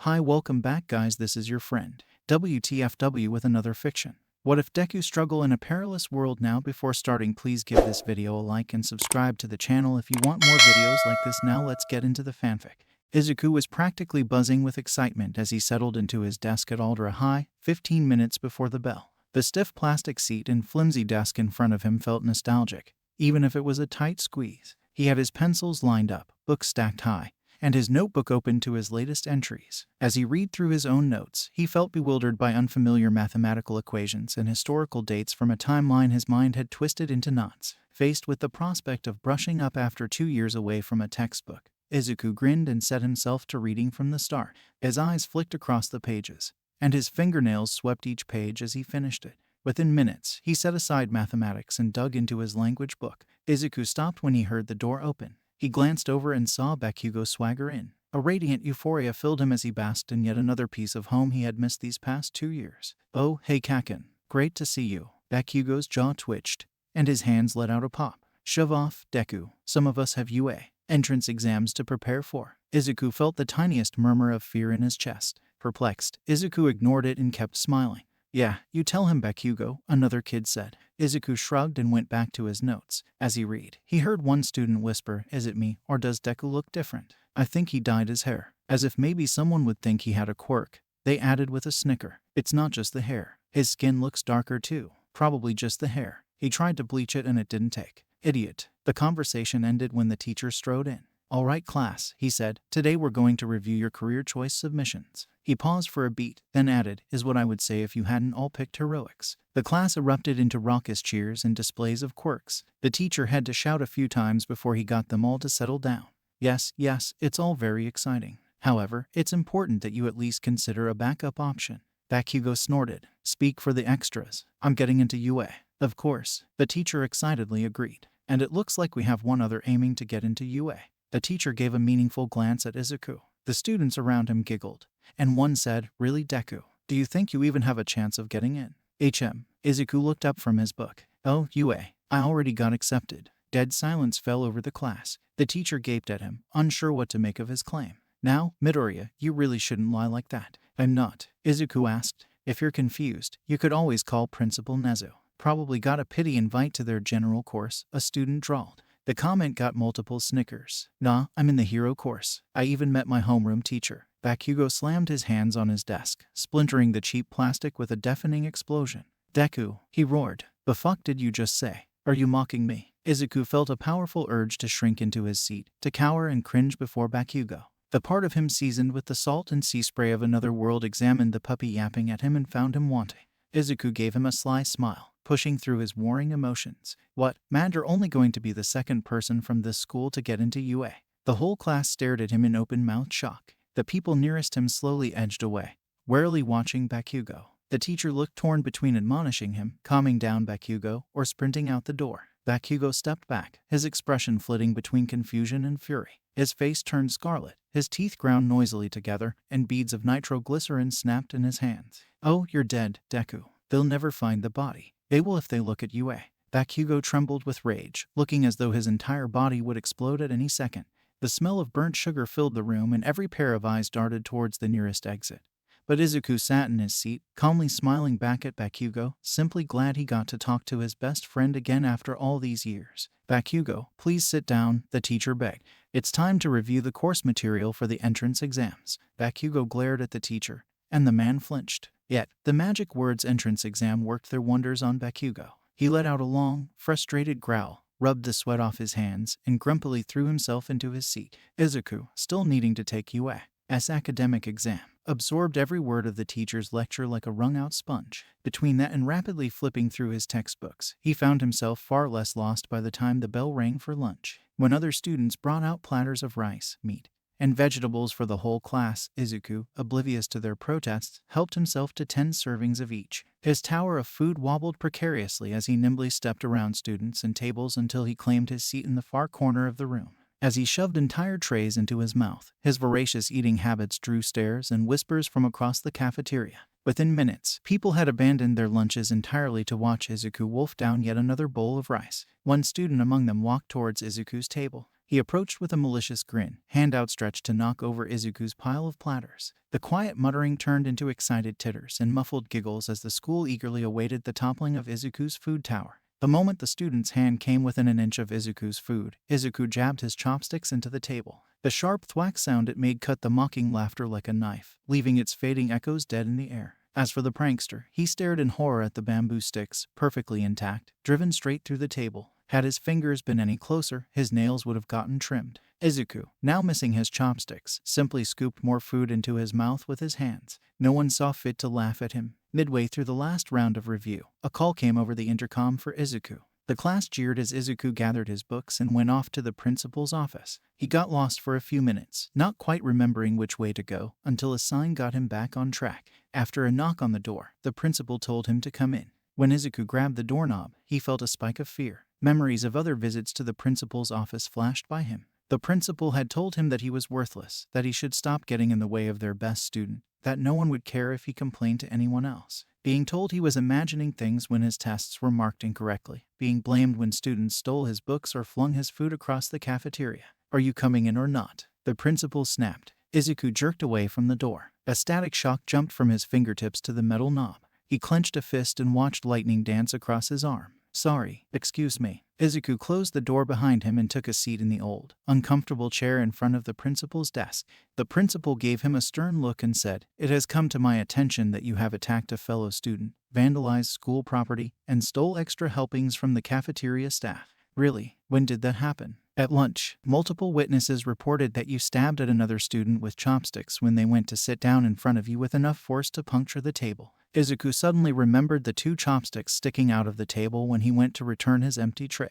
Hi, welcome back guys, this is your friend WTFW with another fiction. What if Deku struggle in a perilous world? Now before starting, please give this video a like and subscribe to the channel if you want more videos like this. Now let's get into the fanfic. Izuku was practically buzzing with excitement as he settled into his desk at Aldera High 15 minutes before the bell. The stiff plastic seat and flimsy desk in front of him felt nostalgic, even if it was a tight squeeze. He had his pencils lined up, books stacked high, and his notebook open to his latest entries. As he read through his own notes, he felt bewildered by unfamiliar mathematical equations and historical dates from a timeline his mind had twisted into knots. Faced with the prospect of brushing up after 2 years away from a textbook, Izuku grinned and set himself to reading from the start. His eyes flicked across the pages, and his fingernails swept each page as he finished it. Within minutes, he set aside mathematics and dug into his language book. Izuku stopped when he heard the door open. He glanced over and saw Bakugo swagger in. A radiant euphoria filled him as he basked in yet another piece of home he had missed these past 2 years. "Oh, hey Kaken. Great to see you." Bakugo's jaw twitched, and his hands let out a pop. "Shove off, Deku. Some of us have UA entrance exams to prepare for." Izuku felt the tiniest murmur of fear in his chest. Perplexed, Izuku ignored it and kept smiling. "Yeah, you tell him, Bakugo," another kid said. Izuku shrugged and went back to his notes. As he read, he heard one student whisper, "Is it me, or does Deku look different? I think he dyed his hair." As if maybe someone would think he had a quirk, they added with a snicker, "It's not just the hair. His skin looks darker too. Probably just the hair. He tried to bleach it and it didn't take." "Idiot." The conversation ended when the teacher strode in. "All right, class," he said. "Today we're going to review your career choice submissions." He paused for a beat, then added, "Is what I would say if you hadn't all picked heroics." The class erupted into raucous cheers and displays of quirks. The teacher had to shout a few times before he got them all to settle down. Yes, it's all very exciting. However, it's important that you at least consider a backup option." Bakugo snorted. "Speak for the extras. I'm getting into UA." "Of course," the teacher excitedly agreed. "And it looks like we have one other aiming to get into UA." The teacher gave a meaningful glance at Izuku. The students around him giggled, and one said, "Really, Deku? Do you think you even have a chance of getting in?" Izuku looked up from his book. "Oh, UA. I already got accepted." Dead silence fell over the class. The teacher gaped at him, unsure what to make of his claim. "Now, Midoriya, you really shouldn't lie like that." "I'm not," Izuku asked. "If you're confused, you could always call Principal Nezu." "Probably got a pity invite to their general course," a student drawled. The comment got multiple snickers. "Nah, I'm in the hero course. I even met my homeroom teacher." Bakugo slammed his hands on his desk, splintering the cheap plastic with a deafening explosion. "Deku," he roared. "The fuck did you just say? Are you mocking me?" Izuku felt a powerful urge to shrink into his seat, to cower and cringe before Bakugo. The part of him seasoned with the salt and sea spray of another world examined the puppy yapping at him and found him wanting. Izuku gave him a sly smile, pushing through his warring emotions. "What, man, you're only going to be the second person from this school to get into UA." The whole class stared at him in open-mouthed shock. The people nearest him slowly edged away, warily watching Bakugo. The teacher looked torn between admonishing him, calming down Bakugo, or sprinting out the door. Bakugo stepped back, his expression flitting between confusion and fury. His face turned scarlet, his teeth ground noisily together, and beads of nitroglycerin snapped in his hands. "Oh, you're dead, Deku. They'll never find the body." "They will if they look at UA." Bakugo trembled with rage, looking as though his entire body would explode at any second. The smell of burnt sugar filled the room and every pair of eyes darted towards the nearest exit. But Izuku sat in his seat, calmly smiling back at Bakugo, simply glad he got to talk to his best friend again after all these years. "Bakugo, please sit down," the teacher begged. "It's time to review the course material for the entrance exams." Bakugo glared at the teacher, and the man flinched. Yet, the magic words entrance exam worked their wonders on Bakugo. He let out a long, frustrated growl, rubbed the sweat off his hands, and grumpily threw himself into his seat. Izuku, still needing to take UA's academic exam, absorbed every word of the teacher's lecture like a wrung-out sponge. Between that and rapidly flipping through his textbooks, he found himself far less lost by the time the bell rang for lunch. When other students brought out platters of rice, meat, and vegetables for the whole class, Izuku, oblivious to their protests, helped himself to 10 servings of each. His tower of food wobbled precariously as he nimbly stepped around students and tables until he claimed his seat in the far corner of the room. As he shoved entire trays into his mouth, his voracious eating habits drew stares and whispers from across the cafeteria. Within minutes, people had abandoned their lunches entirely to watch Izuku wolf down yet another bowl of rice. One student among them walked towards Izuku's table. He approached with a malicious grin, hand outstretched to knock over Izuku's pile of platters. The quiet muttering turned into excited titters and muffled giggles as the school eagerly awaited the toppling of Izuku's food tower. The moment the student's hand came within an inch of Izuku's food, Izuku jabbed his chopsticks into the table. The sharp thwack sound it made cut the mocking laughter like a knife, leaving its fading echoes dead in the air. As for the prankster, he stared in horror at the bamboo sticks, perfectly intact, driven straight through the table. Had his fingers been any closer, his nails would have gotten trimmed. Izuku, now missing his chopsticks, simply scooped more food into his mouth with his hands. No one saw fit to laugh at him. Midway through the last round of review, a call came over the intercom for Izuku. The class jeered as Izuku gathered his books and went off to the principal's office. He got lost for a few minutes, not quite remembering which way to go, until a sign got him back on track. After a knock on the door, the principal told him to come in. When Izuku grabbed the doorknob, he felt a spike of fear. Memories of other visits to the principal's office flashed by him. The principal had told him that he was worthless, that he should stop getting in the way of their best student, that no one would care if he complained to anyone else. Being told he was imagining things when his tests were marked incorrectly, being blamed when students stole his books or flung his food across the cafeteria. "Are you coming in or not?" the principal snapped. Izuku jerked away from the door. A static shock jumped from his fingertips to the metal knob. He clenched a fist and watched lightning dance across his arm. "Sorry, excuse me." Izuku closed the door behind him and took a seat in the old, uncomfortable chair in front of the principal's desk. The principal gave him a stern look and said, "It has come to my attention that you have attacked a fellow student, vandalized school property, and stole extra helpings from the cafeteria staff." "Really? When did that happen?" "At lunch. Multiple witnesses reported that you stabbed at another student with chopsticks when they went to sit down in front of you with enough force to puncture the table." Izuku suddenly remembered the two chopsticks sticking out of the table when he went to return his empty tray.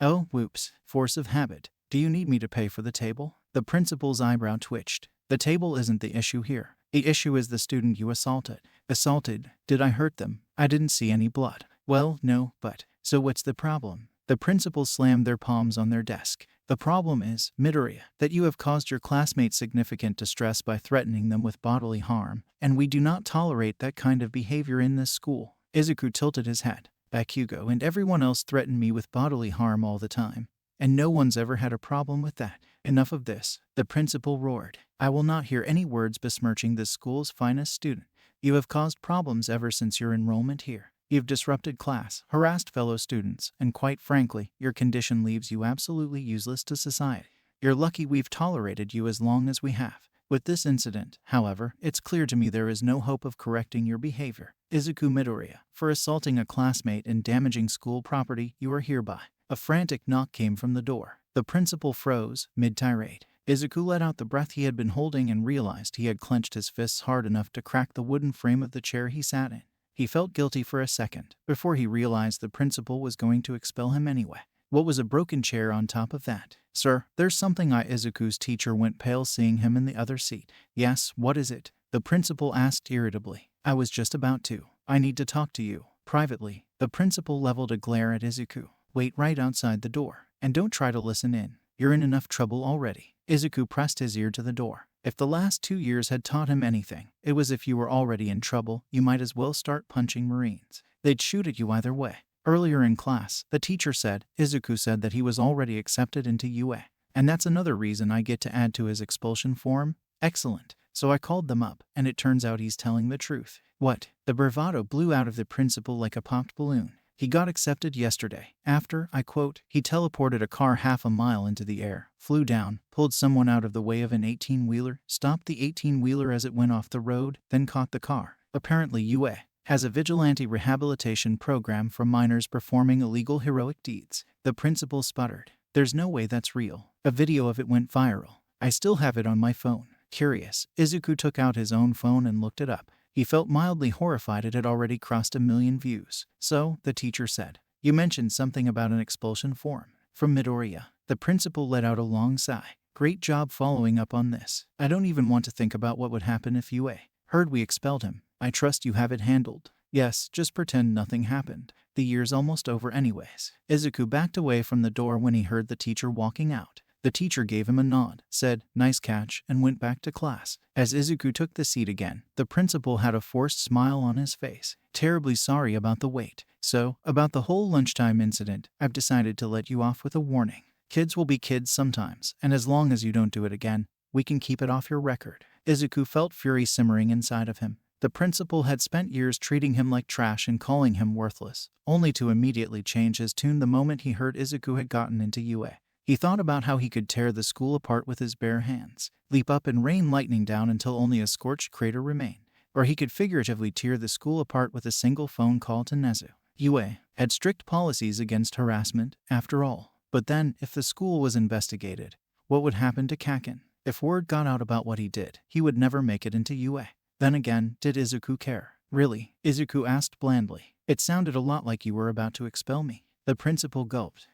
"Oh, whoops. Force of habit. Do you need me to pay for the table?" The principal's eyebrow twitched. "The table isn't the issue here. The issue is the student you assaulted." "Assaulted? Did I hurt them? I didn't see any blood." "Well, no, but... So what's the problem?" The principals slammed their palms on their desk. "The problem is, Midoriya, that you have caused your classmates significant distress by threatening them with bodily harm, and we do not tolerate that kind of behavior in this school." Izuku tilted his head. "Bakugo and everyone else threaten me with bodily harm all the time, and no one's ever had a problem with that." "Enough of this," the principal roared. "I will not hear any words besmirching this school's finest student. You have caused problems ever since your enrollment here. You've disrupted class, harassed fellow students, and quite frankly, your condition leaves you absolutely useless to society. You're lucky we've tolerated you as long as we have. With this incident, however, it's clear to me there is no hope of correcting your behavior. Izuku Midoriya, for assaulting a classmate and damaging school property, you are hereby." A frantic knock came from the door. The principal froze, mid-tirade. Izuku let out the breath he had been holding and realized he had clenched his fists hard enough to crack the wooden frame of the chair he sat in. He felt guilty for a second, before he realized the principal was going to expel him anyway. What was a broken chair on top of that? "Sir, there's something Izuku's teacher went pale seeing him in the other seat. "Yes, what is it?" the principal asked irritably. "I was just about to. I need to talk to you, privately." The principal leveled a glare at Izuku. "Wait right outside the door, and don't try to listen in. You're in enough trouble already." Izuku pressed his ear to the door. If the last 2 years had taught him anything, it was if you were already in trouble, you might as well start punching Marines. They'd shoot at you either way. Earlier in class, the teacher said, Izuku said that he was already accepted into UA. And that's another reason I get to add to his expulsion form. Excellent. So I called them up, and it turns out he's telling the truth. What? The bravado blew out of the principal like a popped balloon. He got accepted yesterday. After, I quote, he teleported a car half a mile into the air, flew down, pulled someone out of the way of an 18-wheeler, stopped the 18-wheeler as it went off the road, then caught the car. Apparently UA has a vigilante rehabilitation program for minors performing illegal heroic deeds. The principal sputtered. There's no way that's real. A video of it went viral. I still have it on my phone. Curious, Izuku took out his own phone and looked it up. He felt mildly horrified it had already crossed 1 million views. So, the teacher said, you mentioned something about an expulsion form. From Midoriya. The principal let out a long sigh. Great job following up on this. I don't even want to think about what would happen if UA heard we expelled him. I trust you have it handled. Yes, just pretend nothing happened. The year's almost over anyways. Izuku backed away from the door when he heard the teacher walking out. The teacher gave him a nod, said, nice catch, and went back to class. As Izuku took the seat again, the principal had a forced smile on his face. Terribly sorry about the wait. So, about the whole lunchtime incident, I've decided to let you off with a warning. Kids will be kids sometimes, and as long as you don't do it again, we can keep it off your record. Izuku felt fury simmering inside of him. The principal had spent years treating him like trash and calling him worthless, only to immediately change his tune the moment he heard Izuku had gotten into UA. He thought about how he could tear the school apart with his bare hands, leap up and rain lightning down until only a scorched crater remained, or he could figuratively tear the school apart with a single phone call to Nezu. UA had strict policies against harassment, after all. But then, if the school was investigated, what would happen to Kaken? If word got out about what he did, he would never make it into UA. Then again, did Izuku care? Really? Izuku asked blandly. It sounded a lot like you were about to expel me. The principal gulped.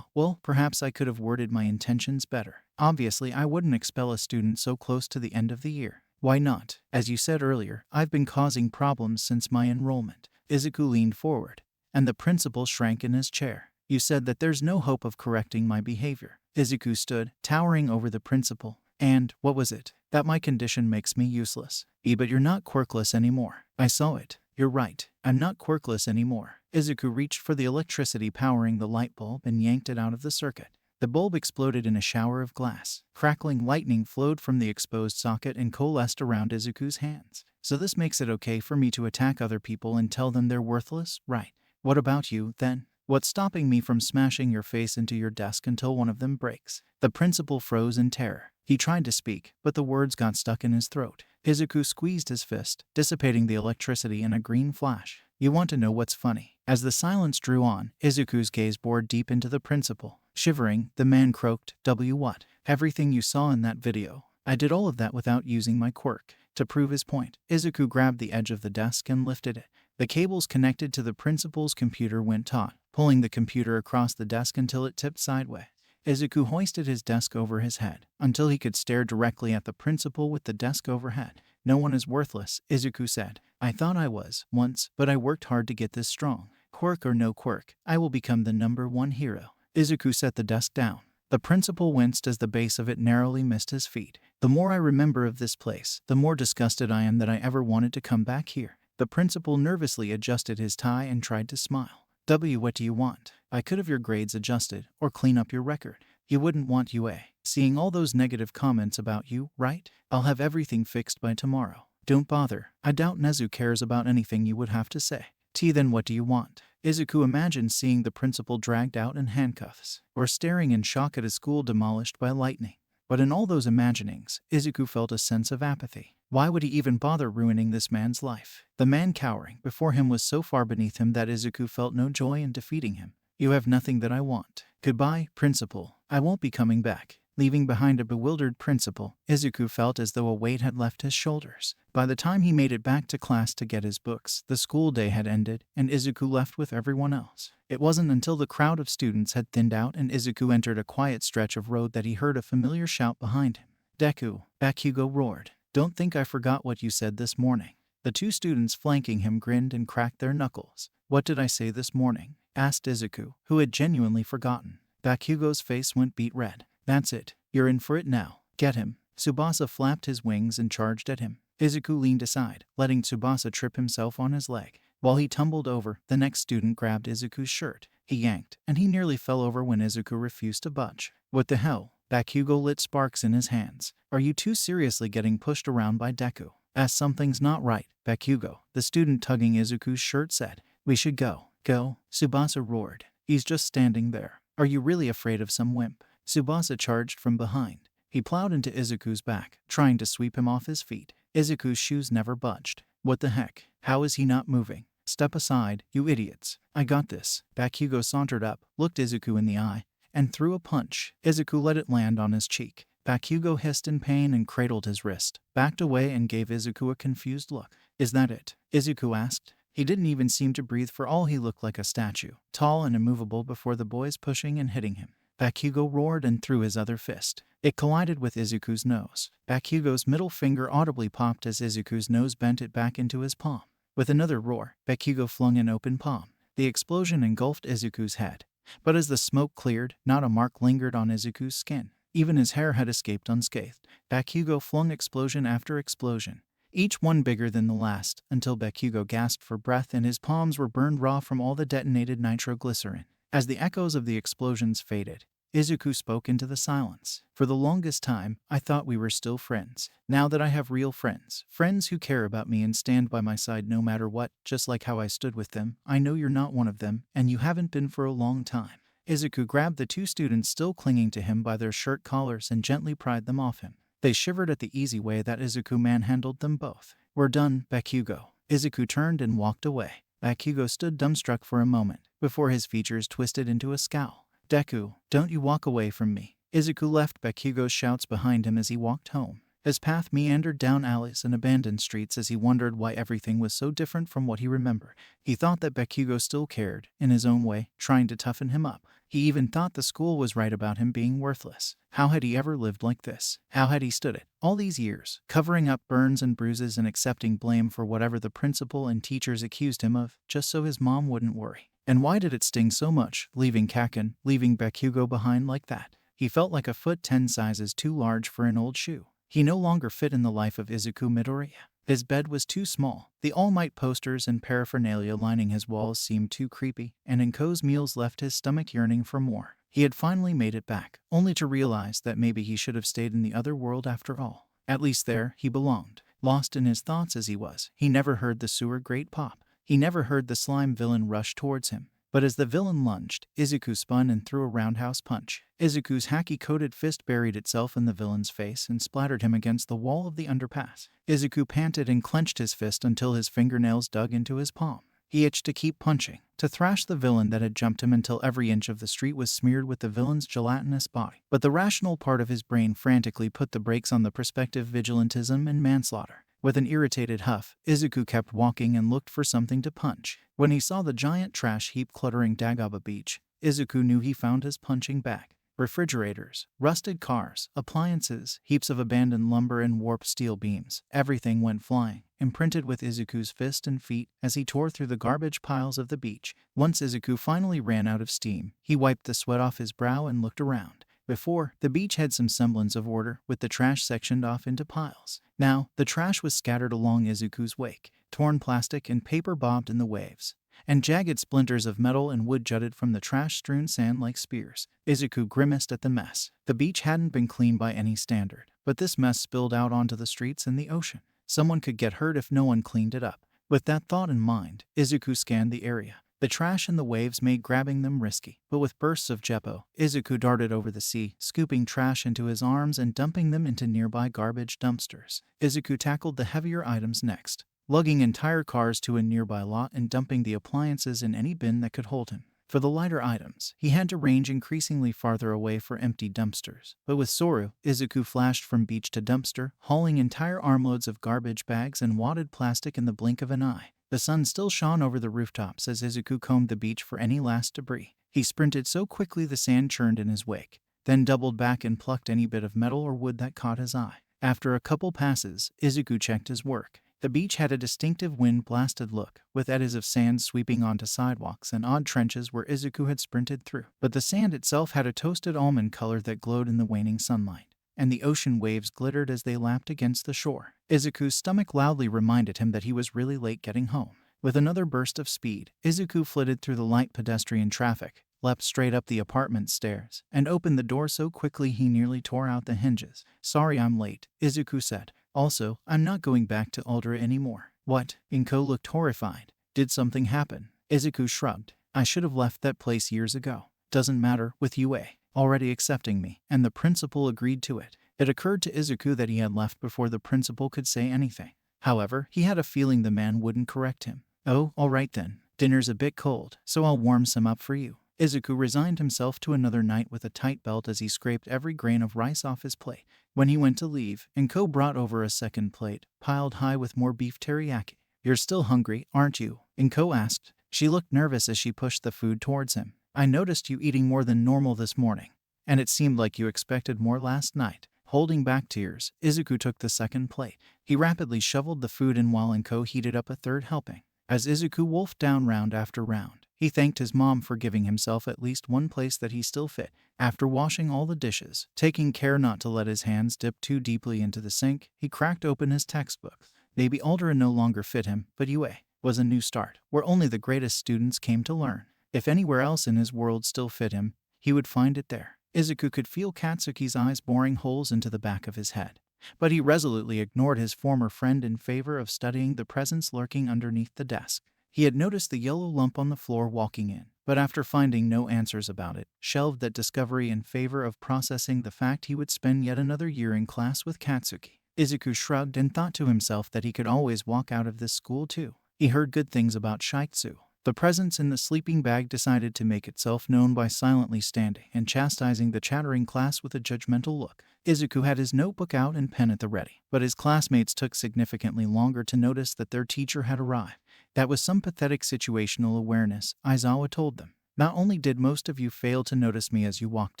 Well, perhaps I could have worded my intentions better. Obviously, I wouldn't expel a student so close to the end of the year. Why not? As you said earlier, I've been causing problems since my enrollment. Izuku leaned forward, and the principal shrank in his chair. You said that there's no hope of correcting my behavior. Izuku stood, towering over the principal. And, what was it? That my condition makes me useless. But you're not quirkless anymore. I saw it. You're right. I'm not quirkless anymore. Izuku reached for the electricity powering the light bulb and yanked it out of the circuit. The bulb exploded in a shower of glass. Crackling lightning flowed from the exposed socket and coalesced around Izuku's hands. So this makes it okay for me to attack other people and tell them they're worthless, right? What about you, then? What's stopping me from smashing your face into your desk until one of them breaks? The principal froze in terror. He tried to speak, but the words got stuck in his throat. Izuku squeezed his fist, dissipating the electricity in a green flash. You want to know what's funny? As the silence drew on, Izuku's gaze bored deep into the principal. Shivering, the man croaked, what? Everything you saw in that video. I did all of that without using my quirk. To prove his point, Izuku grabbed the edge of the desk and lifted it. The cables connected to the principal's computer went taut, pulling the computer across the desk until it tipped sideways. Izuku hoisted his desk over his head, until he could stare directly at the principal with the desk overhead. No one is worthless, Izuku said. I thought I was, once, but I worked hard to get this strong. Quirk or no quirk, I will become the #1 hero. Izuku set the desk down. The principal winced as the base of it narrowly missed his feet. The more I remember of this place, the more disgusted I am that I ever wanted to come back here. The principal nervously adjusted his tie and tried to smile. What do you want? I could have your grades adjusted, or clean up your record. You wouldn't want UA seeing all those negative comments about you, right? I'll have everything fixed by tomorrow. Don't bother. I doubt Nezu cares about anything you would have to say. Then what do you want? Izuku imagined seeing the principal dragged out in handcuffs, or staring in shock at a school demolished by lightning. But in all those imaginings, Izuku felt a sense of apathy. Why would he even bother ruining this man's life? The man cowering before him was so far beneath him that Izuku felt no joy in defeating him. You have nothing that I want. Goodbye, principal. I won't be coming back. Leaving behind a bewildered principal, Izuku felt as though a weight had left his shoulders. By the time he made it back to class to get his books, the school day had ended, and Izuku left with everyone else. It wasn't until the crowd of students had thinned out and Izuku entered a quiet stretch of road that he heard a familiar shout behind him. Deku, Bakugo roared. Don't think I forgot what you said this morning. The two students flanking him grinned and cracked their knuckles. What did I say this morning? Asked Izuku, who had genuinely forgotten. Bakugo's face went beet red. That's it. You're in for it now. Get him. Tsubasa flapped his wings and charged at him. Izuku leaned aside, letting Tsubasa trip himself on his leg. While he tumbled over, the next student grabbed Izuku's shirt. He yanked, and he nearly fell over when Izuku refused to budge. What the hell? Bakugo lit sparks in his hands. Are you too seriously getting pushed around by Deku? Something's not right, Bakugo, the student tugging Izuku's shirt said. We should go. Go? Tsubasa roared. He's just standing there. Are you really afraid of some wimp? Tsubasa charged from behind. He plowed into Izuku's back, trying to sweep him off his feet. Izuku's shoes never budged. What the heck? How is he not moving? Step aside, you idiots. I got this. Bakugo sauntered up, looked Izuku in the eye, and threw a punch. Izuku let it land on his cheek. Bakugo hissed in pain and cradled his wrist, backed away and gave Izuku a confused look. Is that it? Izuku asked. He didn't even seem to breathe for all he looked like a statue, tall and immovable before the boys pushing and hitting him. Bakugo roared and threw his other fist. It collided with Izuku's nose. Bakugo's middle finger audibly popped as Izuku's nose bent it back into his palm. With another roar, Bakugo flung an open palm. The explosion engulfed Izuku's head. But as the smoke cleared, not a mark lingered on Izuku's skin. Even his hair had escaped unscathed. Bakugo flung explosion after explosion, each one bigger than the last, until Bakugo gasped for breath and his palms were burned raw from all the detonated nitroglycerin. As the echoes of the explosions faded, Izuku spoke into the silence. For the longest time, I thought we were still friends. Now that I have real friends, friends who care about me and stand by my side no matter what, just like how I stood with them, I know you're not one of them, and you haven't been for a long time. Izuku grabbed the two students still clinging to him by their shirt collars and gently pried them off him. They shivered at the easy way that Izuku manhandled them both. We're done, Bakugo. Izuku turned and walked away. Bakugo stood dumbstruck for a moment, before his features twisted into a scowl. Deku, don't you walk away from me. Izuku left Bakugo's shouts behind him as he walked home. His path meandered down alleys and abandoned streets as he wondered why everything was so different from what he remembered. He thought that Bakugo still cared, in his own way, trying to toughen him up. He even thought the school was right about him being worthless. How had he ever lived like this? How had he stood it all these years, covering up burns and bruises and accepting blame for whatever the principal and teachers accused him of, just so his mom wouldn't worry? And why did it sting so much, leaving Kaken, leaving Bakugo behind like that? He felt like a foot 10 sizes too large for an old shoe. He no longer fit in the life of Izuku Midoriya. His bed was too small. The All Might posters and paraphernalia lining his walls seemed too creepy, and Inko's meals left his stomach yearning for more. He had finally made it back, only to realize that maybe he should have stayed in the other world after all. At least there, he belonged. Lost in his thoughts as he was, he never heard the sewer grate pop. He never heard the slime villain rush towards him. But as the villain lunged, Izuku spun and threw a roundhouse punch. Izuku's haki-coated fist buried itself in the villain's face and splattered him against the wall of the underpass. Izuku panted and clenched his fist until his fingernails dug into his palm. He itched to keep punching, to thrash the villain that had jumped him until every inch of the street was smeared with the villain's gelatinous body. But the rational part of his brain frantically put the brakes on the prospective vigilantism and manslaughter. With an irritated huff, Izuku kept walking and looked for something to punch. When he saw the giant trash heap cluttering Dagobah Beach, Izuku knew he found his punching bag. Refrigerators, rusted cars, appliances, heaps of abandoned lumber and warped steel beams. Everything went flying, imprinted with Izuku's fist and feet as he tore through the garbage piles of the beach. Once Izuku finally ran out of steam, he wiped the sweat off his brow and looked around. Before, the beach had some semblance of order, with the trash sectioned off into piles. Now, the trash was scattered along Izuku's wake. Torn plastic and paper bobbed in the waves, and jagged splinters of metal and wood jutted from the trash-strewn sand like spears. Izuku grimaced at the mess. The beach hadn't been cleaned by any standard, but this mess spilled out onto the streets and the ocean. Someone could get hurt if no one cleaned it up. With that thought in mind, Izuku scanned the area. The trash and the waves made grabbing them risky, but with bursts of Jeppo, Izuku darted over the sea, scooping trash into his arms and dumping them into nearby garbage dumpsters. Izuku tackled the heavier items next, lugging entire cars to a nearby lot and dumping the appliances in any bin that could hold him. For the lighter items, he had to range increasingly farther away for empty dumpsters. But with Soru, Izuku flashed from beach to dumpster, hauling entire armloads of garbage bags and wadded plastic in the blink of an eye. The sun still shone over the rooftops as Izuku combed the beach for any last debris. He sprinted so quickly the sand churned in his wake, then doubled back and plucked any bit of metal or wood that caught his eye. After a couple passes, Izuku checked his work. The beach had a distinctive wind-blasted look, with eddies of sand sweeping onto sidewalks and odd trenches where Izuku had sprinted through. But the sand itself had a toasted almond color that glowed in the waning sunlight, and the ocean waves glittered as they lapped against the shore. Izuku's stomach loudly reminded him that he was really late getting home. With another burst of speed, Izuku flitted through the light pedestrian traffic, leapt straight up the apartment stairs, and opened the door so quickly he nearly tore out the hinges. "Sorry I'm late," Izuku said. "Also, I'm not going back to Aldera anymore." "What?" Inko looked horrified. "Did something happen?" Izuku shrugged. "I should have left that place years ago. Doesn't matter, with UA already accepting me, and the principal agreed to it." It occurred to Izuku that he had left before the principal could say anything. However, he had a feeling the man wouldn't correct him. "Oh, all right then. Dinner's a bit cold, so I'll warm some up for you." Izuku resigned himself to another night with a tight belt as he scraped every grain of rice off his plate. When he went to leave, Inko brought over a second plate, piled high with more beef teriyaki. "You're still hungry, aren't you?" Inko asked. She looked nervous as she pushed the food towards him. "I noticed you eating more than normal this morning, and it seemed like you expected more last night." Holding back tears, Izuku took the second plate. He rapidly shoveled the food in while Inko heated up a third helping. As Izuku wolfed down round after round, he thanked his mom for giving himself at least one place that he still fit. After washing all the dishes, taking care not to let his hands dip too deeply into the sink, he cracked open his textbook. Maybe Aldera no longer fit him, but UA was a new start, where only the greatest students came to learn. If anywhere else in his world still fit him, he would find it there. Izuku could feel Katsuki's eyes boring holes into the back of his head. But he resolutely ignored his former friend in favor of studying the presence lurking underneath the desk. He had noticed the yellow lump on the floor walking in, but after finding no answers about it, shelved that discovery in favor of processing the fact he would spend yet another year in class with Katsuki. Izuku shrugged and thought to himself that he could always walk out of this school too. He heard good things about Shitsu. The presence in the sleeping bag decided to make itself known by silently standing and chastising the chattering class with a judgmental look. Izuku had his notebook out and pen at the ready, but his classmates took significantly longer to notice that their teacher had arrived. That was some pathetic situational awareness, Aizawa told them. Not only did most of you fail to notice me as you walked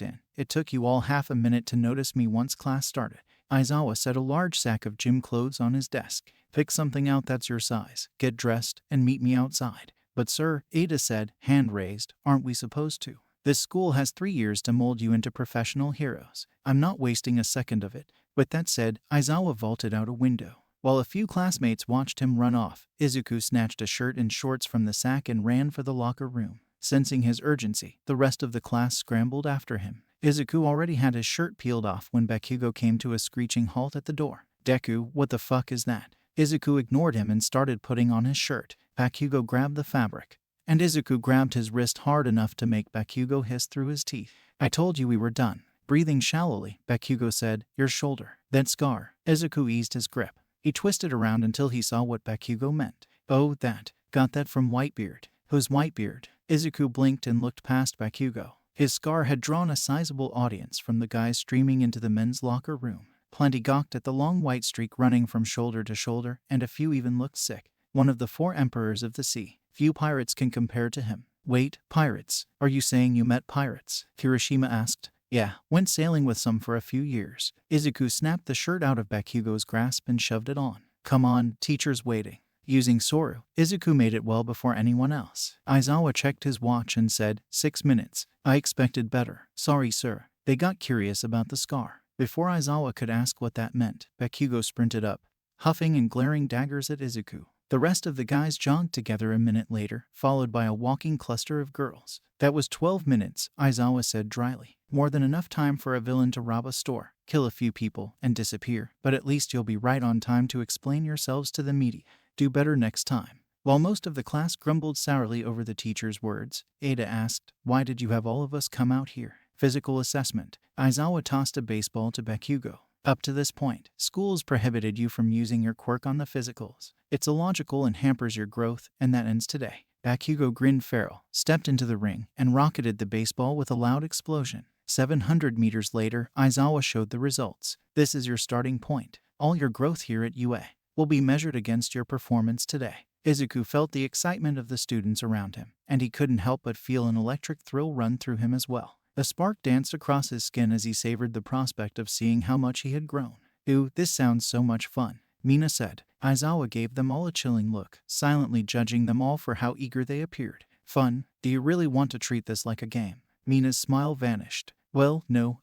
in, it took you all half a minute to notice me once class started. Aizawa set a large sack of gym clothes on his desk. Pick something out that's your size, get dressed, and meet me outside. But sir, Ada said, hand raised, aren't we supposed to? This school has 3 years to mold you into professional heroes. I'm not wasting a second of it. With that said, Aizawa vaulted out a window. While a few classmates watched him run off, Izuku snatched a shirt and shorts from the sack and ran for the locker room. Sensing his urgency, the rest of the class scrambled after him. Izuku already had his shirt peeled off when Bakugo came to a screeching halt at the door. Deku, what the fuck is that? Izuku ignored him and started putting on his shirt. Bakugo grabbed the fabric, and Izuku grabbed his wrist hard enough to make Bakugo hiss through his teeth. I told you we were done. Breathing shallowly, Bakugo said, your shoulder. That scar. Izuku eased his grip. He twisted around until he saw what Bakugo meant. Oh, that. Got that from Whitebeard. Who's Whitebeard? Izuku blinked and looked past Bakugo. His scar had drawn a sizable audience from the guys streaming into the men's locker room. Plenty gawked at the long white streak running from shoulder to shoulder, and a few even looked sick. One of the 4 emperors of the sea. Few pirates can compare to him. Wait, pirates? Are you saying you met pirates? Kirishima asked. Yeah, went sailing with some for a few years. Izuku snapped the shirt out of Bakugo's grasp and shoved it on. Come on, teacher's waiting. Using Soru, Izuku made it well before anyone else. Aizawa checked his watch and said, 6 minutes. I expected better. Sorry, sir. They got curious about the scar. Before Aizawa could ask what that meant, Bakugo sprinted up, huffing and glaring daggers at Izuku. The rest of the guys jogged together a minute later, followed by a walking cluster of girls. That was 12 minutes, Aizawa said dryly. More than enough time for a villain to rob a store, kill a few people, and disappear. But at least you'll be right on time to explain yourselves to the media. Do better next time. While most of the class grumbled sourly over the teacher's words, Ada asked, why did you have all of us come out here? Physical assessment. Aizawa tossed a baseball to Bakugo. Up to this point, schools prohibited you from using your quirk on the physicals. It's illogical and hampers your growth, and that ends today. Bakugo grinned feral, stepped into the ring, and rocketed the baseball with a loud explosion. 700 meters later, Aizawa showed the results. This is your starting point. All your growth here at UA will be measured against your performance today. Izuku felt the excitement of the students around him, and he couldn't help but feel an electric thrill run through him as well. A spark danced across his skin as he savored the prospect of seeing how much he had grown. Ooh, this sounds so much fun, Mina said. Aizawa gave them all a chilling look, silently judging them all for how eager they appeared. Fun? Do you really want to treat this like a game? Mina's smile vanished. Well, no,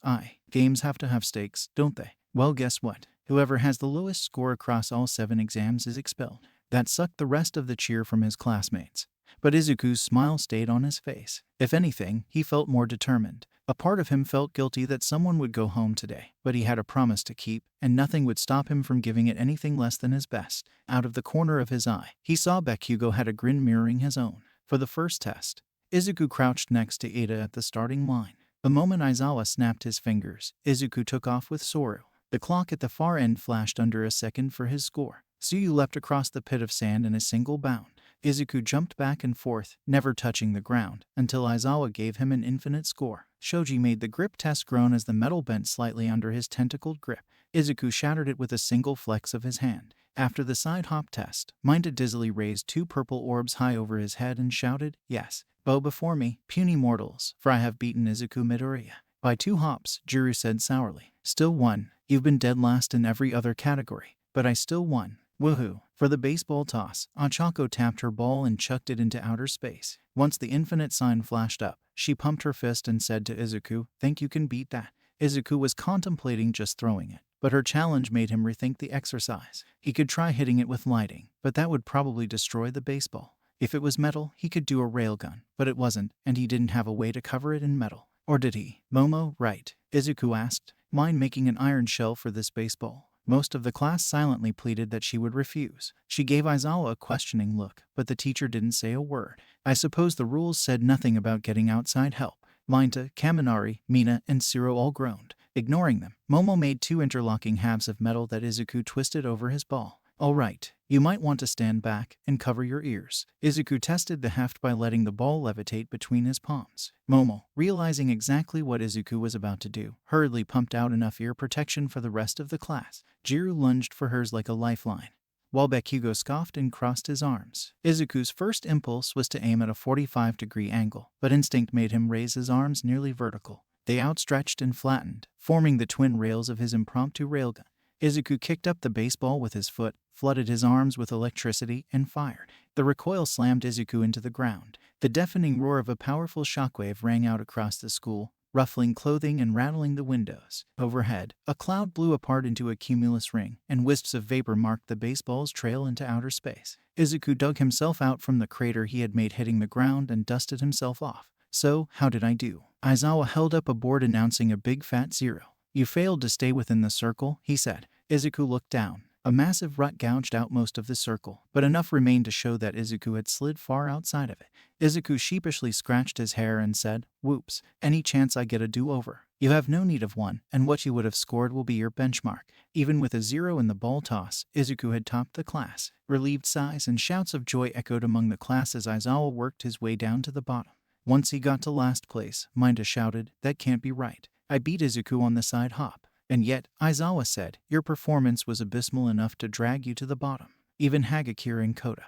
games have to have stakes, don't they? Well, guess what? Whoever has the lowest score across all 7 exams is expelled. That sucked the rest of the cheer from his classmates. But Izuku's smile stayed on his face. If anything, he felt more determined. A part of him felt guilty that someone would go home today, but he had a promise to keep, and nothing would stop him from giving it anything less than his best. Out of the corner of his eye, he saw Bakugo had a grin mirroring his own. For the first test, Izuku crouched next to Ada at the starting line. The moment Aizawa snapped his fingers, Izuku took off with Soru. The clock at the far end flashed under a second for his score. Tsuyu leapt across the pit of sand in a single bound. Izuku jumped back and forth, never touching the ground, until Aizawa gave him an infinite score. Shoji made the grip test groan as the metal bent slightly under his tentacled grip. Izuku shattered it with a single flex of his hand. After the side hop test, Minda dizzily raised 2 purple orbs high over his head and shouted, yes, bow before me, puny mortals, for I have beaten Izuku Midoriya. By 2 hops, Juru said sourly. Still won. You've been dead last in every other category, but I still won. Woohoo. For the baseball toss, Ochako tapped her ball and chucked it into outer space. Once the infinite sign flashed up, she pumped her fist and said to Izuku, think you can beat that? Izuku was contemplating just throwing it, but her challenge made him rethink the exercise. He could try hitting it with lighting, but that would probably destroy the baseball. If it was metal, he could do a railgun, but it wasn't, and he didn't have a way to cover it in metal. Or did he? Momo, right. Izuku asked. Mind making an iron shell for this baseball? Most of the class silently pleaded that she would refuse. She gave Aizawa a questioning look, but the teacher didn't say a word. I suppose the rules said nothing about getting outside help. Mineta, Kaminari, Mina, and Siro all groaned. Ignoring them, Momo made 2 interlocking halves of metal that Izuku twisted over his ball. All right, you might want to stand back and cover your ears. Izuku tested the heft by letting the ball levitate between his palms. Momo, realizing exactly what Izuku was about to do, hurriedly pumped out enough ear protection for the rest of the class. Jiru lunged for hers like a lifeline, while Bakugo scoffed and crossed his arms. Izuku's first impulse was to aim at a 45-degree angle, but instinct made him raise his arms nearly vertical. They outstretched and flattened, forming the twin rails of his impromptu railgun. Izuku kicked up the baseball with his foot, flooded his arms with electricity, and fired. The recoil slammed Izuku into the ground. The deafening roar of a powerful shockwave rang out across the school, ruffling clothing and rattling the windows. Overhead, a cloud blew apart into a cumulus ring, and wisps of vapor marked the baseball's trail into outer space. Izuku dug himself out from the crater he had made hitting the ground and dusted himself off. So, how did I do? Aizawa held up a board announcing a big fat 0. You failed to stay within the circle, he said. Izuku looked down. A massive rut gouged out most of the circle, but enough remained to show that Izuku had slid far outside of it. Izuku sheepishly scratched his hair and said, "Whoops, any chance I get a do-over?" You have no need of one, and what you would have scored will be your benchmark. Even with a 0 in the ball toss, Izuku had topped the class. Relieved sighs and shouts of joy echoed among the class as Aizawa worked his way down to the bottom. Once he got to last place, Mineta shouted, "That can't be right. I beat Izuku on the side hop." And yet, Aizawa said, your performance was abysmal enough to drag you to the bottom. Even Hagakure and Koda,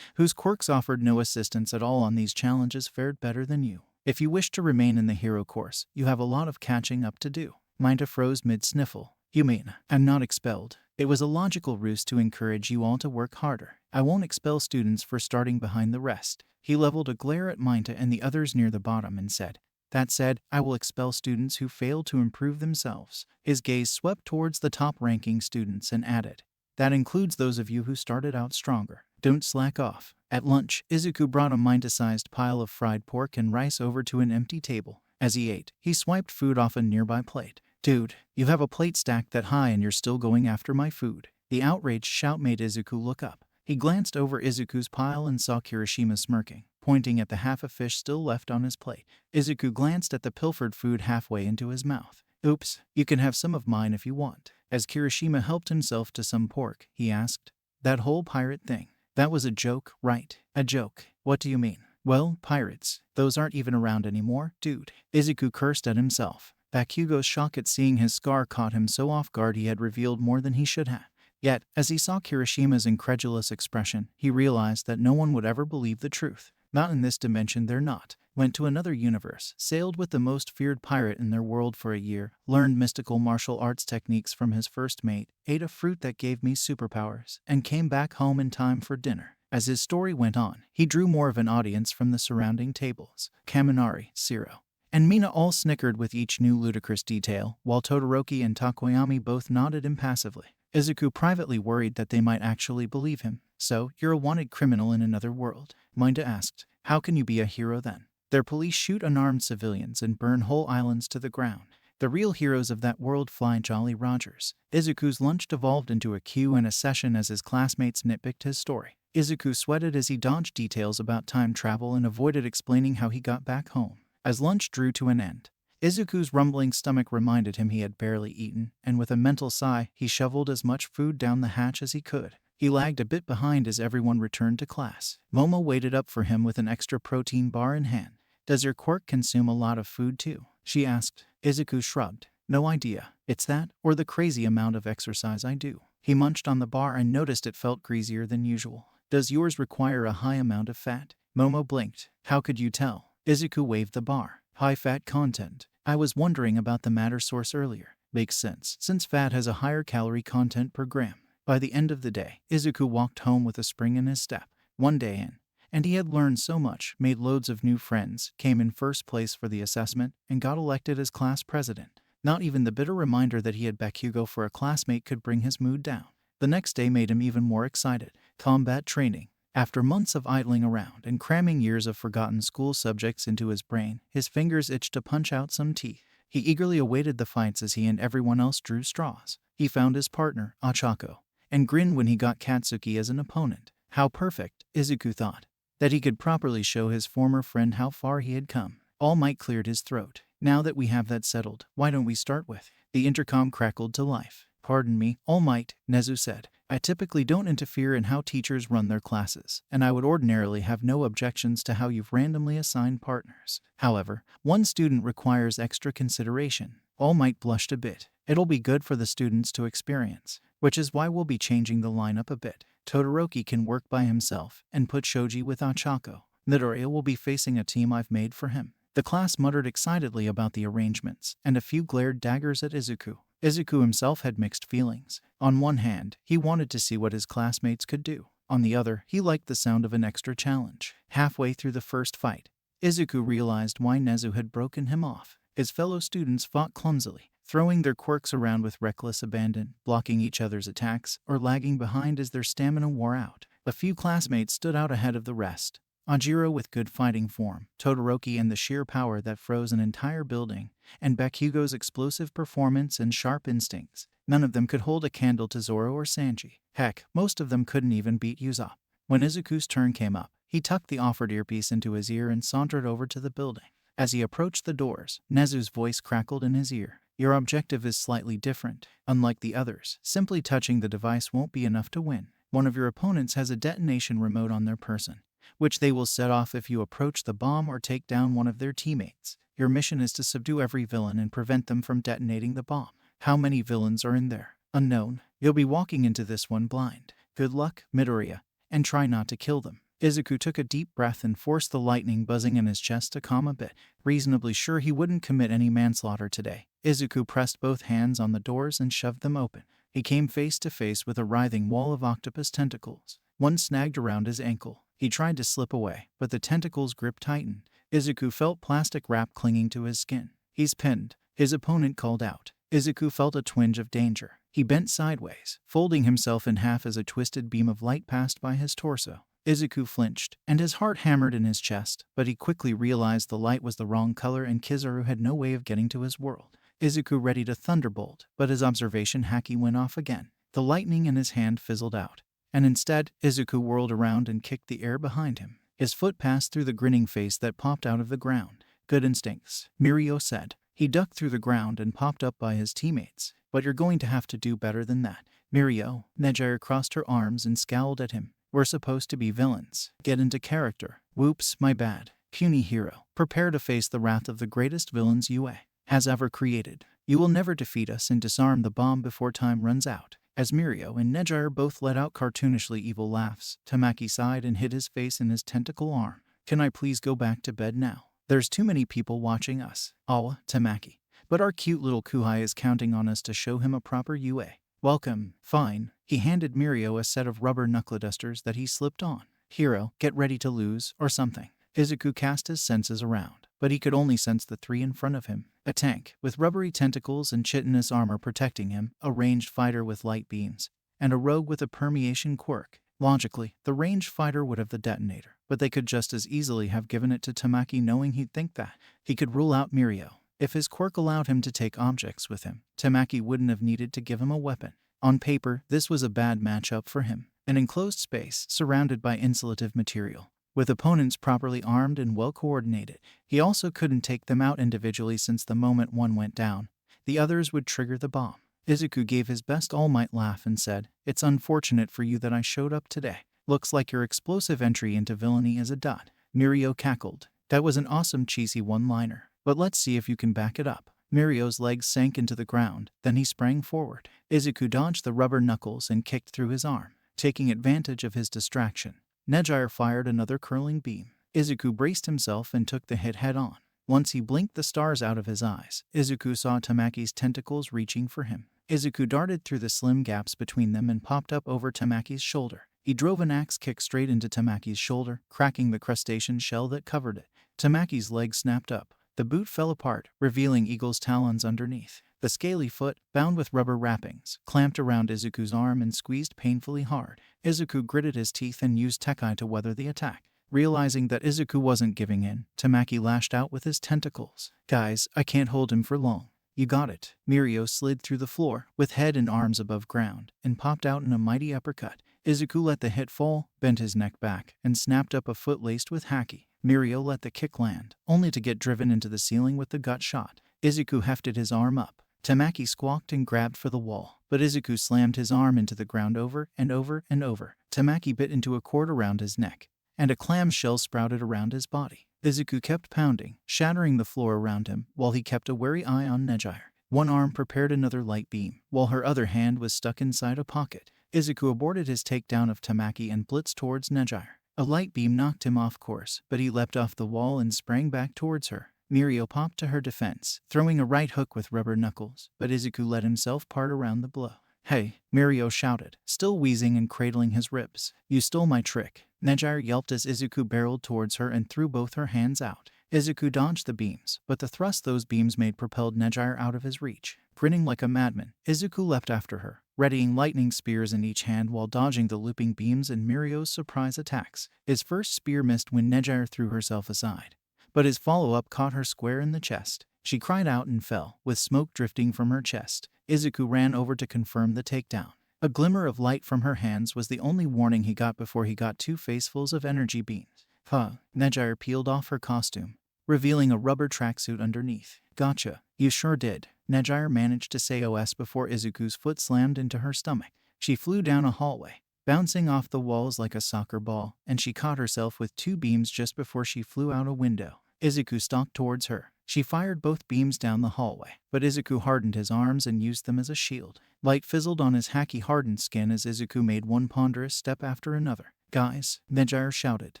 whose quirks offered no assistance at all on these challenges, fared better than you. If you wish to remain in the hero course, you have a lot of catching up to do. Mineta froze mid-sniffle. You mean, I'm not expelled? It was a logical ruse to encourage you all to work harder. I won't expel students for starting behind the rest. He leveled a glare at Mineta and the others near the bottom and said, that said, I will expel students who fail to improve themselves. His gaze swept towards the top-ranking students and added, that includes those of you who started out stronger. Don't slack off. At lunch, Izuku brought a Mineta-sized pile of fried pork and rice over to an empty table. As he ate, he swiped food off a nearby plate. Dude, you have a plate stacked that high and you're still going after my food. The outraged shout made Izuku look up. He glanced over Izuku's pile and saw Kirishima smirking, pointing at the half a fish still left on his plate. Izuku glanced at the pilfered food halfway into his mouth. Oops, you can have some of mine if you want. As Kirishima helped himself to some pork, he asked, that whole pirate thing, that was a joke, right? A joke. What do you mean? Well, pirates, those aren't even around anymore, dude. Izuku cursed at himself. Bakugo's shock at seeing his scar caught him so off guard he had revealed more than he should have. Yet, as he saw Kirishima's incredulous expression, he realized that no one would ever believe the truth. Not in this dimension, they're not. Went to another universe, sailed with the most feared pirate in their world for a year, learned mystical martial arts techniques from his first mate, ate a fruit that gave me superpowers, and came back home in time for dinner. As his story went on, he drew more of an audience from the surrounding tables. Kaminari, Siro, and Mina all snickered with each new ludicrous detail, while Todoroki and Takoyami both nodded impassively. Izuku privately worried that they might actually believe him. So, you're a wanted criminal in another world? Mineta asked. How can you be a hero then? Their police shoot unarmed civilians and burn whole islands to the ground. The real heroes of that world fly Jolly Rogers. Izuku's lunch devolved into a queue and a session as his classmates nitpicked his story. Izuku sweated as he dodged details about time travel and avoided explaining how he got back home. As lunch drew to an end, Izuku's rumbling stomach reminded him he had barely eaten, and with a mental sigh, he shoveled as much food down the hatch as he could. He lagged a bit behind as everyone returned to class. Momo waited up for him with an extra protein bar in hand. Does your quirk consume a lot of food too? She asked. Izuku shrugged. No idea. It's that, or the crazy amount of exercise I do. He munched on the bar and noticed it felt greasier than usual. Does yours require a high amount of fat? Momo blinked. How could you tell? Izuku waved the bar. High fat content. I was wondering about the matter source earlier. Makes sense, since fat has a higher calorie content per gram. By the end of the day, Izuku walked home with a spring in his step. One day in, and he had learned so much, made loads of new friends, came in first place for the assessment, and got elected as class president. Not even the bitter reminder that he had Bakugo for a classmate could bring his mood down. The next day made him even more excited. Combat training. After months of idling around and cramming years of forgotten school subjects into his brain, his fingers itched to punch out some teeth. He eagerly awaited the fights as he and everyone else drew straws. He found his partner, Ochako, and grinned when he got Katsuki as an opponent. How perfect, Izuku thought, that he could properly show his former friend how far he had come. All Might cleared his throat. Now that we have that settled, why don't we start with? The intercom crackled to life. Pardon me, All Might, Nezu said. I typically don't interfere in how teachers run their classes, and I would ordinarily have no objections to how you've randomly assigned partners. However, one student requires extra consideration. All Might blushed a bit. It'll be good for the students to experience, which is why we'll be changing the lineup a bit. Todoroki can work by himself and put Shoji with Ochako. Midoriya will be facing a team I've made for him. The class muttered excitedly about the arrangements, and a few glared daggers at Izuku. Izuku himself had mixed feelings. On one hand, he wanted to see what his classmates could do. On the other, he liked the sound of an extra challenge. Halfway through the first fight, Izuku realized why Nezu had broken him off. His fellow students fought clumsily, throwing their quirks around with reckless abandon, blocking each other's attacks, or lagging behind as their stamina wore out. A few classmates stood out ahead of the rest. Ajiro with good fighting form, Todoroki and the sheer power that froze an entire building, and Bakugo's explosive performance and sharp instincts. None of them could hold a candle to Zoro or Sanji. Heck, most of them couldn't even beat Usopp. When Izuku's turn came up, he tucked the offered earpiece into his ear and sauntered over to the building. As he approached the doors, Nezu's voice crackled in his ear. Your objective is slightly different. Unlike the others, simply touching the device won't be enough to win. One of your opponents has a detonation remote on their person, which they will set off if you approach the bomb or take down one of their teammates. Your mission is to subdue every villain and prevent them from detonating the bomb. How many villains are in there? Unknown. You'll be walking into this one blind. Good luck, Midoriya, and try not to kill them. Izuku took a deep breath and forced the lightning buzzing in his chest to calm a bit. Reasonably sure he wouldn't commit any manslaughter today, Izuku pressed both hands on the doors and shoved them open. He came face to face with a writhing wall of octopus tentacles. One snagged around his ankle. He tried to slip away, but the tentacles' grip tightened. Izuku felt plastic wrap clinging to his skin. He's pinned, his opponent called out. Izuku felt a twinge of danger. He bent sideways, folding himself in half as a twisted beam of light passed by his torso. Izuku flinched, and his heart hammered in his chest, but he quickly realized the light was the wrong color and Kizaru had no way of getting to his world. Izuku readied a thunderbolt, but his observation haki went off again. The lightning in his hand fizzled out, and instead, Izuku whirled around and kicked the air behind him. His foot passed through the grinning face that popped out of the ground. Good instincts, Mirio said. He ducked through the ground and popped up by his teammates. But you're going to have to do better than that. Mirio, Nejire crossed her arms and scowled at him. We're supposed to be villains. Get into character. Whoops, my bad. Puny hero, prepare to face the wrath of the greatest villains UA has ever created. You will never defeat us and disarm the bomb before time runs out. As Mirio and Nejire both let out cartoonishly evil laughs, Tamaki sighed and hid his face in his tentacle arm. Can I please go back to bed now? There's too many people watching us. Awa, Tamaki. But our cute little Kuhai is counting on us to show him a proper UA. Welcome. Fine. He handed Mirio a set of rubber knuckle dusters that he slipped on. Hero, get ready to lose, or something. Izuku cast his senses around, but he could only sense the three in front of him. A tank, with rubbery tentacles and chitinous armor protecting him, a ranged fighter with light beams, and a rogue with a permeation quirk. Logically, the ranged fighter would have the detonator, but they could just as easily have given it to Tamaki knowing he'd think that. He could rule out Mirio. If his quirk allowed him to take objects with him, Tamaki wouldn't have needed to give him a weapon. On paper, this was a bad matchup for him. An enclosed space, surrounded by insulative material, with opponents properly armed and well-coordinated. He also couldn't take them out individually since the moment one went down, the others would trigger the bomb. Izuku gave his best All Might laugh and said, "It's unfortunate for you that I showed up today. Looks like your explosive entry into villainy is a dud." Mirio cackled. That was an awesome cheesy one-liner. But let's see if you can back it up. Mirio's legs sank into the ground, then he sprang forward. Izuku dodged the rubber knuckles and kicked through his arm. Taking advantage of his distraction, Nejire fired another curling beam. Izuku braced himself and took the hit head-on. Once he blinked the stars out of his eyes, Izuku saw Tamaki's tentacles reaching for him. Izuku darted through the slim gaps between them and popped up over Tamaki's shoulder. He drove an axe kick straight into Tamaki's shoulder, cracking the crustacean shell that covered it. Tamaki's leg snapped up. The boot fell apart, revealing Eagle's talons underneath. The scaly foot, bound with rubber wrappings, clamped around Izuku's arm and squeezed painfully hard. Izuku gritted his teeth and used Tekai to weather the attack. Realizing that Izuku wasn't giving in, Tamaki lashed out with his tentacles. Guys, I can't hold him for long. You got it. Mirio slid through the floor, with head and arms above ground, and popped out in a mighty uppercut. Izuku let the hit fall, bent his neck back, and snapped up a foot laced with haki. Mirio let the kick land, only to get driven into the ceiling with the gut shot. Izuku hefted his arm up. Tamaki squawked and grabbed for the wall, but Izuku slammed his arm into the ground over and over and over. Tamaki bit into a cord around his neck, and a clamshell sprouted around his body. Izuku kept pounding, shattering the floor around him, while he kept a wary eye on Neji. One arm prepared another light beam, while her other hand was stuck inside a pocket. Izuku aborted his takedown of Tamaki and blitzed towards Neji. A light beam knocked him off course, but he leapt off the wall and sprang back towards her. Mirio popped to her defense, throwing a right hook with rubber knuckles, but Izuku let himself part around the blow. Hey, Mirio shouted, still wheezing and cradling his ribs. You stole my trick. Neji yelped as Izuku barreled towards her and threw both her hands out. Izuku dodged the beams, but the thrust those beams made propelled Neji out of his reach. Grinning like a madman, Izuku leapt after her, readying lightning spears in each hand while dodging the looping beams and Mirio's surprise attacks. His first spear missed when Neji threw herself aside, but his follow-up caught her square in the chest. She cried out and fell, with smoke drifting from her chest. Izuku ran over to confirm the takedown. A glimmer of light from her hands was the only warning he got before he got two facefuls of energy beams. Neji peeled off her costume, revealing a rubber tracksuit underneath. Gotcha, you sure did. Neji managed to say OS before Izuku's foot slammed into her stomach. She flew down a hallway, bouncing off the walls like a soccer ball, and she caught herself with two beams just before she flew out a window. Izuku stalked towards her. She fired both beams down the hallway, but Izuku hardened his arms and used them as a shield. Light fizzled on his haki-hardened skin as Izuku made one ponderous step after another. Guys, Neji shouted,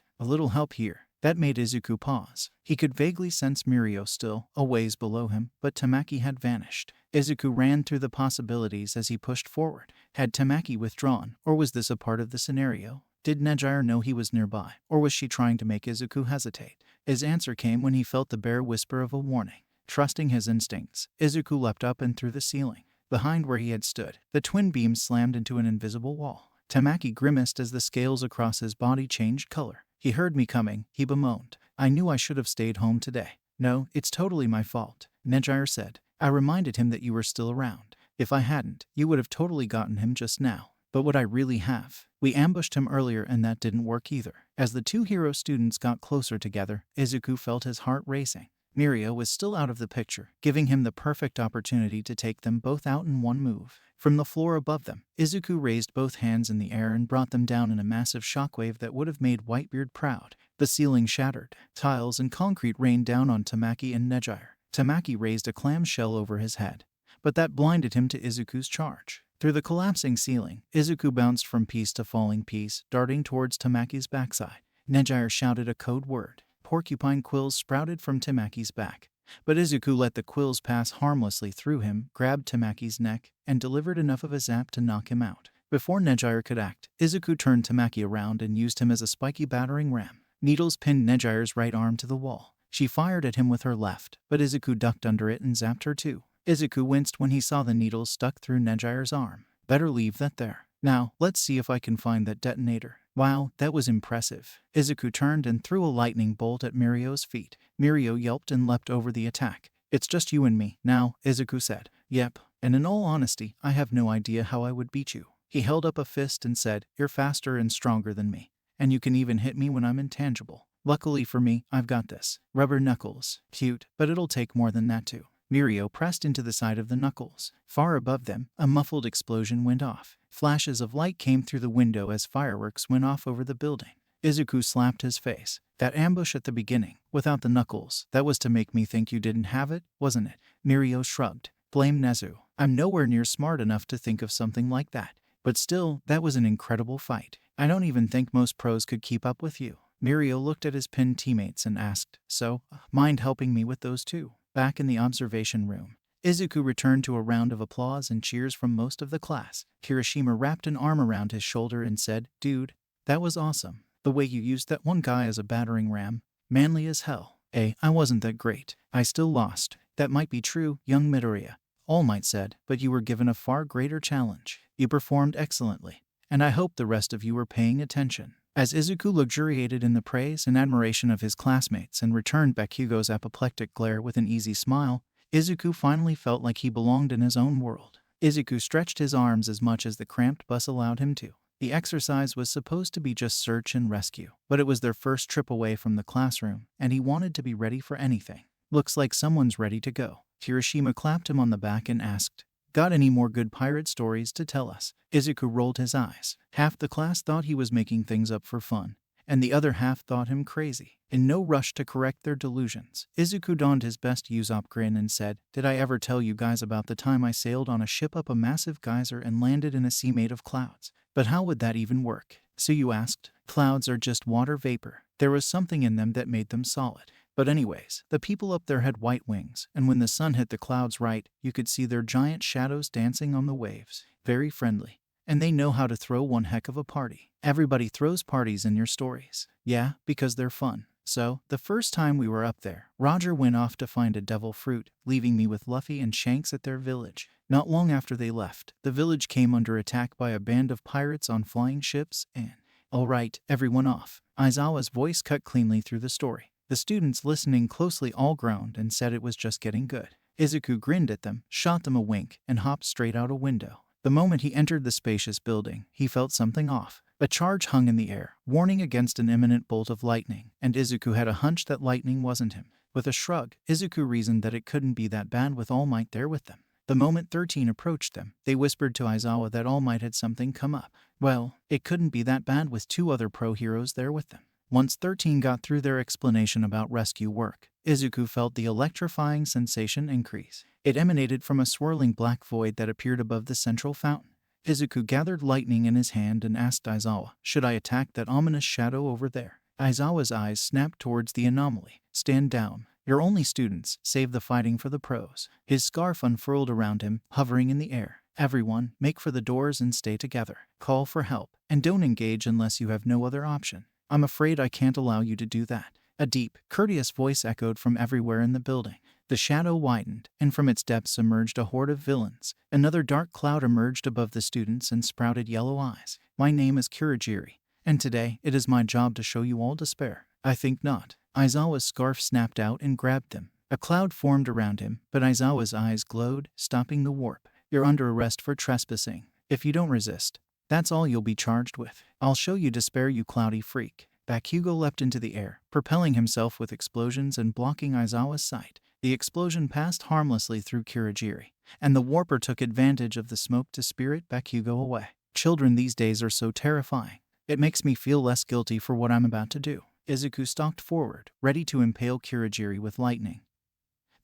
a little help here. That made Izuku pause. He could vaguely sense Mirio still a ways below him, but Tamaki had vanished. Izuku ran through the possibilities as he pushed forward. Had Tamaki withdrawn, or was this a part of the scenario? Did Neji know he was nearby, or was she trying to make Izuku hesitate? His answer came when he felt the bare whisper of a warning. Trusting his instincts, Izuku leapt up and through the ceiling. Behind where he had stood, the twin beams slammed into an invisible wall. Tamaki grimaced as the scales across his body changed color. He heard me coming, he bemoaned. I knew I should have stayed home today. No, it's totally my fault, Neji said. I reminded him that you were still around. If I hadn't, you would have totally gotten him just now. But would I really have? We ambushed him earlier and that didn't work either. As the two hero students got closer together, Izuku felt his heart racing. Mirio was still out of the picture, giving him the perfect opportunity to take them both out in one move. From the floor above them, Izuku raised both hands in the air and brought them down in a massive shockwave that would have made Whitebeard proud. The ceiling shattered. Tiles and concrete rained down on Tamaki and Neji. Tamaki raised a clamshell over his head, but that blinded him to Izuku's charge. Through the collapsing ceiling, Izuku bounced from piece to falling piece, darting towards Tamaki's backside. Neji shouted a code word. Porcupine quills sprouted from Tamaki's back, but Izuku let the quills pass harmlessly through him, grabbed Tamaki's neck, and delivered enough of a zap to knock him out. Before Neji could act, Izuku turned Tamaki around and used him as a spiky battering ram. Needles pinned Neji's right arm to the wall. She fired at him with her left, but Izuku ducked under it and zapped her too. Izuku winced when he saw the needles stuck through Neji's arm. Better leave that there. Now, let's see if I can find that detonator. Wow, that was impressive. Izuku turned and threw a lightning bolt at Mirio's feet. Mirio yelped and leapt over the attack. It's just you and me now, Izuku said. Yep, and in all honesty, I have no idea how I would beat you. He held up a fist and said, you're faster and stronger than me, and you can even hit me when I'm intangible. Luckily for me, I've got this. Rubber knuckles. Cute, but it'll take more than that too. Mirio pressed into the side of the knuckles. Far above them, a muffled explosion went off. Flashes of light came through the window as fireworks went off over the building. Izuku slapped his face. That ambush at the beginning, without the knuckles, that was to make me think you didn't have it, wasn't it? Mirio shrugged. Blame Nezu. I'm nowhere near smart enough to think of something like that. But still, that was an incredible fight. I don't even think most pros could keep up with you. Mirio looked at his pinned teammates and asked, so, mind helping me with those two? Back in the observation room, Izuku returned to a round of applause and cheers from most of the class. Kirishima wrapped an arm around his shoulder and said, dude, that was awesome. The way you used that one guy as a battering ram, manly as hell. I wasn't that great. I still lost. That might be true, young Midoriya. All Might said, but you were given a far greater challenge. You performed excellently, and I hope the rest of you were paying attention. As Izuku luxuriated in the praise and admiration of his classmates and returned Bakugo's apoplectic glare with an easy smile, Izuku finally felt like he belonged in his own world. Izuku stretched his arms as much as the cramped bus allowed him to. The exercise was supposed to be just search and rescue, but it was their first trip away from the classroom, and he wanted to be ready for anything. Looks like someone's ready to go. Kirishima clapped him on the back and asked, "Got any more good pirate stories to tell us?" Izuku rolled his eyes. Half the class thought he was making things up for fun, and the other half thought him crazy. In no rush to correct their delusions, Izuku donned his best Usopp grin and said, "Did I ever tell you guys about the time I sailed on a ship up a massive geyser and landed in a sea made of clouds? But how would that even work?" So you asked? Clouds are just water vapor. There was something in them that made them solid. But anyways, the people up there had white wings, and when the sun hit the clouds right, you could see their giant shadows dancing on the waves. Very friendly. And they know how to throw one heck of a party. Everybody throws parties in your stories. Yeah, because they're fun. So, the first time we were up there, Roger went off to find a devil fruit, leaving me with Luffy and Shanks at their village. Not long after they left, the village came under attack by a band of pirates on flying ships and... Alright, everyone off. Aizawa's voice cut cleanly through the story. The students listening closely all groaned and said it was just getting good. Izuku grinned at them, shot them a wink, and hopped straight out a window. The moment he entered the spacious building, he felt something off. A charge hung in the air, warning against an imminent bolt of lightning, and Izuku had a hunch that lightning wasn't him. With a shrug, Izuku reasoned that it couldn't be that bad with All Might there with them. The moment 13 approached them, they whispered to Aizawa that All Might had something come up. Well, it couldn't be that bad with two other pro heroes there with them. Once 13 got through their explanation about rescue work, Izuku felt the electrifying sensation increase. It emanated from a swirling black void that appeared above the central fountain. Izuku gathered lightning in his hand and asked Aizawa, "Should I attack that ominous shadow over there?" Aizawa's eyes snapped towards the anomaly. "Stand down. You're only students. Save the fighting for the pros." His scarf unfurled around him, hovering in the air. "Everyone, make for the doors and stay together. Call for help, and don't engage unless you have no other option." "I'm afraid I can't allow you to do that." A deep, courteous voice echoed from everywhere in the building. The shadow widened, and from its depths emerged a horde of villains. Another dark cloud emerged above the students and sprouted yellow eyes. "My name is Kirishima, and today it is my job to show you all despair." "I think not." Aizawa's scarf snapped out and grabbed him. A cloud formed around him, but Aizawa's eyes glowed, stopping the warp. "You're under arrest for trespassing. If you don't resist, that's all you'll be charged with. I'll show you despair, you cloudy freak." Bakugo leapt into the air, propelling himself with explosions and blocking Aizawa's sight. The explosion passed harmlessly through Kirishima, and the warper took advantage of the smoke to spirit Bakugo away. Children these days are so terrifying. It makes me feel less guilty for what I'm about to do. Izuku stalked forward, ready to impale Kirishima with lightning.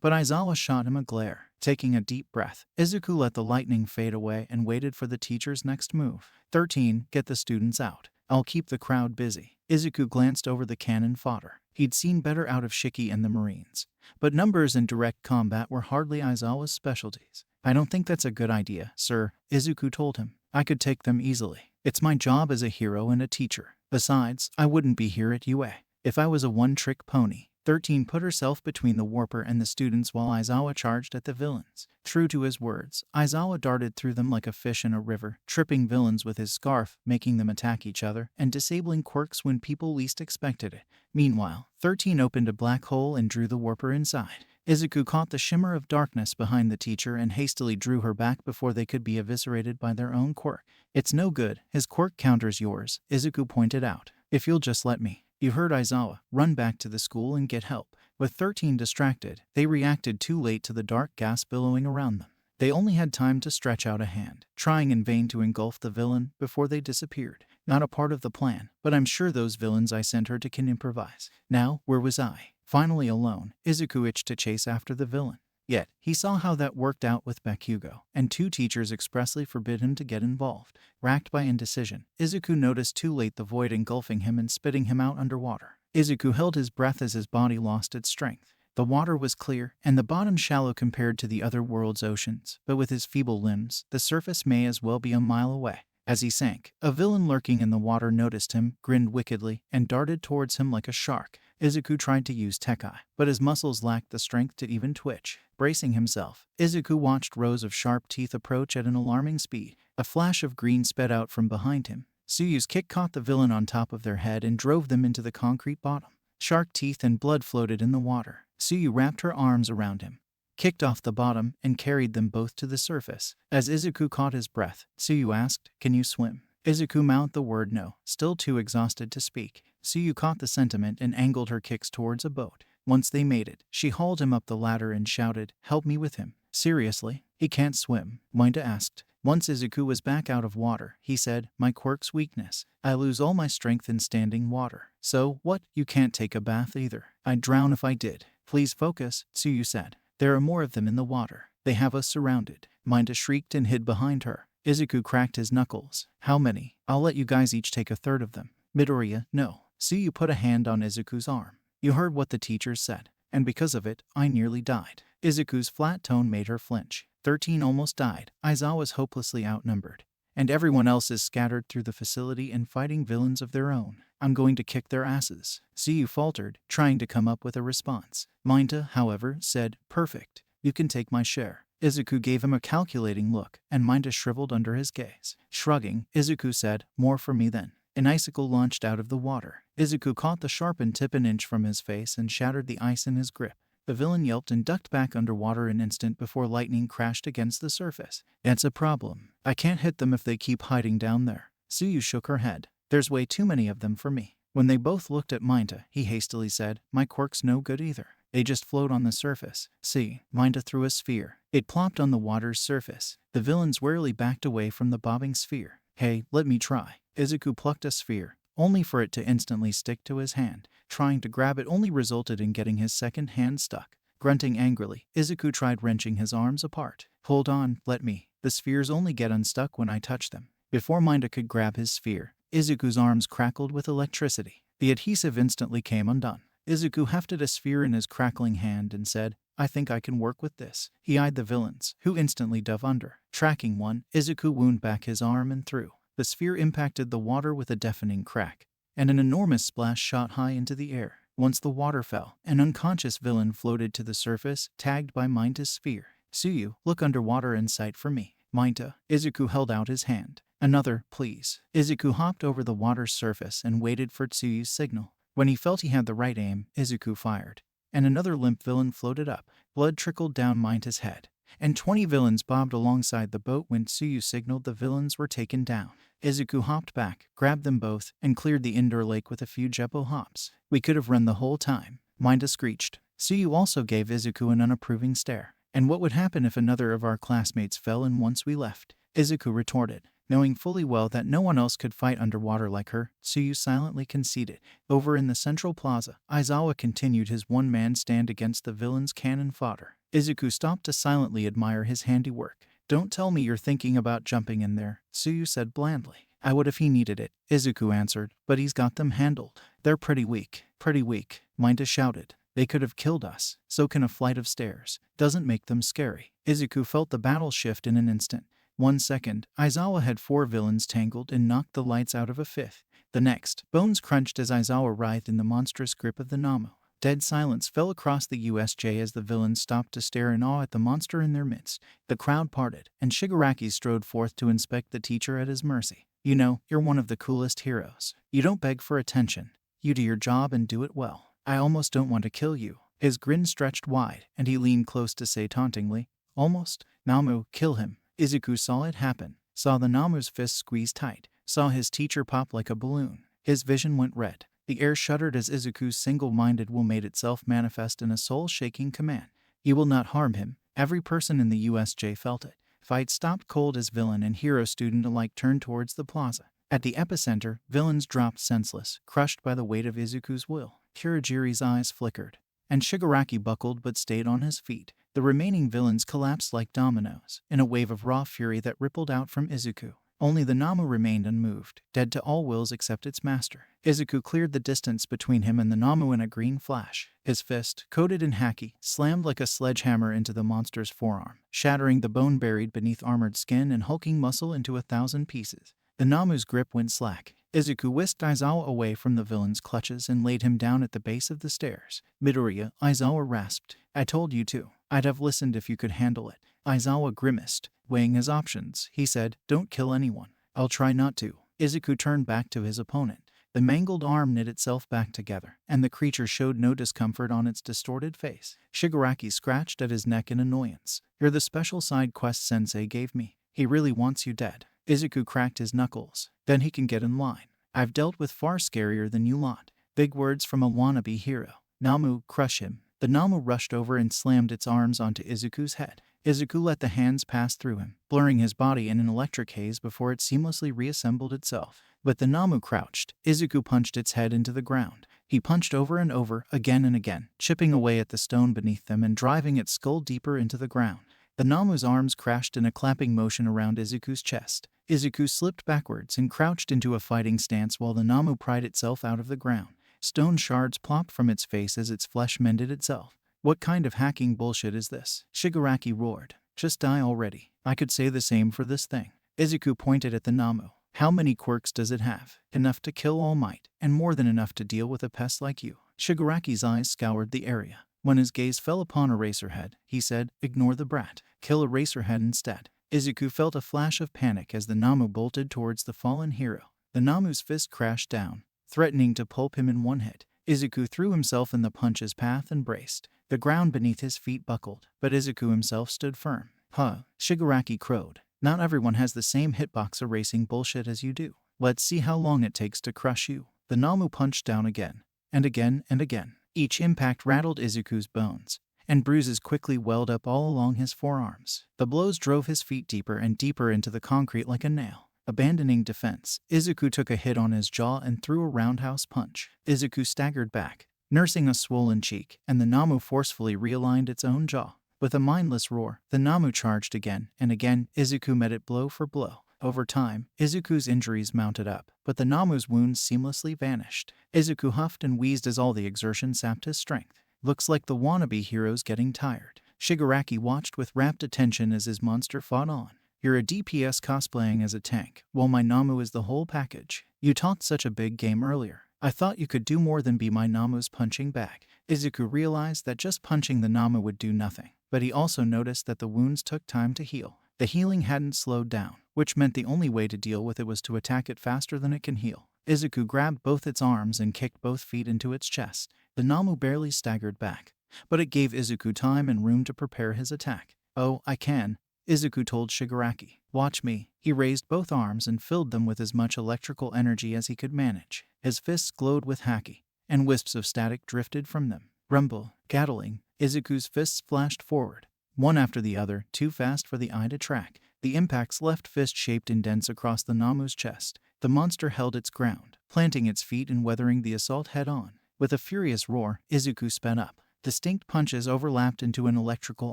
But Aizawa shot him a glare. Taking a deep breath, Izuku let the lightning fade away and waited for the teacher's next move. 13, get the students out. I'll keep the crowd busy. Izuku glanced over the cannon fodder. He'd seen better out of Shiki and the Marines, but numbers and direct combat were hardly Aizawa's specialties. "I don't think that's a good idea, sir," Izuku told him. "I could take them easily. It's my job as a hero and a teacher. Besides, I wouldn't be here at UA if I was a one-trick pony." 13 put herself between the warper and the students while Aizawa charged at the villains. True to his words, Aizawa darted through them like a fish in a river, tripping villains with his scarf, making them attack each other, and disabling quirks when people least expected it. Meanwhile, 13 opened a black hole and drew the warper inside. Izuku caught the shimmer of darkness behind the teacher and hastily drew her back before they could be eviscerated by their own quirk. "It's no good. His quirk counters yours," Izuku pointed out. "If you'll just let me." "You heard Aizawa. Run back to the school and get help." With 13 distracted, they reacted too late to the dark gas billowing around them. They only had time to stretch out a hand, trying in vain to engulf the villain before they disappeared. Not a part of the plan, but I'm sure those villains I sent her to can improvise. Now, where was I? Finally alone, Izuku itched to chase after the villain. Yet, he saw how that worked out with Bakugo, and two teachers expressly forbid him to get involved. Racked by indecision, Izuku noticed too late the void engulfing him and spitting him out underwater. Izuku held his breath as his body lost its strength. The water was clear, and the bottom shallow compared to the other world's oceans, but with his feeble limbs, the surface may as well be a mile away. As he sank, a villain lurking in the water noticed him, grinned wickedly, and darted towards him like a shark. Izuku tried to use Tekai, but his muscles lacked the strength to even twitch. Bracing himself, Izuku watched rows of sharp teeth approach at an alarming speed. A flash of green sped out from behind him. Tsuyu's kick caught the villain on top of their head and drove them into the concrete bottom. Shark teeth and blood floated in the water. Tsuyu wrapped her arms around him, kicked off the bottom, and carried them both to the surface. As Izuku caught his breath, Tsuyu asked, "Can you swim?" Izuku mouthed the word no, still too exhausted to speak. Tsuyu caught the sentiment and angled her kicks towards a boat. Once they made it, she hauled him up the ladder and shouted, "Help me with him." "Seriously? He can't swim?" Minda asked. Once Izuku was back out of water, he said, "My quirk's weakness. I lose all my strength in standing water." "So, what? You can't take a bath either?" "I'd drown if I did." "Please focus," Tsuyu said. "There are more of them in the water. They have us surrounded." Minda shrieked and hid behind her. Izuku cracked his knuckles. "How many? I'll let you guys each take a third of them." "Midoriya, no." Tsuyu put a hand on Izuku's arm. "You heard what the teachers said, and because of it, I nearly died." Izuku's flat tone made her flinch. 13 almost died. Aizawa's hopelessly outnumbered, and everyone else is scattered through the facility and fighting villains of their own. I'm going to kick their asses." Tsuyu faltered, trying to come up with a response. Minda, however, said, "Perfect. You can take my share." Izuku gave him a calculating look, and Minda shriveled under his gaze. Shrugging, Izuku said, "More for me then." An icicle launched out of the water. Izuku caught the sharpened tip an inch from his face and shattered the ice in his grip. The villain yelped and ducked back underwater an instant before lightning crashed against the surface. "That's a problem. I can't hit them if they keep hiding down there." Tsuyu shook her head. "There's way too many of them for me." When they both looked at Minda, he hastily said, "My quirk's no good either. They just float on the surface." "See." Minda threw a sphere. It plopped on the water's surface. The villains warily backed away from the bobbing sphere. "Hey, let me try." Izuku plucked a sphere, only for it to instantly stick to his hand. Trying to grab it only resulted in getting his second hand stuck. Grunting angrily, Izuku tried wrenching his arms apart. "Hold on, let me. The spheres only get unstuck when I touch them." Before Minda could grab his sphere, Izuku's arms crackled with electricity. The adhesive instantly came undone. Izuku hefted a sphere in his crackling hand and said, "I think I can work with this." He eyed the villains, who instantly dove under. Tracking one, Izuku wound back his arm and threw. The sphere impacted the water with a deafening crack, and an enormous splash shot high into the air. Once the water fell, an unconscious villain floated to the surface, tagged by Minda's sphere. "Tsuyu, look underwater in sight for me." "Minda." Izuku held out his hand. "Another, please." Izuku hopped over the water's surface and waited for Tsuyu's signal. When he felt he had the right aim, Izuku fired, and another limp villain floated up. Blood trickled down Minda's head, and 20 villains bobbed alongside the boat when Tsuyu signaled the villains were taken down. Izuku hopped back, grabbed them both, and cleared the indoor lake with a few Jeppo hops. "We could have run the whole time," Minda screeched. Tsuyu also gave Izuku an unapproving stare. "And what would happen if another of our classmates fell in once we left?" Izuku retorted. Knowing fully well that no one else could fight underwater like her, Tsuyu silently conceded. Over in the central plaza, Aizawa continued his one-man stand against the villain's cannon fodder. Izuku stopped to silently admire his handiwork. "Don't tell me you're thinking about jumping in there," Tsuyu said blandly. "I would if he needed it," Izuku answered, "but he's got them handled." "They're pretty weak." "Pretty weak," Minda shouted. "They could have killed us. So can a flight of stairs. Doesn't make them scary." Izuku felt the battle shift in an instant. 1 second, Aizawa had 4 villains tangled and knocked the lights out of a 5th. The next, bones crunched as Aizawa writhed in the monstrous grip of the Namu. Dead silence fell across the USJ as the villains stopped to stare in awe at the monster in their midst. The crowd parted, and Shigaraki strode forth to inspect the teacher at his mercy. "You know, you're one of the coolest heroes. You don't beg for attention. You do your job and do it well. I almost don't want to kill you." His grin stretched wide, and he leaned close to say tauntingly, "Almost? Namu, kill him." Izuku saw it happen, saw the Namu's fist squeeze tight, saw his teacher pop like a balloon. His vision went red. The air shuddered as Izuku's single-minded will made itself manifest in a soul-shaking command. "You will not harm him." Every person in the USJ felt it. Fight stopped cold as villain and hero student alike turned towards the plaza. At the epicenter, villains dropped senseless, crushed by the weight of Izuku's will. Kurogiri's eyes flickered, and Shigaraki buckled but stayed on his feet. The remaining villains collapsed like dominoes, in a wave of raw fury that rippled out from Izuku. Only the Namu remained unmoved, dead to all wills except its master. Izuku cleared the distance between him and the Namu in a green flash. His fist, coated in haki, slammed like a sledgehammer into the monster's forearm, shattering the bone buried beneath armored skin and hulking muscle into 1,000 pieces. The Namu's grip went slack. Izuku whisked Aizawa away from the villain's clutches and laid him down at the base of the stairs. Midoriya, Aizawa rasped. I told you to. I'd have listened if you could handle it. Aizawa grimaced, weighing his options. He said, don't kill anyone. I'll try not to. Izuku turned back to his opponent. The mangled arm knit itself back together, and the creature showed no discomfort on its distorted face. Shigaraki scratched at his neck in annoyance. You're the special side quest Sensei gave me. He really wants you dead. Izuku cracked his knuckles. Then he can get in line. I've dealt with far scarier than you lot. Big words from a wannabe hero. Namu, crush him. The Namu rushed over and slammed its arms onto Izuku's head. Izuku let the hands pass through him, blurring his body in an electric haze before it seamlessly reassembled itself. But the Namu crouched. Izuku punched its head into the ground. He punched over and over, again and again, chipping away at the stone beneath them and driving its skull deeper into the ground. The Namu's arms crashed in a clapping motion around Izuku's chest. Izuku slipped backwards and crouched into a fighting stance while the Namu pried itself out of the ground. Stone shards plopped from its face as its flesh mended itself. What kind of hacking bullshit is this? Shigaraki roared. Just die already. I could say the same for this thing. Izuku pointed at the Namu. How many quirks does it have? Enough to kill All Might, and more than enough to deal with a pest like you. Shigaraki's eyes scoured the area. When his gaze fell upon Eraserhead, he said, ignore the brat. Kill Eraserhead instead. Izuku felt a flash of panic as the Namu bolted towards the fallen hero. The Namu's fist crashed down, threatening to pulp him in one hit. Izuku threw himself in the punch's path and braced. The ground beneath his feet buckled, but Izuku himself stood firm. Huh, Shigaraki crowed. Not everyone has the same hitbox erasing bullshit as you do. Let's see how long it takes to crush you. The Namu punched down again, and again and again. Each impact rattled Izuku's bones, and bruises quickly welled up all along his forearms. The blows drove his feet deeper and deeper into the concrete like a nail. Abandoning defense, Izuku took a hit on his jaw and threw a roundhouse punch. Izuku staggered back, nursing a swollen cheek, and the Namu forcefully realigned its own jaw. With a mindless roar, the Namu charged again, and again Izuku met it blow for blow. Over time, Izuku's injuries mounted up, but the Namu's wounds seamlessly vanished. Izuku huffed and wheezed as all the exertion sapped his strength. Looks like the wannabe hero's getting tired. Shigaraki watched with rapt attention as his monster fought on. You're a DPS cosplaying as a tank, while my Namu is the whole package. You talked such a big game earlier. I thought you could do more than be my Namu's punching bag. Izuku realized that just punching the Namu would do nothing, but he also noticed that the wounds took time to heal. The healing hadn't slowed down, which meant the only way to deal with it was to attack it faster than it can heal. Izuku grabbed both its arms and kicked both feet into its chest. The Namu barely staggered back, but it gave Izuku time and room to prepare his attack. Oh, I can, Izuku told Shigaraki. Watch me. He raised both arms and filled them with as much electrical energy as he could manage. His fists glowed with haki, and wisps of static drifted from them. Rumble, gattling, Izuku's fists flashed forward, one after the other, too fast for the eye to track. The impacts left fist-shaped indents across the Namu's chest. The monster held its ground, planting its feet and weathering the assault head-on. With a furious roar, Izuku sped up. Distinct punches overlapped into an electrical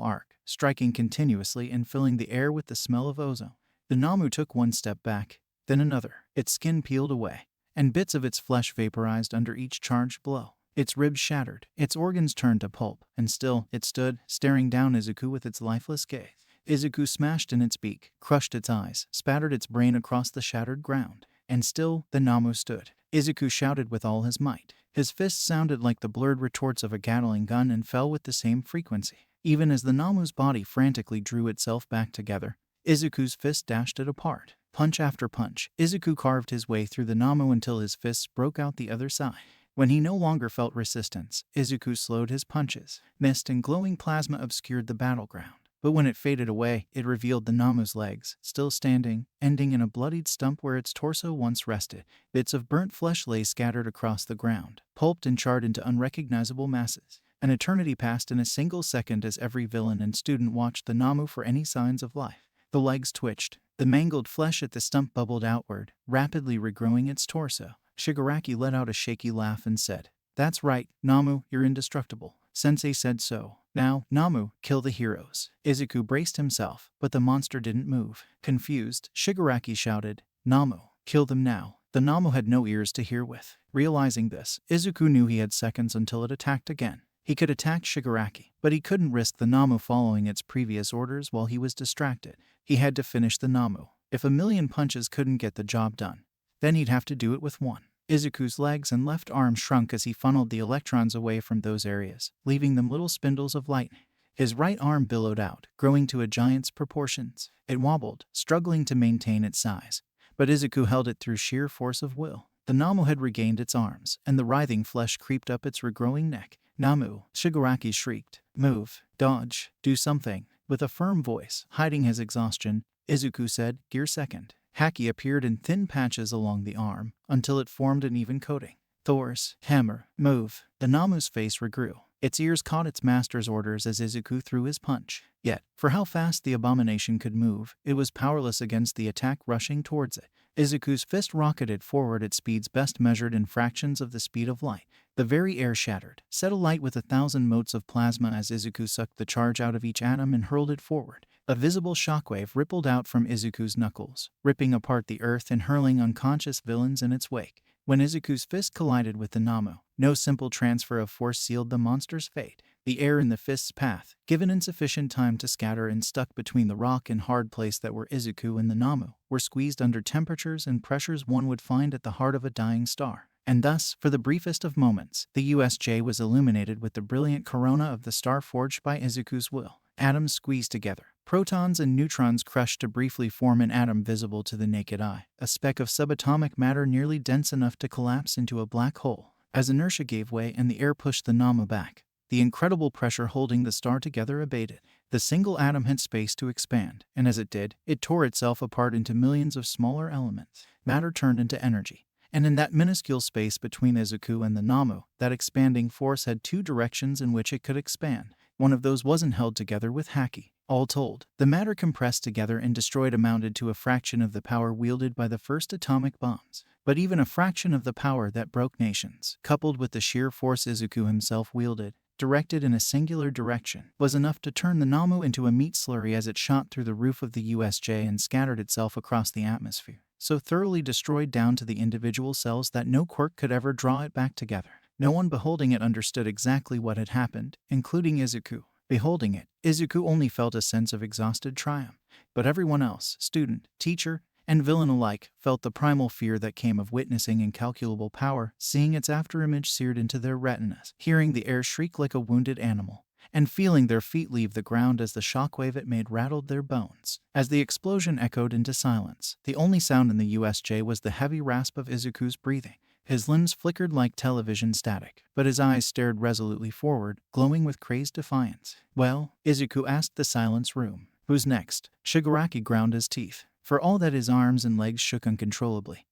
arc, striking continuously and filling the air with the smell of ozone. The Namu took one step back, then another. Its skin peeled away, and bits of its flesh vaporized under each charged blow. Its ribs shattered, its organs turned to pulp, and still it stood, staring down Izuku with its lifeless gaze. Izuku smashed in its beak, crushed its eyes, spattered its brain across the shattered ground. And still, the Namu stood. Izuku shouted with all his might. His fists sounded like the blurred retorts of a Gatling gun and fell with the same frequency. Even as the Namu's body frantically drew itself back together, Izuku's fist dashed it apart. Punch after punch, Izuku carved his way through the Namu until his fists broke out the other side. When he no longer felt resistance, Izuku slowed his punches. Mist and glowing plasma obscured the battleground. But when it faded away, it revealed the Namu's legs, still standing, ending in a bloodied stump where its torso once rested. Bits of burnt flesh lay scattered across the ground, pulped and charred into unrecognizable masses. An eternity passed in a single second as every villain and student watched the Namu for any signs of life. The legs twitched. The mangled flesh at the stump bubbled outward, rapidly regrowing its torso. Shigaraki let out a shaky laugh and said, "That's right, Namu, you're indestructible. Sensei said so. Now, Namu, kill the heroes." Izuku braced himself, but the monster didn't move. Confused, Shigaraki shouted, "Namu, kill them now." The Namu had no ears to hear with. Realizing this, Izuku knew he had seconds until it attacked again. He could attack Shigaraki, but he couldn't risk the Namu following its previous orders while he was distracted. He had to finish the Namu. If a million punches couldn't get the job done, then he'd have to do it with one. Izuku's legs and left arm shrunk as he funneled the electrons away from those areas, leaving them little spindles of lightning. His right arm billowed out, growing to a giant's proportions. It wobbled, struggling to maintain its size, but Izuku held it through sheer force of will. The Namu had regained its arms, and the writhing flesh creeped up its regrowing neck. Namu, Shigaraki shrieked. Move, dodge, do something. With a firm voice, hiding his exhaustion, Izuku said, Gear second. Haki appeared in thin patches along the arm, until it formed an even coating. Thor's hammer, move. The Namu's face regrew. Its ears caught its master's orders as Izuku threw his punch. Yet, for how fast the abomination could move, it was powerless against the attack rushing towards it. Izuku's fist rocketed forward at speeds best measured in fractions of the speed of light. The very air shattered, set alight with 1,000 motes of plasma as Izuku sucked the charge out of each atom and hurled it forward. A visible shockwave rippled out from Izuku's knuckles, ripping apart the earth and hurling unconscious villains in its wake. When Izuku's fist collided with the Namu, no simple transfer of force sealed the monster's fate. The air in the fist's path, given insufficient time to scatter and stuck between the rock and hard place that were Izuku and the Namu, were squeezed under temperatures and pressures one would find at the heart of a dying star. And thus, for the briefest of moments, the USJ was illuminated with the brilliant corona of the star forged by Izuku's will. Atoms squeezed together. Protons and neutrons crushed to briefly form an atom visible to the naked eye, a speck of subatomic matter nearly dense enough to collapse into a black hole. As inertia gave way and the air pushed the Namu back, the incredible pressure holding the star together abated. The single atom had space to expand, and as it did, it tore itself apart into millions of smaller elements. Matter turned into energy. And in that minuscule space between Izuku and the Namu, that expanding force had two directions in which it could expand. One of those wasn't held together with Haki. All told, the matter compressed together and destroyed amounted to a fraction of the power wielded by the first atomic bombs. But even a fraction of the power that broke nations, coupled with the sheer force Izuku himself wielded, directed in a singular direction, was enough to turn the Namu into a meat slurry as it shot through the roof of the USJ and scattered itself across the atmosphere, so thoroughly destroyed down to the individual cells that no quirk could ever draw it back together. No one beholding it understood exactly what had happened, including Izuku. Beholding it, Izuku only felt a sense of exhausted triumph, but everyone else, student, teacher, and villain alike, felt the primal fear that came of witnessing incalculable power, seeing its afterimage seared into their retinas, hearing the air shriek like a wounded animal, and feeling their feet leave the ground as the shockwave it made rattled their bones. As the explosion echoed into silence, the only sound in the USJ was the heavy rasp of Izuku's breathing. His limbs flickered like television static, but his eyes stared resolutely forward, glowing with crazed defiance. Well, Izuku asked the silence room. Who's next? Shigaraki ground his teeth. For all that his arms and legs shook uncontrollably,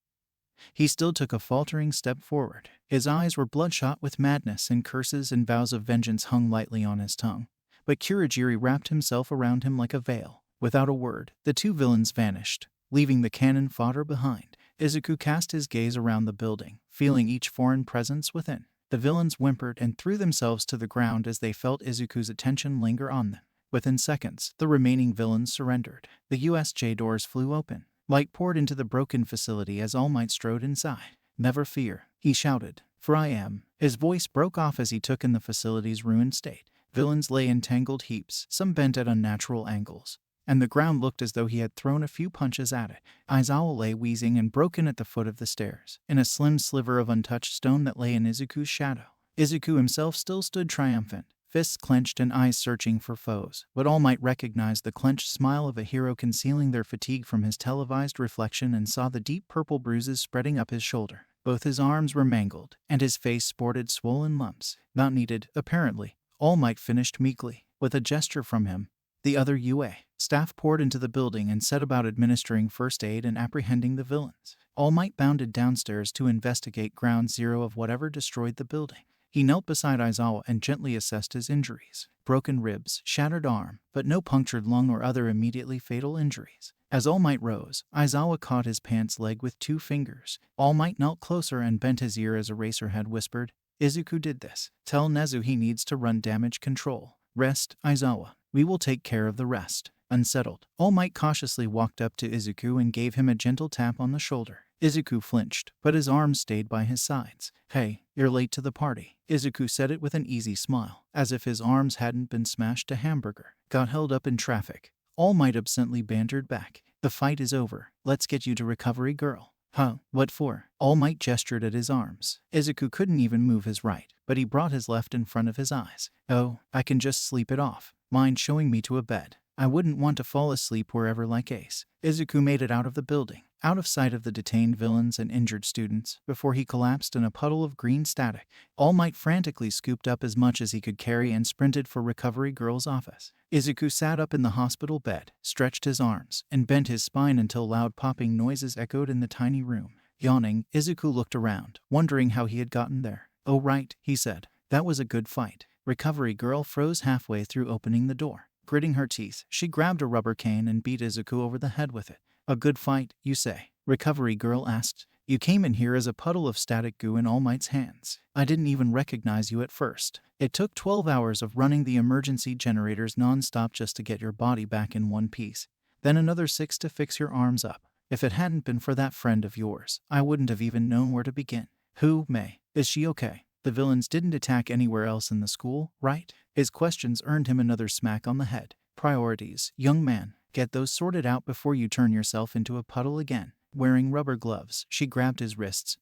he still took a faltering step forward. His eyes were bloodshot with madness, and curses and vows of vengeance hung lightly on his tongue. But Kurogiri wrapped himself around him like a veil. Without a word, the two villains vanished, leaving the cannon fodder behind. Izuku cast his gaze around the building, feeling each foreign presence within. The villains whimpered and threw themselves to the ground as they felt Izuku's attention linger on them. Within seconds, the remaining villains surrendered. The USJ doors flew open. Light poured into the broken facility as All Might strode inside. Never fear, he shouted, for I am. His voice broke off as he took in the facility's ruined state. Villains lay in tangled heaps, some bent at unnatural angles, and the ground looked as though he had thrown a few punches at it. Aizawa lay wheezing and broken at the foot of the stairs, in a slim sliver of untouched stone that lay in Izuku's shadow. Izuku himself still stood triumphant, fists clenched and eyes searching for foes, but All Might recognized the clenched smile of a hero concealing their fatigue from his televised reflection and saw the deep purple bruises spreading up his shoulder. Both his arms were mangled, and his face sported swollen lumps. Not needed, apparently, All Might finished meekly. With a gesture from him, the other UA staff poured into the building and set about administering first aid and apprehending the villains. All Might bounded downstairs to investigate ground zero of whatever destroyed the building. He knelt beside Aizawa and gently assessed his injuries. Broken ribs, shattered arm, but no punctured lung or other immediately fatal injuries. As All Might rose, Aizawa caught his pants leg with 2 fingers. All Might knelt closer and bent his ear as Eraser had whispered, Izuku did this. Tell Nezu he needs to run damage control. Rest, Aizawa. We will take care of the rest. Unsettled, All Might cautiously walked up to Izuku and gave him a gentle tap on the shoulder. Izuku flinched, but his arms stayed by his sides. Hey, you're late to the party. Izuku said it with an easy smile, as if his arms hadn't been smashed to hamburger. Got held up in traffic. All Might absently bantered back. The fight is over. Let's get you to recovery, girl. Huh, what for? All Might gestured at his arms. Izuku couldn't even move his right, but he brought his left in front of his eyes. Oh, I can just sleep it off. Mind showing me to a bed? I wouldn't want to fall asleep wherever like Ace. Izuku made it out of the building, out of sight of the detained villains and injured students, before he collapsed in a puddle of green static. All Might frantically scooped up as much as he could carry and sprinted for Recovery Girl's office. Izuku sat up in the hospital bed, stretched his arms, and bent his spine until loud popping noises echoed in the tiny room. Yawning, Izuku looked around, wondering how he had gotten there. Oh right, he said. That was a good fight. Recovery Girl froze halfway through opening the door. Gritting her teeth, she grabbed a rubber cane and beat Izuku over the head with it. A good fight, you say? Recovery Girl asked. You came in here as a puddle of static goo in All Might's hands. I didn't even recognize you at first. It took 12 hours of running the emergency generators non-stop just to get your body back in one piece. Then another 6 to fix your arms up. If it hadn't been for that friend of yours, I wouldn't have even known where to begin. Who, May? Is she okay? The villains didn't attack anywhere else in the school, right? His questions earned him another smack on the head. Priorities, young man. Get those sorted out before you turn yourself into a puddle again. Wearing rubber gloves, she grabbed his wrists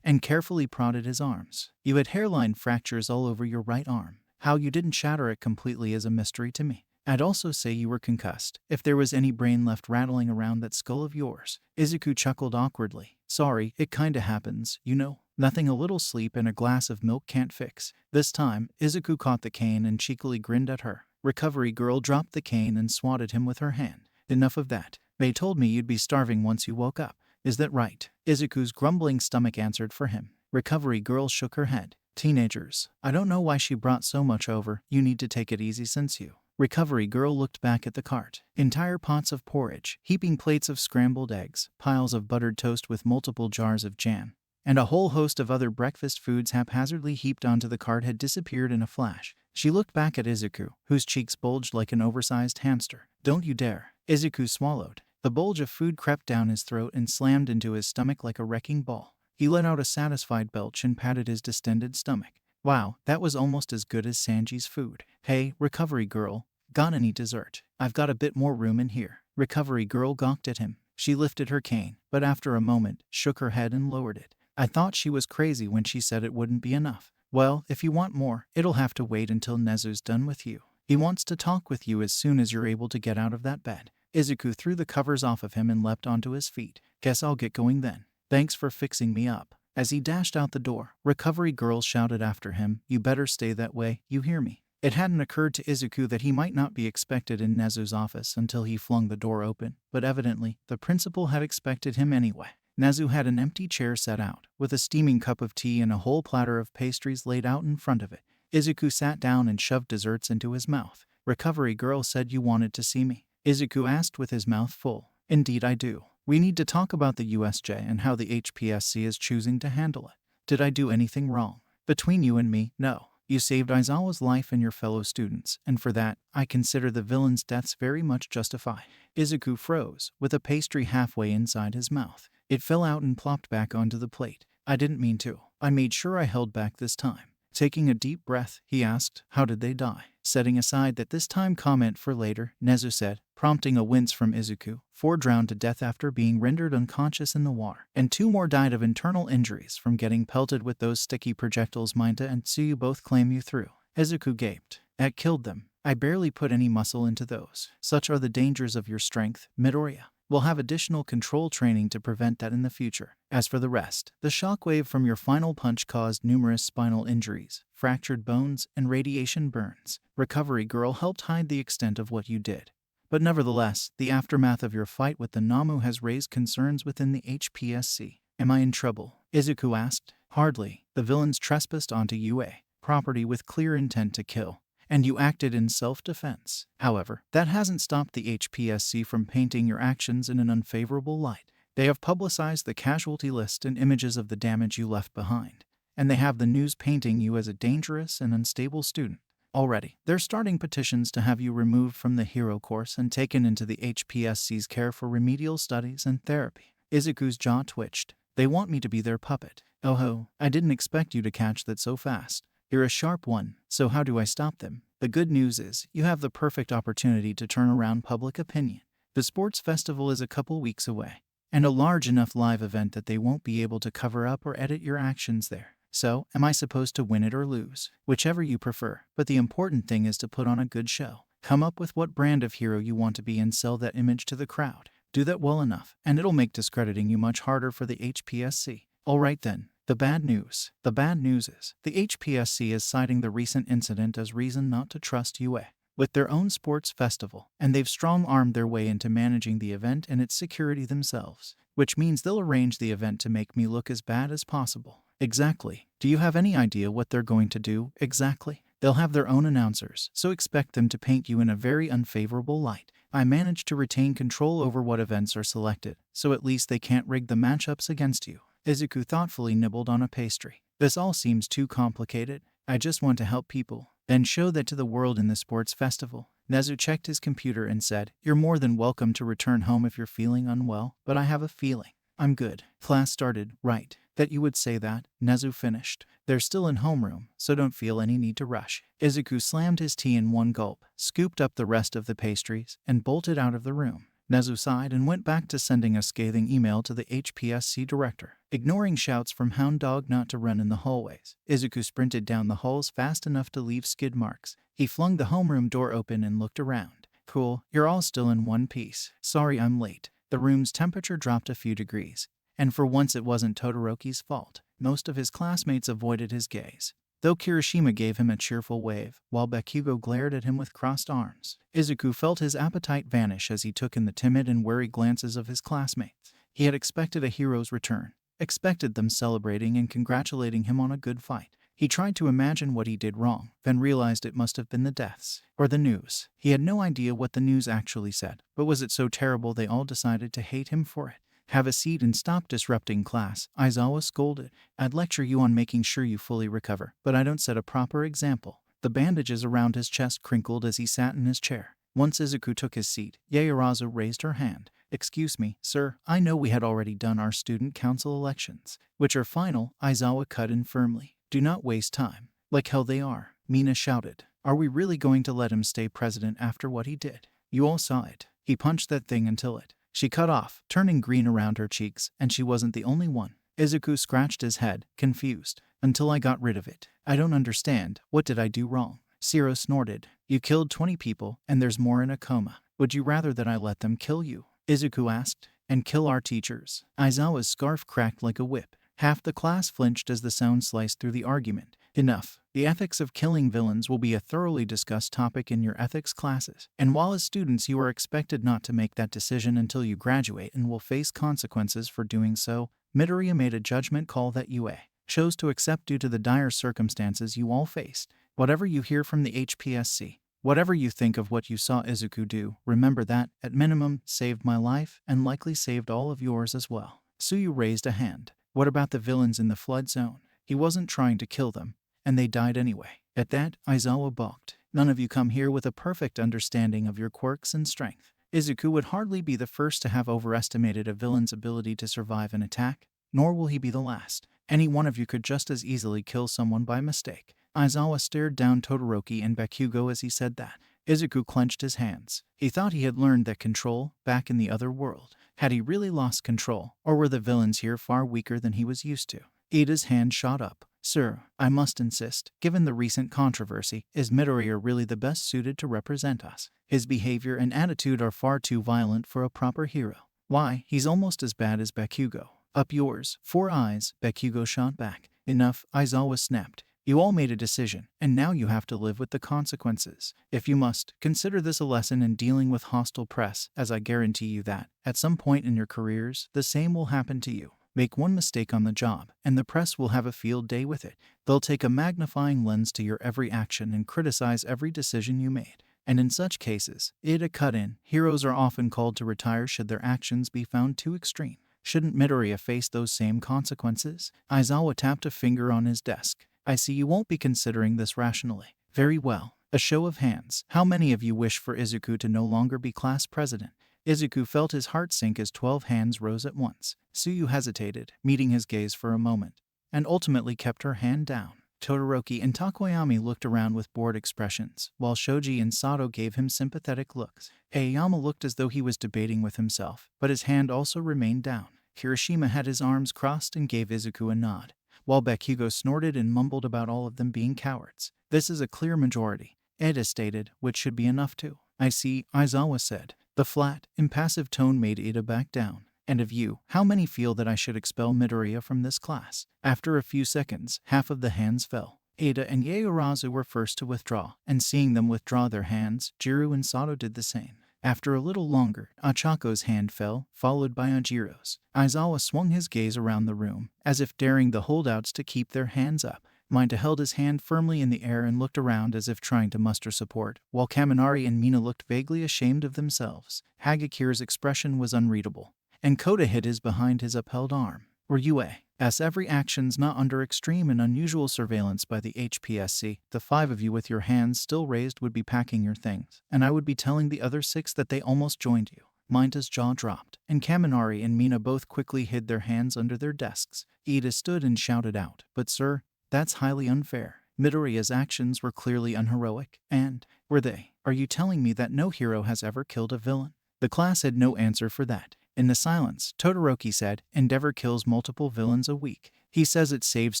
and carefully prodded his arms. You had hairline fractures all over your right arm. How you didn't shatter it completely is a mystery to me. I'd also say you were concussed, if there was any brain left rattling around that skull of yours. Izuku chuckled awkwardly. Sorry, it kinda happens, you know. Nothing a little sleep and a glass of milk can't fix. This time, Izuku caught the cane and cheekily grinned at her. Recovery Girl dropped the cane and swatted him with her hand. Enough of that. They told me you'd be starving once you woke up. Is that right? Izuku's grumbling stomach answered for him. Recovery Girl shook her head. Teenagers. I don't know why she brought so much over. You need to take it easy since you. Recovery Girl looked back at the cart. Entire pots of porridge, heaping plates of scrambled eggs, piles of buttered toast with multiple jars of jam, and a whole host of other breakfast foods haphazardly heaped onto the cart had disappeared in a flash. She looked back at Izuku, whose cheeks bulged like an oversized hamster. Don't you dare. Izuku swallowed. The bulge of food crept down his throat and slammed into his stomach like a wrecking ball. He let out a satisfied belch and patted his distended stomach. Wow, that was almost as good as Sanji's food. Hey, Recovery Girl, got any dessert? I've got a bit more room in here. Recovery Girl gawked at him. She lifted her cane, but after a moment, shook her head and lowered it. I thought she was crazy when she said it wouldn't be enough. Well, if you want more, it'll have to wait until Nezu's done with you. He wants to talk with you as soon as you're able to get out of that bed. Izuku threw the covers off of him and leapt onto his feet. Guess I'll get going then. Thanks for fixing me up. As he dashed out the door, Recovery Girl shouted after him, You better stay that way, you hear me? It hadn't occurred to Izuku that he might not be expected in Nezu's office until he flung the door open, but evidently, the principal had expected him anyway. Nezu had an empty chair set out, with a steaming cup of tea and a whole platter of pastries laid out in front of it. Izuku sat down and shoved desserts into his mouth. Recovery Girl said you wanted to see me. Izuku asked with his mouth full. Indeed I do. We need to talk about the USJ and how the HPSC is choosing to handle it. Did I do anything wrong? Between you and me, no. You saved Aizawa's life and your fellow students, and for that, I consider the villain's deaths very much justified. Izuku froze, with a pastry halfway inside his mouth. It fell out and plopped back onto the plate. I didn't mean to. I made sure I held back this time. Taking a deep breath, he asked, How did they die? Setting aside that this time comment for later, Nezu said, prompting a wince from Izuku. 4 drowned to death after being rendered unconscious in the water, and 2 more died of internal injuries from getting pelted with those sticky projectiles Minta and Tsuyu both claim you threw. Izuku gaped. That killed them. I barely put any muscle into those. Such are the dangers of your strength, Midoriya. We'll have additional control training to prevent that in the future. As for the rest, the shockwave from your final punch caused numerous spinal injuries, fractured bones, and radiation burns. Recovery Girl helped hide the extent of what you did. But nevertheless, the aftermath of your fight with the Namu has raised concerns within the HPSC. Am I in trouble? Izuku asked. Hardly. The villains trespassed onto UA property with clear intent to kill, and you acted in self-defense. However, that hasn't stopped the HPSC from painting your actions in an unfavorable light. They have publicized the casualty list and images of the damage you left behind, and they have the news painting you as a dangerous and unstable student. Already, they're starting petitions to have you removed from the hero course and taken into the HPSC's care for remedial studies and therapy. Izuku's jaw twitched. They want me to be their puppet. Oh ho, I didn't expect you to catch that so fast. You're a sharp one, so how do I stop them? The good news is, you have the perfect opportunity to turn around public opinion. The sports festival is a couple weeks away, and a large enough live event that they won't be able to cover up or edit your actions there. So, am I supposed to win it or lose? Whichever you prefer, but the important thing is to put on a good show. Come up with what brand of hero you want to be and sell that image to the crowd. Do that well enough, and it'll make discrediting you much harder for the HPSC. Alright then, the bad news. The bad news is, the HPSC is citing the recent incident as reason not to trust UA with their own sports festival, and they've strong-armed their way into managing the event and its security themselves, which means they'll arrange the event to make me look as bad as possible. Exactly. Do you have any idea what they're going to do, exactly? They'll have their own announcers, so expect them to paint you in a very unfavorable light. I managed to retain control over what events are selected, so at least they can't rig the matchups against you. Izuku thoughtfully nibbled on a pastry. This all seems too complicated. I just want to help people, then show that to the world in the sports festival. Nezu checked his computer and said, "You're more than welcome to return home if you're feeling unwell, but I have a feeling I'm good." Class started, right? That you would say that, Nezu finished. They're still in homeroom, so don't feel any need to rush. Izuku slammed his tea in one gulp, scooped up the rest of the pastries, and bolted out of the room. Nezu sighed and went back to sending a scathing email to the HPSC director. Ignoring shouts from Hound Dog not to run in the hallways, Izuku sprinted down the halls fast enough to leave skid marks. He flung the homeroom door open and looked around. Cool, you're all still in one piece. Sorry I'm late. The room's temperature dropped a few degrees, and for once it wasn't Todoroki's fault. Most of his classmates avoided his gaze, though Kirishima gave him a cheerful wave, while Bakugo glared at him with crossed arms. Izuku felt his appetite vanish as he took in the timid and wary glances of his classmates. He had expected a hero's return, expected them celebrating and congratulating him on a good fight. He tried to imagine what he did wrong, then realized it must have been the deaths, or the news. He had no idea what the news actually said, but was it so terrible they all decided to hate him for it? Have a seat and stop disrupting class, Aizawa scolded. I'd lecture you on making sure you fully recover, but I don't set a proper example. The bandages around his chest crinkled as he sat in his chair. Once Izuku took his seat, Yaoyorozu raised her hand. Excuse me, sir, I know we had already done our student council elections, which are final, Aizawa cut in firmly. Do not waste time. Like hell they are, Mina shouted. Are we really going to let him stay president after what he did? You all saw it. He punched that thing until it. She cut off, turning green around her cheeks, and she wasn't the only one. Izuku scratched his head, confused. Until I got rid of it. I don't understand. What did I do wrong? Siro snorted. You killed 20 people, and there's more in a coma. Would you rather that I let them kill you? Izuku asked. And kill our teachers? Aizawa's scarf cracked like a whip. Half the class flinched as the sound sliced through the argument. Enough. The ethics of killing villains will be a thoroughly discussed topic in your ethics classes. And while as students you are expected not to make that decision until you graduate and will face consequences for doing so, Midoriya made a judgment call that UA chose to accept due to the dire circumstances you all faced. Whatever you hear from the HPSC, whatever you think of what you saw Izuku do, remember that, at minimum, saved my life and likely saved all of yours as well. Tsuyu raised a hand. What about the villains in the flood zone? He wasn't trying to kill them, and they died anyway. At that, Aizawa balked. None of you come here with a perfect understanding of your quirks and strength. Izuku would hardly be the first to have overestimated a villain's ability to survive an attack, nor will he be the last. Any one of you could just as easily kill someone by mistake. Aizawa stared down Todoroki and Bakugo as he said that. Izuku clenched his hands. He thought he had learned that control, back in the other world. Had he really lost control, or were the villains here far weaker than he was used to? Ida's hand shot up. Sir, I must insist, given the recent controversy, is Midoriya really the best suited to represent us? His behavior and attitude are far too violent for a proper hero. Why, he's almost as bad as Bakugo. Up yours, 4 eyes, Bakugo shot back. Enough, Aizawa snapped. You all made a decision, and now you have to live with the consequences. If you must, consider this a lesson in dealing with hostile press, as I guarantee you that, at some point in your careers, the same will happen to you. Make one mistake on the job, and the press will have a field day with it. They'll take a magnifying lens to your every action and criticize every decision you made. And in such cases, Ida cut in. Heroes are often called to retire should their actions be found too extreme. Shouldn't Midoriya face those same consequences? Aizawa tapped a finger on his desk. I see you won't be considering this rationally. Very well. A show of hands. How many of you wish for Izuku to no longer be class president? Izuku felt his heart sink as 12 hands rose at once. Tsuyu hesitated, meeting his gaze for a moment, and ultimately kept her hand down. Todoroki and Takoyami looked around with bored expressions, while Shoji and Sato gave him sympathetic looks. Aoyama looked as though he was debating with himself, but his hand also remained down. Kirishima had his arms crossed and gave Izuku a nod, while Bakugo snorted and mumbled about all of them being cowards. This is a clear majority, Eda stated, which should be enough too. I see, Aizawa said. The flat, impassive tone made Eda back down. And of you, how many feel that I should expel Midoriya from this class? After a few seconds, half of the hands fell. Eda and Yaoyorozu were first to withdraw, and seeing them withdraw their hands, Jiro and Sato did the same. After a little longer, Achako's hand fell, followed by Ajiro's. Aizawa swung his gaze around the room, as if daring the holdouts to keep their hands up. Mineta held his hand firmly in the air and looked around as if trying to muster support, while Kaminari and Mina looked vaguely ashamed of themselves. Hagakura's expression was unreadable, and Koda hid his behind his upheld arm. Were you as every action's not under extreme and unusual surveillance by the HPSC, the 5 of you with your hands still raised would be packing your things, and I would be telling the other 6 that they almost joined you. Mineta's jaw dropped, and Kaminari and Mina both quickly hid their hands under their desks. Ida stood and shouted out, "But sir, that's highly unfair. Midoriya's actions were clearly unheroic, and, were they? Are you telling me that no hero has ever killed a villain?" The class had no answer for that. In the silence, Todoroki said, "Endeavor kills multiple villains a week. He says it saves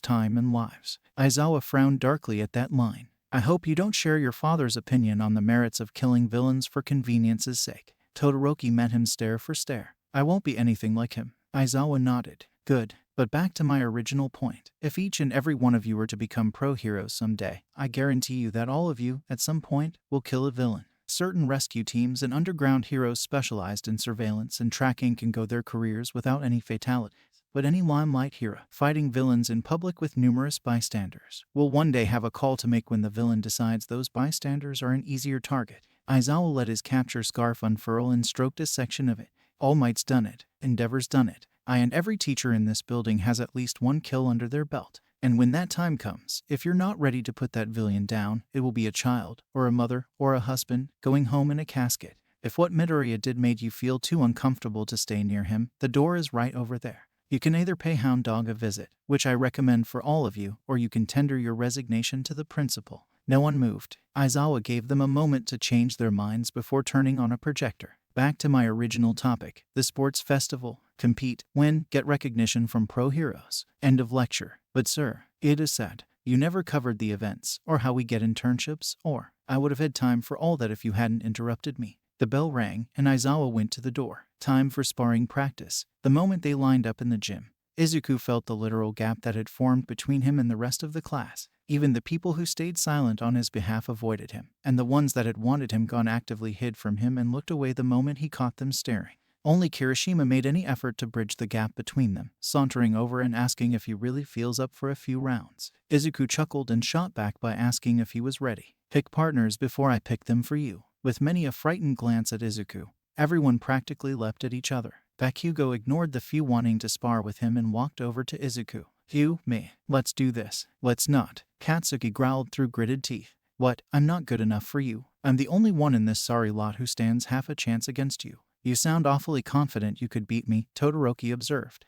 time and lives." Aizawa frowned darkly at that line. "I hope you don't share your father's opinion on the merits of killing villains for convenience's sake." Todoroki met him stare for stare. "I won't be anything like him." Aizawa nodded. "Good. But back to my original point. If each and every one of you were to become pro-heroes someday, I guarantee you that all of you, at some point, will kill a villain. Certain rescue teams and underground heroes specialized in surveillance and tracking can go their careers without any fatalities. But any limelight hero, fighting villains in public with numerous bystanders, will one day have a call to make when the villain decides those bystanders are an easier target." Aizawa let his capture scarf unfurl and stroked a section of it. "All Might's done it. Endeavor's done it. I and every teacher in this building has at least one kill under their belt. And when that time comes, if you're not ready to put that villain down, it will be a child, or a mother, or a husband, going home in a casket. If what Midoriya did made you feel too uncomfortable to stay near him, the door is right over there. You can either pay Hound Dog a visit, which I recommend for all of you, or you can tender your resignation to the principal." No one moved. Aizawa gave them a moment to change their minds before turning on a projector. "Back to my original topic, the sports festival. Compete, win, get recognition from pro-heroes. End of lecture." "But sir," Ida said, "you never covered the events, or how we get internships, or I would have had time for all that if you hadn't interrupted me." The bell rang, and Aizawa went to the door. Time for sparring practice. The moment they lined up in the gym, Izuku felt the literal gap that had formed between him and the rest of the class. Even the people who stayed silent on his behalf avoided him, and the ones that had wanted him gone actively hid from him and looked away the moment he caught them staring. Only Kirishima made any effort to bridge the gap between them, sauntering over and asking if he really feels up for a few rounds. Izuku chuckled and shot back by asking if he was ready. "Pick partners before I pick them for you." With many a frightened glance at Izuku, everyone practically leapt at each other. Bakugo ignored the few wanting to spar with him and walked over to Izuku. "You, me, let's do this." "Let's not." Katsuki growled through gritted teeth. "What? I'm not good enough for you. I'm the only one in this sorry lot who stands half a chance against you." "You sound awfully confident you could beat me," Todoroki observed.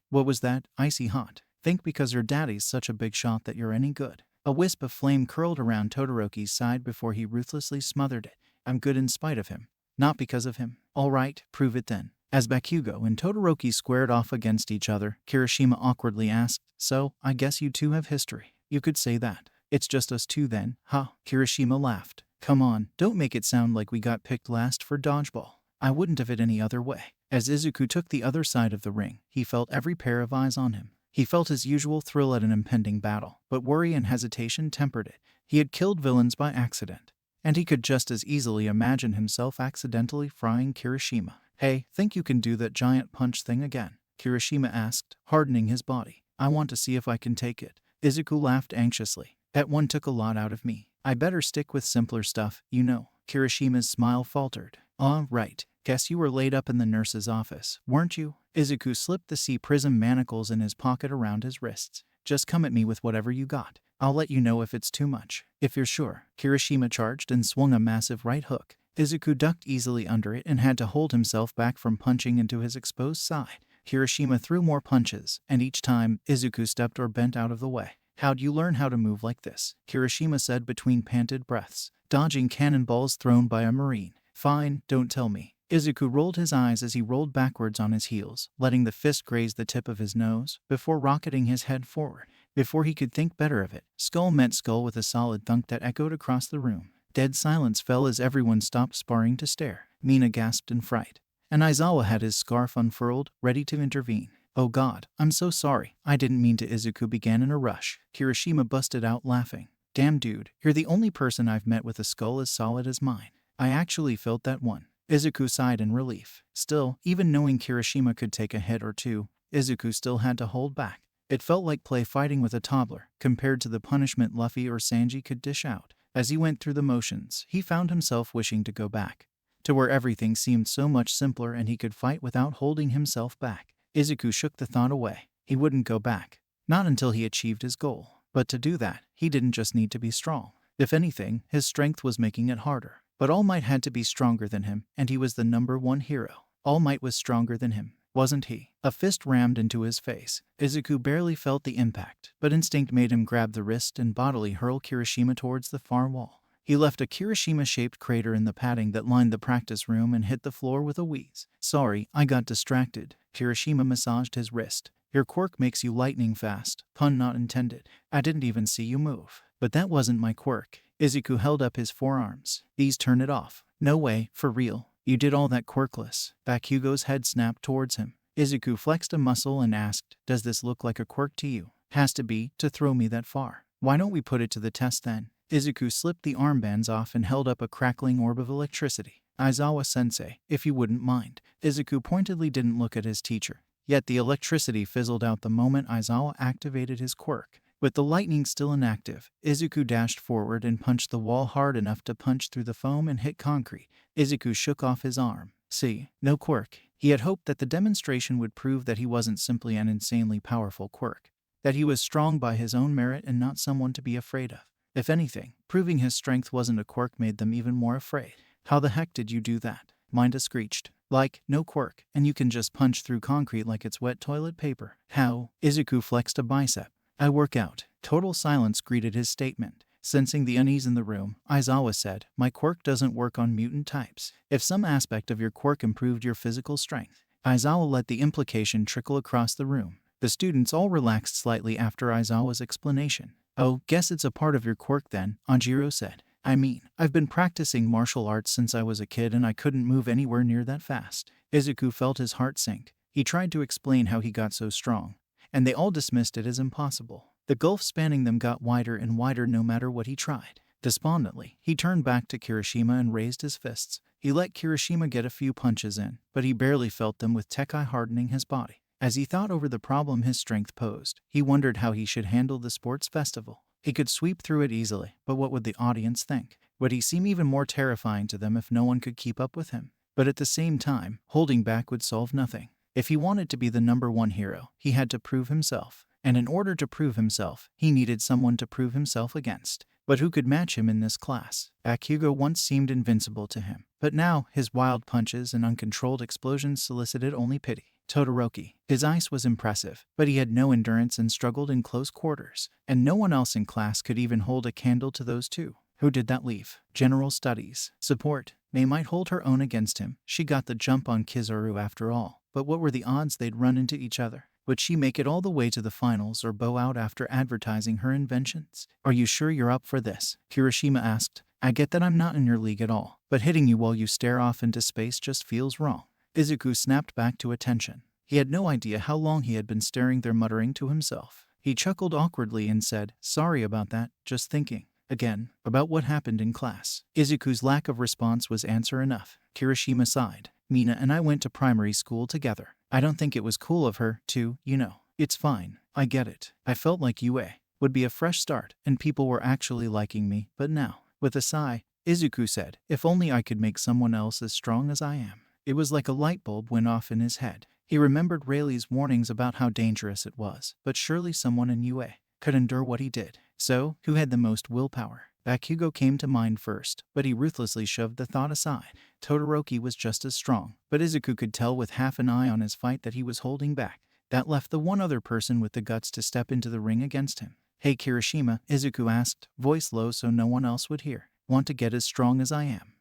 What was that? Icy hot. Think because your daddy's such a big shot that you're any good." A wisp of flame curled around Todoroki's side before he ruthlessly smothered it. "I'm good in spite of him, not because of him." "All right, prove it then." As Bakugo and Todoroki squared off against each other, Kirishima awkwardly asked, "So, I guess you two have history." "You could say that. It's just us two then, huh?" Kirishima laughed. "Come on, don't make it sound like we got picked last for dodgeball. I wouldn't have it any other way." As Izuku took the other side of the ring, he felt every pair of eyes on him. He felt his usual thrill at an impending battle, but worry and hesitation tempered it. He had killed villains by accident, and he could just as easily imagine himself accidentally frying Kirishima. "Hey, think you can do that giant punch thing again?" Kirishima asked, hardening his body. "I want to see if I can take it." Izuku laughed anxiously. "That one took a lot out of me. I better stick with simpler stuff, you know." Kirishima's smile faltered. Right. Guess you were laid up in the nurse's office, weren't you?" Izuku slipped the C-prism manacles in his pocket around his wrists. "Just come at me with whatever you got. I'll let you know if it's too much." "If you're sure." Kirishima charged and swung a massive right hook. Izuku ducked easily under it and had to hold himself back from punching into his exposed side. Kirishima threw more punches, and each time, Izuku stepped or bent out of the way. How'd you learn how to move like this? Kirishima said between panted breaths, dodging cannonballs thrown by a marine. Fine, don't tell me. Izuku rolled his eyes as he rolled backwards on his heels, letting the fist graze the tip of his nose, before rocketing his head forward. Before he could think better of it, skull met skull with a solid thunk that echoed across the room. Dead silence fell as everyone stopped sparring to stare. Mina gasped in fright, and Aizawa had his scarf unfurled, ready to intervene. Oh God, I'm so sorry. I didn't mean to. Izuku began in a rush. Kirishima busted out laughing. Damn dude, you're the only person I've met with a skull as solid as mine. I actually felt that one. Izuku sighed in relief. Still, even knowing Kirishima could take a hit or two, Izuku still had to hold back. It felt like play fighting with a toddler, compared to the punishment Luffy or Sanji could dish out. As he went through the motions, he found himself wishing to go back, to where everything seemed so much simpler and he could fight without holding himself back. Izuku shook the thought away. He wouldn't go back. Not until he achieved his goal. But to do that, he didn't just need to be strong. If anything, his strength was making it harder. But All Might had to be stronger than him, and he was the #1 hero. All Might was stronger than him, wasn't he? A fist rammed into his face. Izuku barely felt the impact, but instinct made him grab the wrist and bodily hurl Kirishima towards the far wall. He left a Kirishima-shaped crater in the padding that lined the practice room and hit the floor with a wheeze. Sorry, I got distracted. Kirishima massaged his wrist. Your quirk makes you lightning fast. Pun not intended. I didn't even see you move. But that wasn't my quirk. Izuku held up his forearms. These turn it off. No way, for real. You did all that quirkless. Bakugo's head snapped towards him. Izuku flexed a muscle and asked, does this look like a quirk to you? Has to be, to throw me that far. Why don't we put it to the test then? Izuku slipped the armbands off and held up a crackling orb of electricity. Aizawa-sensei, if you wouldn't mind. Izuku pointedly didn't look at his teacher. Yet the electricity fizzled out the moment Aizawa activated his quirk. With the lightning still inactive, Izuku dashed forward and punched the wall hard enough to punch through the foam and hit concrete. Izuku shook off his arm. See, no quirk. He had hoped that the demonstration would prove that he wasn't simply an insanely powerful quirk, that he was strong by his own merit and not someone to be afraid of. If anything, proving his strength wasn't a quirk made them even more afraid. How the heck did you do that? Minda screeched. Like, no quirk, and you can just punch through concrete like it's wet toilet paper. How? Izuku flexed a bicep. I work out. Total silence greeted his statement. Sensing the unease in the room, Aizawa said, my quirk doesn't work on mutant types. If some aspect of your quirk improved your physical strength. Aizawa let the implication trickle across the room. The students all relaxed slightly after Aizawa's explanation. Oh, guess it's a part of your quirk then, Anjiro said. I mean, I've been practicing martial arts since I was a kid and I couldn't move anywhere near that fast. Izuku felt his heart sink. He tried to explain how he got so strong, and they all dismissed it as impossible. The gulf spanning them got wider and wider no matter what he tried. Despondently, he turned back to Kirishima and raised his fists. He let Kirishima get a few punches in, but he barely felt them with Tekai hardening his body. As he thought over the problem his strength posed, he wondered how he should handle the sports festival. He could sweep through it easily, but what would the audience think? Would he seem even more terrifying to them if no one could keep up with him? But at the same time, holding back would solve nothing. If he wanted to be the #1 hero, he had to prove himself. And in order to prove himself, he needed someone to prove himself against. But who could match him in this class? Bakugo once seemed invincible to him, but now his wild punches and uncontrolled explosions solicited only pity. Todoroki. His ice was impressive, but he had no endurance and struggled in close quarters, and no one else in class could even hold a candle to those two. Who did that leave? General Studies. Support. May might hold her own against him. She got the jump on Kizaru after all, but what were the odds they'd run into each other? Would she make it all the way to the finals or bow out after advertising her inventions? Are you sure you're up for this? Kirishima asked. I get that I'm not in your league at all, but hitting you while you stare off into space just feels wrong. Izuku snapped back to attention. He had no idea how long he had been staring there, muttering to himself. He chuckled awkwardly and said, sorry about that, just thinking. Again, about what happened in class. Izuku's lack of response was answer enough. Kirishima sighed. Mina and I went to primary school together. I don't think it was cool of her to, you know. It's fine. I get it. I felt like UA would be a fresh start, and people were actually liking me, but now. With a sigh, Izuku said, if only I could make someone else as strong as I am. It was like a light bulb went off in his head. He remembered Rayleigh's warnings about how dangerous it was, but surely someone in UA could endure what he did. So, who had the most willpower? Bakugo came to mind first, but he ruthlessly shoved the thought aside. Todoroki was just as strong, but Izuku could tell with half an eye on his fight that he was holding back. That left the one other person with the guts to step into the ring against him. Hey Kirishima, Izuku asked, voice low so no one else would hear. Want to get as strong as I am?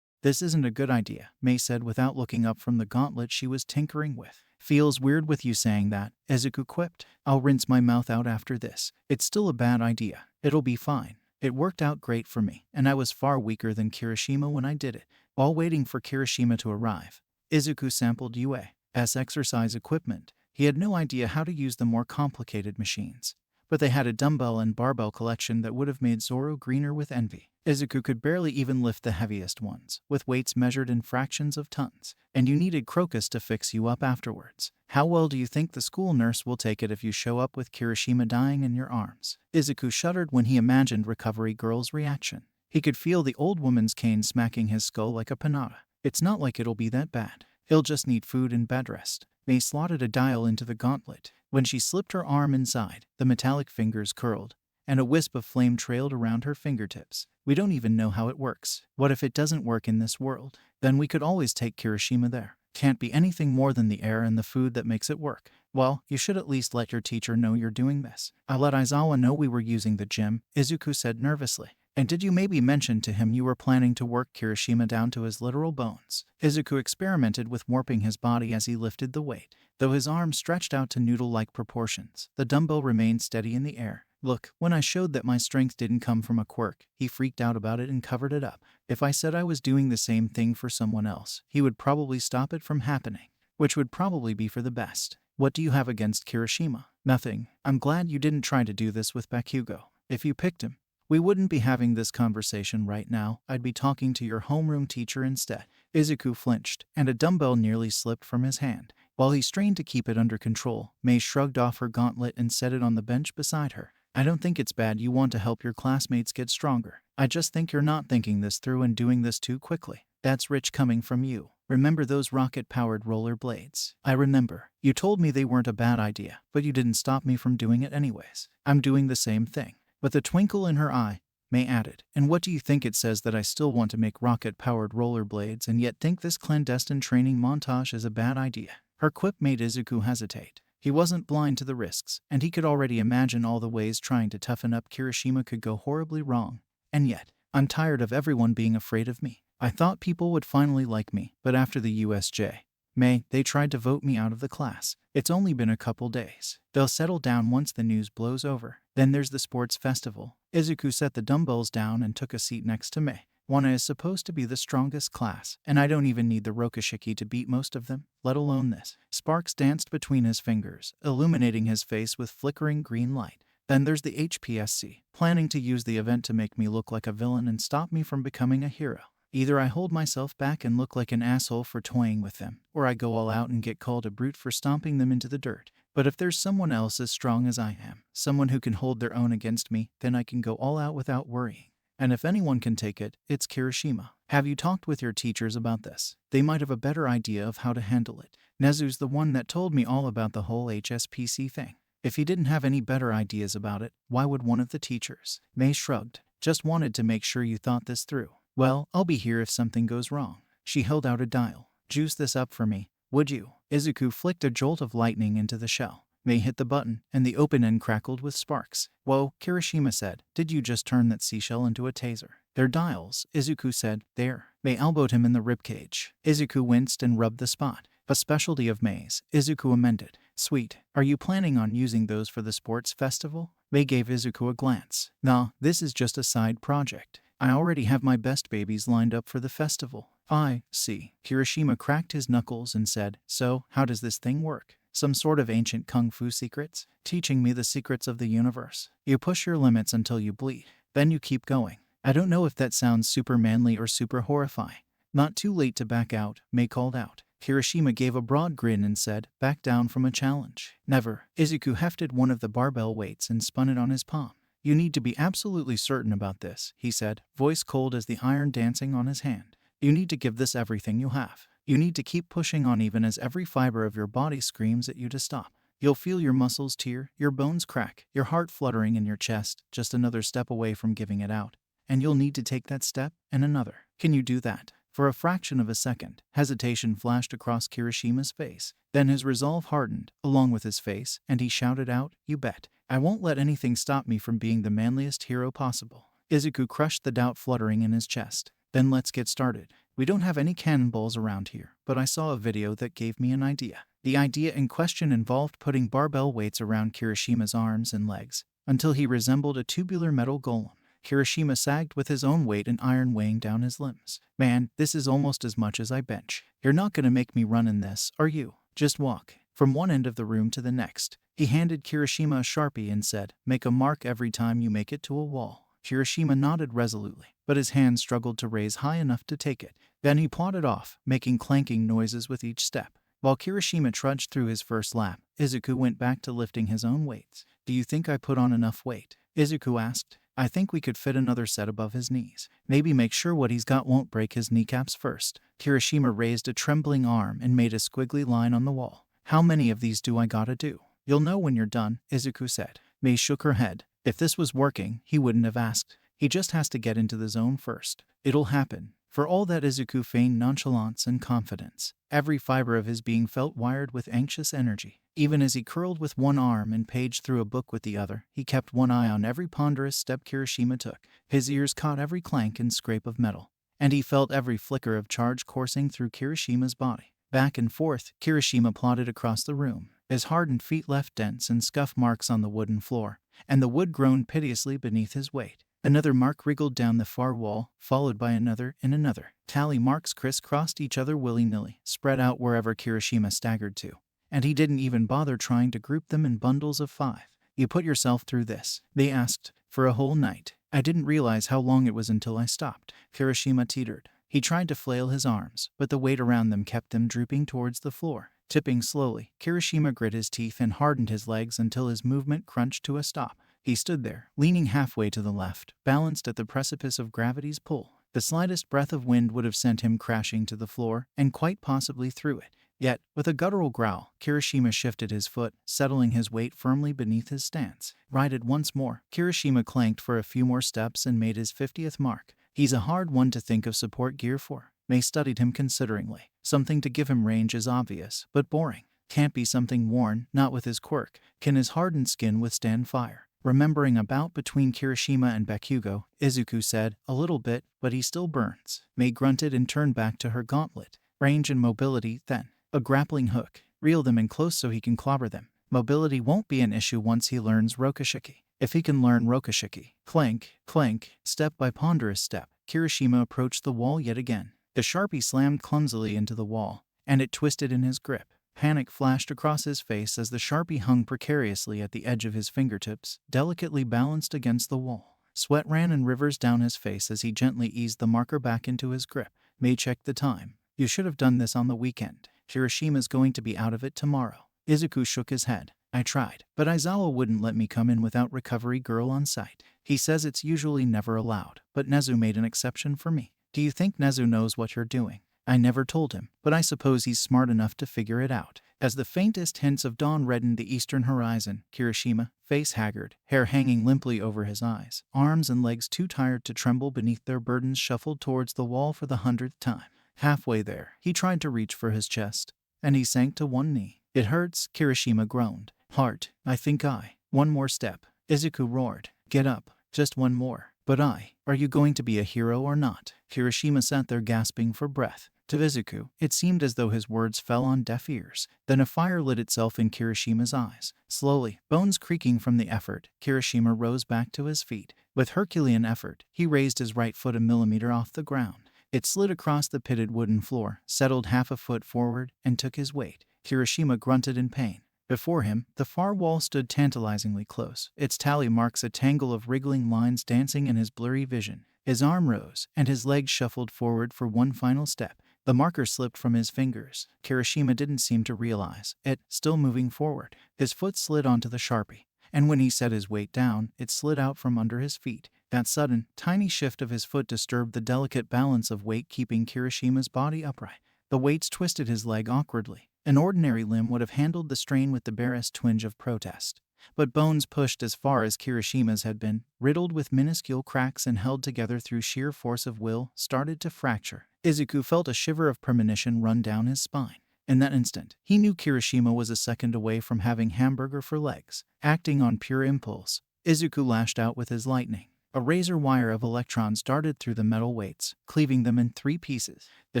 This isn't a good idea, Mei said without looking up from the gauntlet she was tinkering with. Feels weird with you saying that, Izuku quipped. I'll rinse my mouth out after this. It's still a bad idea. It'll be fine. It worked out great for me, and I was far weaker than Kirishima when I did it. While waiting for Kirishima to arrive, Izuku sampled UA's exercise equipment. He had no idea how to use the more complicated machines, but they had a dumbbell and barbell collection that would have made Zoro greener with envy. Izuku could barely even lift the heaviest ones, with weights measured in fractions of tons, and you needed Crocus to fix you up afterwards. How well do you think the school nurse will take it if you show up with Kirishima dying in your arms? Izuku shuddered when he imagined Recovery Girl's reaction. He could feel the old woman's cane smacking his skull like a pinata. It's not like it'll be that bad. He'll just need food and bed rest. Mei slotted a dial into the gauntlet. When she slipped her arm inside, the metallic fingers curled, and a wisp of flame trailed around her fingertips. We don't even know how it works. What if it doesn't work in this world? Then we could always take Kirishima there. Can't be anything more than the air and the food that makes it work. Well, you should at least let your teacher know you're doing this. I let Aizawa know we were using the gym, Izuku said nervously. And did you maybe mention to him you were planning to work Kirishima down to his literal bones? Izuku experimented with warping his body as he lifted the weight. Though his arms stretched out to noodle-like proportions, the dumbbell remained steady in the air. Look, when I showed that my strength didn't come from a quirk, he freaked out about it and covered it up. If I said I was doing the same thing for someone else, he would probably stop it from happening, which would probably be for the best. What do you have against Kirishima? Nothing. I'm glad you didn't try to do this with Bakugo. If you picked him, we wouldn't be having this conversation right now. I'd be talking to your homeroom teacher instead. Izuku flinched, and a dumbbell nearly slipped from his hand. While he strained to keep it under control, Mei shrugged off her gauntlet and set it on the bench beside her. I don't think it's bad you want to help your classmates get stronger. I just think you're not thinking this through and doing this too quickly. That's rich coming from you. Remember those rocket-powered roller blades? I remember. You told me they weren't a bad idea, but you didn't stop me from doing it anyways. I'm doing the same thing. With a twinkle in her eye, Mei added, and what do you think it says that I still want to make rocket-powered rollerblades and yet think this clandestine training montage is a bad idea? Her quip made Izuku hesitate. He wasn't blind to the risks, and he could already imagine all the ways trying to toughen up Kirishima could go horribly wrong. And yet, I'm tired of everyone being afraid of me. I thought people would finally like me, but after the USJ, Mei, they tried to vote me out of the class. It's only been a couple days. They'll settle down once the news blows over. Then there's the sports festival. Izuku set the dumbbells down and took a seat next to Mei. Wana is supposed to be the strongest class, and I don't even need the Rokushiki to beat most of them, let alone this. Sparks danced between his fingers, illuminating his face with flickering green light. Then there's the HPSC, planning to use the event to make me look like a villain and stop me from becoming a hero. Either I hold myself back and look like an asshole for toying with them, or I go all out and get called a brute for stomping them into the dirt. But if there's someone else as strong as I am, someone who can hold their own against me, then I can go all out without worrying. And if anyone can take it, it's Kirishima. Have you talked with your teachers about this? They might have a better idea of how to handle it. Nezu's the one that told me all about the whole HSPC thing. If he didn't have any better ideas about it, why would one of the teachers? Mei shrugged. Just wanted to make sure you thought this through. Well, I'll be here if something goes wrong. She held out a dial. Juice this up for me, would you? Izuku flicked a jolt of lightning into the shell. Mei hit the button, and the open end crackled with sparks. Whoa, Kirishima said. Did you just turn that seashell into a taser? They're dials, Izuku said. There. Mei elbowed him in the ribcage. Izuku winced and rubbed the spot. A specialty of Mei's, Izuku amended. Sweet. Are you planning on using those for the sports festival? Mei gave Izuku a glance. Nah, this is just a side project. I already have my best babies lined up for the festival. I see. Kirishima cracked his knuckles and said, so, how does this thing work? Some sort of ancient kung fu secrets? Teaching me the secrets of the universe. You push your limits until you bleed. Then you keep going. I don't know if that sounds super manly or super horrifying. Not too late to back out, Mei called out. Kirishima gave a broad grin and said, back down from a challenge. Never. Izuku hefted one of the barbell weights and spun it on his palm. You need to be absolutely certain about this, he said, voice cold as the iron dancing on his hand. You need to give this everything you have. You need to keep pushing on even as every fiber of your body screams at you to stop. You'll feel your muscles tear, your bones crack, your heart fluttering in your chest, just another step away from giving it out. And you'll need to take that step, and another. Can you do that? For a fraction of a second, hesitation flashed across Kirishima's face. Then his resolve hardened, along with his face, and he shouted out, "You bet. I won't let anything stop me from being the manliest hero possible." Izuku crushed the doubt fluttering in his chest. "Then let's get started. We don't have any cannonballs around here, but I saw a video that gave me an idea." The idea in question involved putting barbell weights around Kirishima's arms and legs until he resembled a tubular metal golem. Kirishima sagged with his own weight and iron weighing down his limbs. "Man, this is almost as much as I bench. You're not gonna make me run in this, are you? Just walk from one end of the room to the next." He handed Kirishima a Sharpie and said, "Make a mark every time you make it to a wall." Kirishima nodded resolutely, but his hand struggled to raise high enough to take it. Then he plodded off, making clanking noises with each step. While Kirishima trudged through his first lap, Izuku went back to lifting his own weights. "Do you think I put on enough weight?" Izuku asked. "I think we could fit another set above his knees. Maybe make sure what he's got won't break his kneecaps first." Kirishima raised a trembling arm and made a squiggly line on the wall. "How many of these do I gotta do?" "You'll know when you're done," Izuku said. Mei shook her head. If this was working, he wouldn't have asked. He just has to get into the zone first. It'll happen. For all that Izuku feigned nonchalance and confidence, every fiber of his being felt wired with anxious energy. Even as he curled with one arm and paged through a book with the other, he kept one eye on every ponderous step Kirishima took. His ears caught every clank and scrape of metal, and he felt every flicker of charge coursing through Kirishima's body. Back and forth, Kirishima plodded across the room. His hardened feet left dents and scuff marks on the wooden floor, and the wood groaned piteously beneath his weight. Another mark wriggled down the far wall, followed by another and another. Tally marks crisscrossed each other willy-nilly, spread out wherever Kirishima staggered to, and he didn't even bother trying to group them in bundles of 5. "You put yourself through this?" they asked. "For a whole night. I didn't realize how long it was until I stopped." Kirishima teetered. He tried to flail his arms, but the weight around them kept them drooping towards the floor. Tipping slowly, Kirishima grit his teeth and hardened his legs until his movement crunched to a stop. He stood there, leaning halfway to the left, balanced at the precipice of gravity's pull. The slightest breath of wind would have sent him crashing to the floor, and quite possibly through it. Yet, with a guttural growl, Kirishima shifted his foot, settling his weight firmly beneath his stance. Righted once more, Kirishima clanked for a few more steps and made his 50th mark. He's a hard one to think of support gear for. Mei studied him consideringly. Something to give him range is obvious, but boring. Can't be something worn, not with his quirk. Can his hardened skin withstand fire? Remembering a bout between Kirishima and Bakugo, Izuku said, "A little bit, but he still burns." Mei grunted and turned back to her gauntlet. "Range and mobility, then." "A grappling hook. Reel them in close so he can clobber them." "Mobility won't be an issue once he learns Rokushiki." "If he can learn Rokushiki." Clank, clank, step by ponderous step, Kirishima approached the wall yet again. The Sharpie slammed clumsily into the wall, and it twisted in his grip. Panic flashed across his face as the Sharpie hung precariously at the edge of his fingertips, delicately balanced against the wall. Sweat ran in rivers down his face as he gently eased the marker back into his grip. Mei checked the time. "You should have done this on the weekend. Kirishima's going to be out of it tomorrow." Izuku shook his head. "I tried, but Aizawa wouldn't let me come in without recovery girl on site. He says it's usually never allowed, but Nezu made an exception for me." "Do you think Nezu knows what you're doing?" "I never told him, but I suppose he's smart enough to figure it out." As the faintest hints of dawn reddened the eastern horizon, Kirishima, face haggard, hair hanging limply over his eyes, arms and legs too tired to tremble beneath their burdens, shuffled towards the wall for the 100th time. Halfway there, he tried to reach for his chest, and he sank to one knee. "It hurts," Kirishima groaned. "Heart, I think I." "One more step." Izuku roared. "Get up. Just one more." "But are you going to be a hero or not?" Kirishima sat there gasping for breath. To Izuku, it seemed as though his words fell on deaf ears. Then a fire lit itself in Kirishima's eyes. Slowly, bones creaking from the effort, Kirishima rose back to his feet. With Herculean effort, he raised his right foot a millimeter off the ground. It slid across the pitted wooden floor, settled half a foot forward, and took his weight. Kirishima grunted in pain. Before him, the far wall stood tantalizingly close, its tally marks a tangle of wriggling lines dancing in his blurry vision. His arm rose, and his leg shuffled forward for one final step. The marker slipped from his fingers. Kirishima didn't seem to realize it, still moving forward. His foot slid onto the Sharpie, and when he set his weight down, it slid out from under his feet. That sudden, tiny shift of his foot disturbed the delicate balance of weight keeping Kirishima's body upright. The weights twisted his leg awkwardly. An ordinary limb would have handled the strain with the barest twinge of protest. But bones pushed as far as Kirishima's had been, riddled with minuscule cracks and held together through sheer force of will, started to fracture. Izuku felt a shiver of premonition run down his spine. In that instant, he knew Kirishima was a second away from having hamburger for legs. Acting on pure impulse, Izuku lashed out with his lightning. A razor wire of electrons darted through the metal weights, cleaving them in 3 pieces. The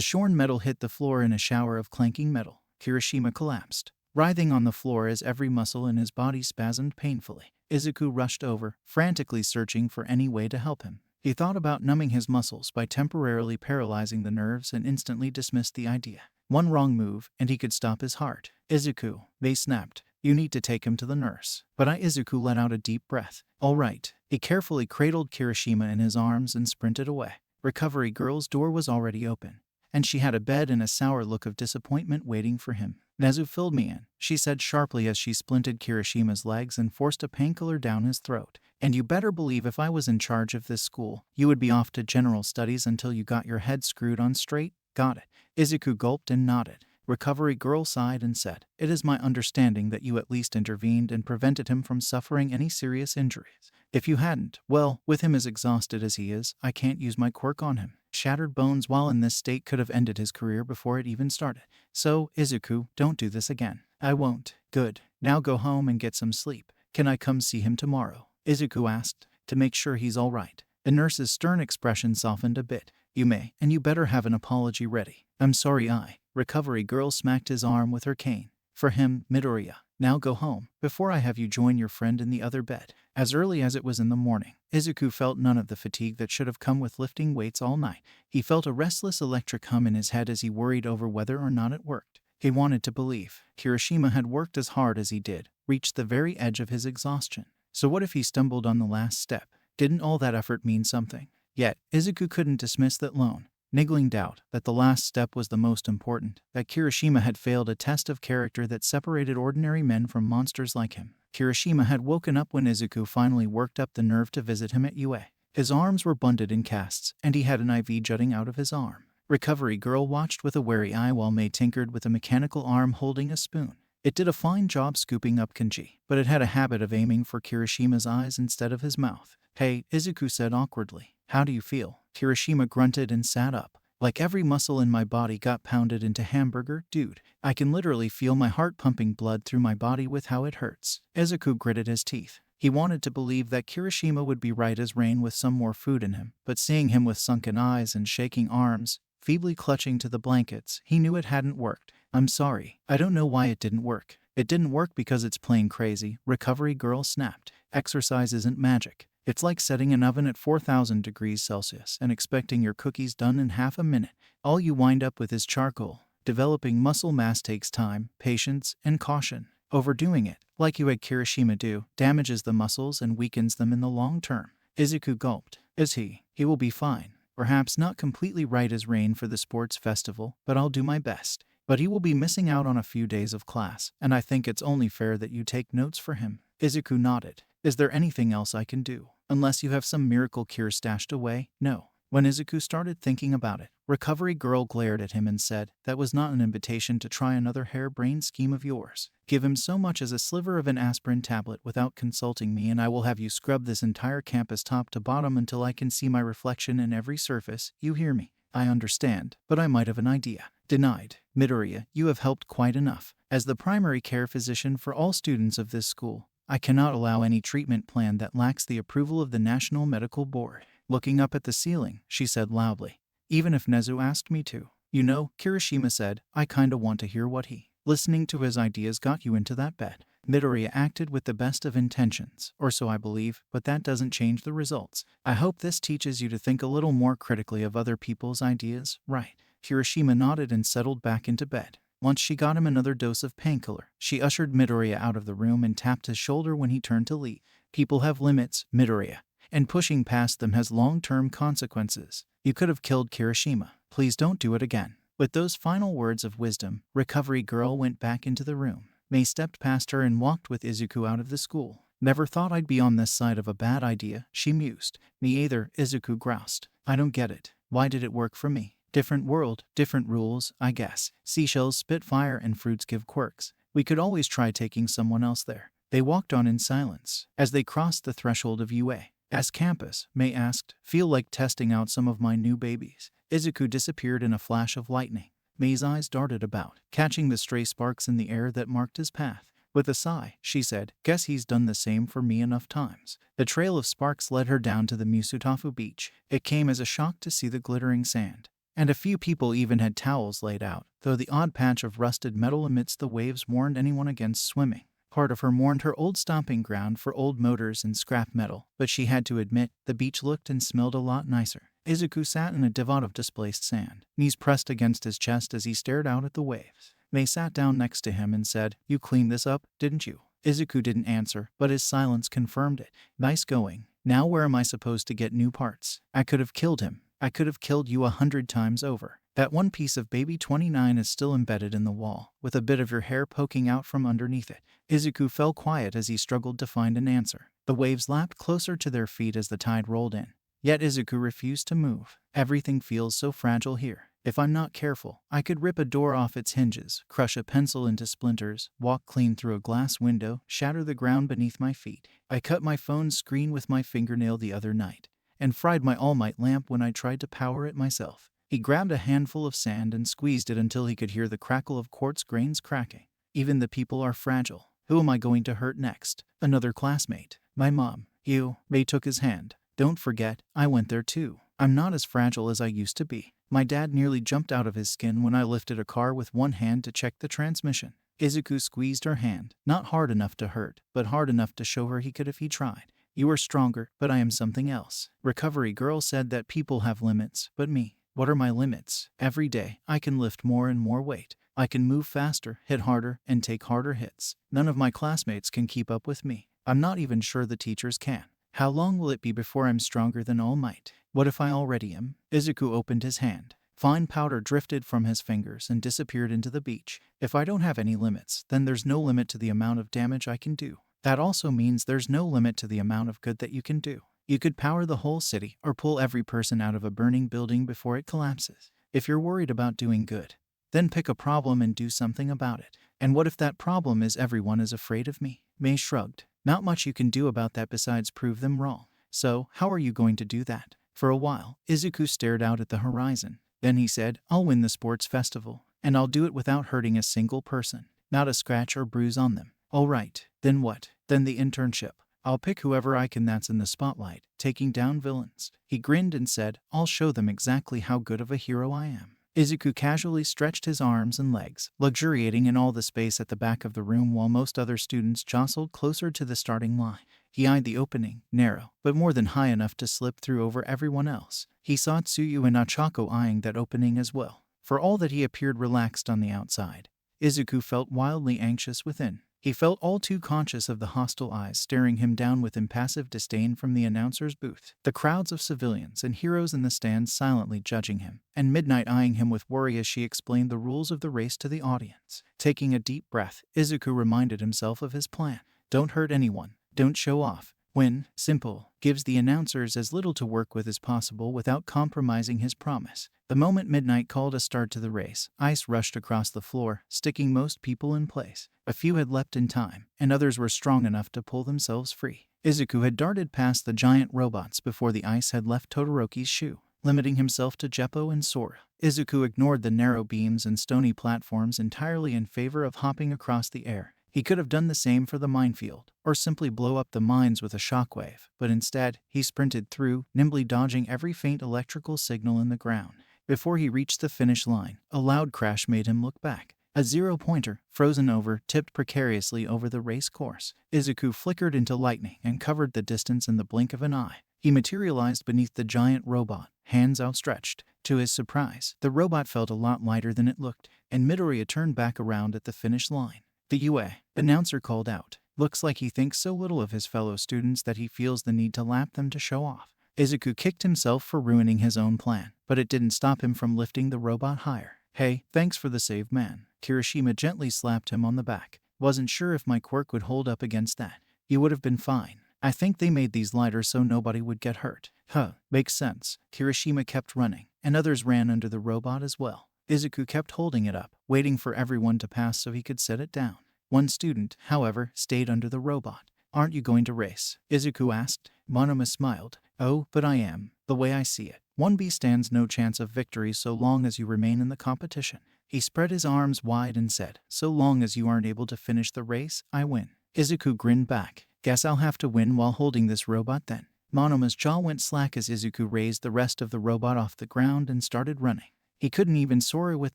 shorn metal hit the floor in a shower of clanking metal. Kirishima collapsed, writhing on the floor as every muscle in his body spasmed painfully. Izuku rushed over, frantically searching for any way to help him. He thought about numbing his muscles by temporarily paralyzing the nerves and instantly dismissed the idea. One wrong move, and he could stop his heart. Izuku, they snapped. You need to take him to the nurse. But Izuku let out a deep breath. All right. He carefully cradled Kirishima in his arms and sprinted away. Recovery girl's door was already open, and she had a bed and a sour look of disappointment waiting for him. Nezu filled me in, she said sharply as she splinted Kirishima's legs and forced a painkiller down his throat. And you better believe if I was in charge of this school, you would be off to general studies until you got your head screwed on straight. Got it. Izuku gulped and nodded. Recovery girl sighed and said, It is my understanding that you at least intervened and prevented him from suffering any serious injuries. If you hadn't, well, with him as exhausted as he is, I can't use my quirk on him. Shattered bones while in this state could have ended his career before it even started. So, Izuku, don't do this again. I won't. Good. Now go home and get some sleep. Can I come see him tomorrow? Izuku asked, to make sure he's all right. The nurse's stern expression softened a bit. You may, and you better have an apology ready. I'm sorry. Recovery girl smacked his arm with her cane. For him, Midoriya. Now go home, before I have you join your friend in the other bed. As early as it was in the morning, Izuku felt none of the fatigue that should have come with lifting weights all night. He felt a restless electric hum in his head as he worried over whether or not it worked. He wanted to believe Kirishima had worked as hard as he did, reached the very edge of his exhaustion. So what if he stumbled on the last step? Didn't all that effort mean something? Yet, Izuku couldn't dismiss that lone, niggling doubt that the last step was the most important, that Kirishima had failed a test of character that separated ordinary men from monsters like him. Kirishima had woken up when Izuku finally worked up the nerve to visit him at UA. His arms were bundled in casts, and he had an IV jutting out of his arm. Recovery girl watched with a wary eye while Mei tinkered with a mechanical arm holding a spoon. It did a fine job scooping up kanji, but it had a habit of aiming for Kirishima's eyes instead of his mouth. Hey, Izuku said awkwardly. How do you feel? Kirishima grunted and sat up. Like every muscle in my body got pounded into hamburger, dude. I can literally feel my heart pumping blood through my body with how it hurts. Izuku gritted his teeth. He wanted to believe that Kirishima would be right as rain with some more food in him, but seeing him with sunken eyes and shaking arms, feebly clutching to the blankets, he knew it hadn't worked. I'm sorry. I don't know why it didn't work. It didn't work because it's plain crazy, Recovery girl snapped. Exercise isn't magic. It's like setting an oven at 4,000 degrees Celsius and expecting your cookies done in half a minute. All you wind up with is charcoal. Developing muscle mass takes time, patience, and caution. Overdoing it, like you had Kirishima do, damages the muscles and weakens them in the long term. Izuku gulped. Is he? He will be fine. Perhaps not completely right as rain for the sports festival, but I'll do my best. But he will be missing out on a few days of class, and I think it's only fair that you take notes for him. Izuku nodded. Is there anything else I can do? Unless you have some miracle cure stashed away? No. When Izuku started thinking about it, Recovery girl glared at him and said, that was not an invitation to try another harebrained scheme of yours. Give him so much as a sliver of an aspirin tablet without consulting me and I will have you scrub this entire campus top to bottom until I can see my reflection in every surface. You hear me? I understand, but I might have an idea. Denied. Midoriya, you have helped quite enough. As the primary care physician for all students of this school, I cannot allow any treatment plan that lacks the approval of the National Medical Board. Looking up at the ceiling, she said loudly. Even if Nezu asked me to. You know, Kirishima said, I kinda want to hear what he. Listening to his ideas got you into that bed. Midoriya acted with the best of intentions, or so I believe, but that doesn't change the results. I hope this teaches you to think a little more critically of other people's ideas, right? Kirishima nodded and settled back into bed. Once she got him another dose of painkiller, she ushered Midoriya out of the room and tapped his shoulder when he turned to leave. People have limits, Midoriya, and pushing past them has long-term consequences. You could have killed Kirishima. Please don't do it again. With those final words of wisdom, Recovery girl went back into the room. Mei stepped past her and walked with Izuku out of the school. Never thought I'd be on this side of a bad idea, she mused. Me either, Izuku groused. I don't get it. Why did it work for me? Different world, different rules, I guess. Seashells spit fire and fruits give quirks. We could always try taking someone else there. They walked on in silence. As they crossed the threshold of UA, as campus, Mei asked, feel like testing out some of my new babies. Izuku disappeared in a flash of lightning. Mei's eyes darted about, catching the stray sparks in the air that marked his path. With a sigh, she said, "Guess he's done the same for me enough times." The trail of sparks led her down to the Musutafu beach. It came as a shock to see the glittering sand. And a few people even had towels laid out, though the odd patch of rusted metal amidst the waves warned anyone against swimming. Part of her mourned her old stomping ground for old motors and scrap metal, but she had to admit, the beach looked and smelled a lot nicer. Izuku sat in a divot of displaced sand, knees pressed against his chest as he stared out at the waves. Mei sat down next to him and said, "You cleaned this up, didn't you?" Izuku didn't answer, but his silence confirmed it. "Nice going. Now where am I supposed to get new parts? I could have killed him. I could have killed you 100 times over. That one piece of baby 29 is still embedded in the wall, with a bit of your hair poking out from underneath it." Izuku fell quiet as he struggled to find an answer. The waves lapped closer to their feet as the tide rolled in. Yet Izuku refused to move. "Everything feels so fragile here. If I'm not careful, I could rip a door off its hinges, crush a pencil into splinters, walk clean through a glass window, shatter the ground beneath my feet. I cut my phone's screen with my fingernail the other night, and fried my all-night lamp when I tried to power it myself." He grabbed a handful of sand and squeezed it until he could hear the crackle of quartz grains cracking. "Even the people are fragile. Who am I going to hurt next? Another classmate? My mom? You?" Mei took his hand. "Don't forget, I went there too. I'm not as fragile as I used to be. My dad nearly jumped out of his skin when I lifted a car with one hand to check the transmission." Izuku squeezed her hand, not hard enough to hurt, but hard enough to show her he could if he tried. "You are stronger, but I am something else. Recovery girl said that people have limits, but me, what are my limits? Every day, I can lift more and more weight. I can move faster, hit harder, and take harder hits. None of my classmates can keep up with me. I'm not even sure the teachers can. How long will it be before I'm stronger than All Might? What if I already am?" Izuku opened his hand. Fine powder drifted from his fingers and disappeared into the beach. "If I don't have any limits, then there's no limit to the amount of damage I can do. That also means there's no limit to the amount of good that you can do. You could power the whole city or pull every person out of a burning building before it collapses. If you're worried about doing good, then pick a problem and do something about it. And what if that problem is everyone is afraid of me?" Mei shrugged. "Not much you can do about that besides prove them wrong. So, how are you going to do that?" For a while, Izuku stared out at the horizon. Then he said, "I'll win the sports festival, and I'll do it without hurting a single person. Not a scratch or bruise on them." "All right, then what?" "Then the internship. I'll pick whoever I can that's in the spotlight, taking down villains." He grinned and said, "I'll show them exactly how good of a hero I am." Izuku casually stretched his arms and legs, luxuriating in all the space at the back of the room while most other students jostled closer to the starting line. He eyed the opening, narrow, but more than high enough to slip through over everyone else. He saw Tsuyu and Ochako eyeing that opening as well. For all that he appeared relaxed on the outside, Izuku felt wildly anxious within. He felt all too conscious of the hostile eyes staring him down with impassive disdain from the announcer's booth, the crowds of civilians and heroes in the stands silently judging him, and Midnight eyeing him with worry as she explained the rules of the race to the audience. Taking a deep breath, Izuku reminded himself of his plan. Don't hurt anyone. Don't show off. Win, simple, gives the announcers as little to work with as possible without compromising his promise. The moment Midnight called a start to the race, ice rushed across the floor, sticking most people in place. A few had leapt in time, and others were strong enough to pull themselves free. Izuku had darted past the giant robots before the ice had left Todoroki's shoe, limiting himself to Jeppo and Sora. Izuku ignored the narrow beams and stony platforms entirely in favor of hopping across the air. He could have done the same for the minefield, or simply blow up the mines with a shockwave, but instead, he sprinted through, nimbly dodging every faint electrical signal in the ground. Before he reached the finish line, a loud crash made him look back. A zero-pointer, frozen over, tipped precariously over the race course. Izuku flickered into lightning and covered the distance in the blink of an eye. He materialized beneath the giant robot, hands outstretched. To his surprise, the robot felt a lot lighter than it looked, and Midoriya turned back around at the finish line. "The UA," announcer called out. "Looks like he thinks so little of his fellow students that he feels the need to lap them to show off." Izuku kicked himself for ruining his own plan, but it didn't stop him from lifting the robot higher. "Hey, thanks for the save, man." Kirishima gently slapped him on the back. "Wasn't sure if my quirk would hold up against that. You would have been fine. I think they made these lighter so nobody would get hurt." "Huh, makes sense." Kirishima kept running, and others ran under the robot as well. Izuku kept holding it up, waiting for everyone to pass so he could set it down. One student, however, stayed under the robot. "Aren't you going to race?" Izuku asked. Monoma smiled. Oh, but I am. The way I see it, 1B stands no chance of victory so long as you remain in the competition. He spread his arms wide and said, so long as you aren't able to finish the race, I win. Izuku grinned back. Guess I'll have to win while holding this robot then. Monoma's jaw went slack as Izuku raised the rest of the robot off the ground and started running. He couldn't even soar with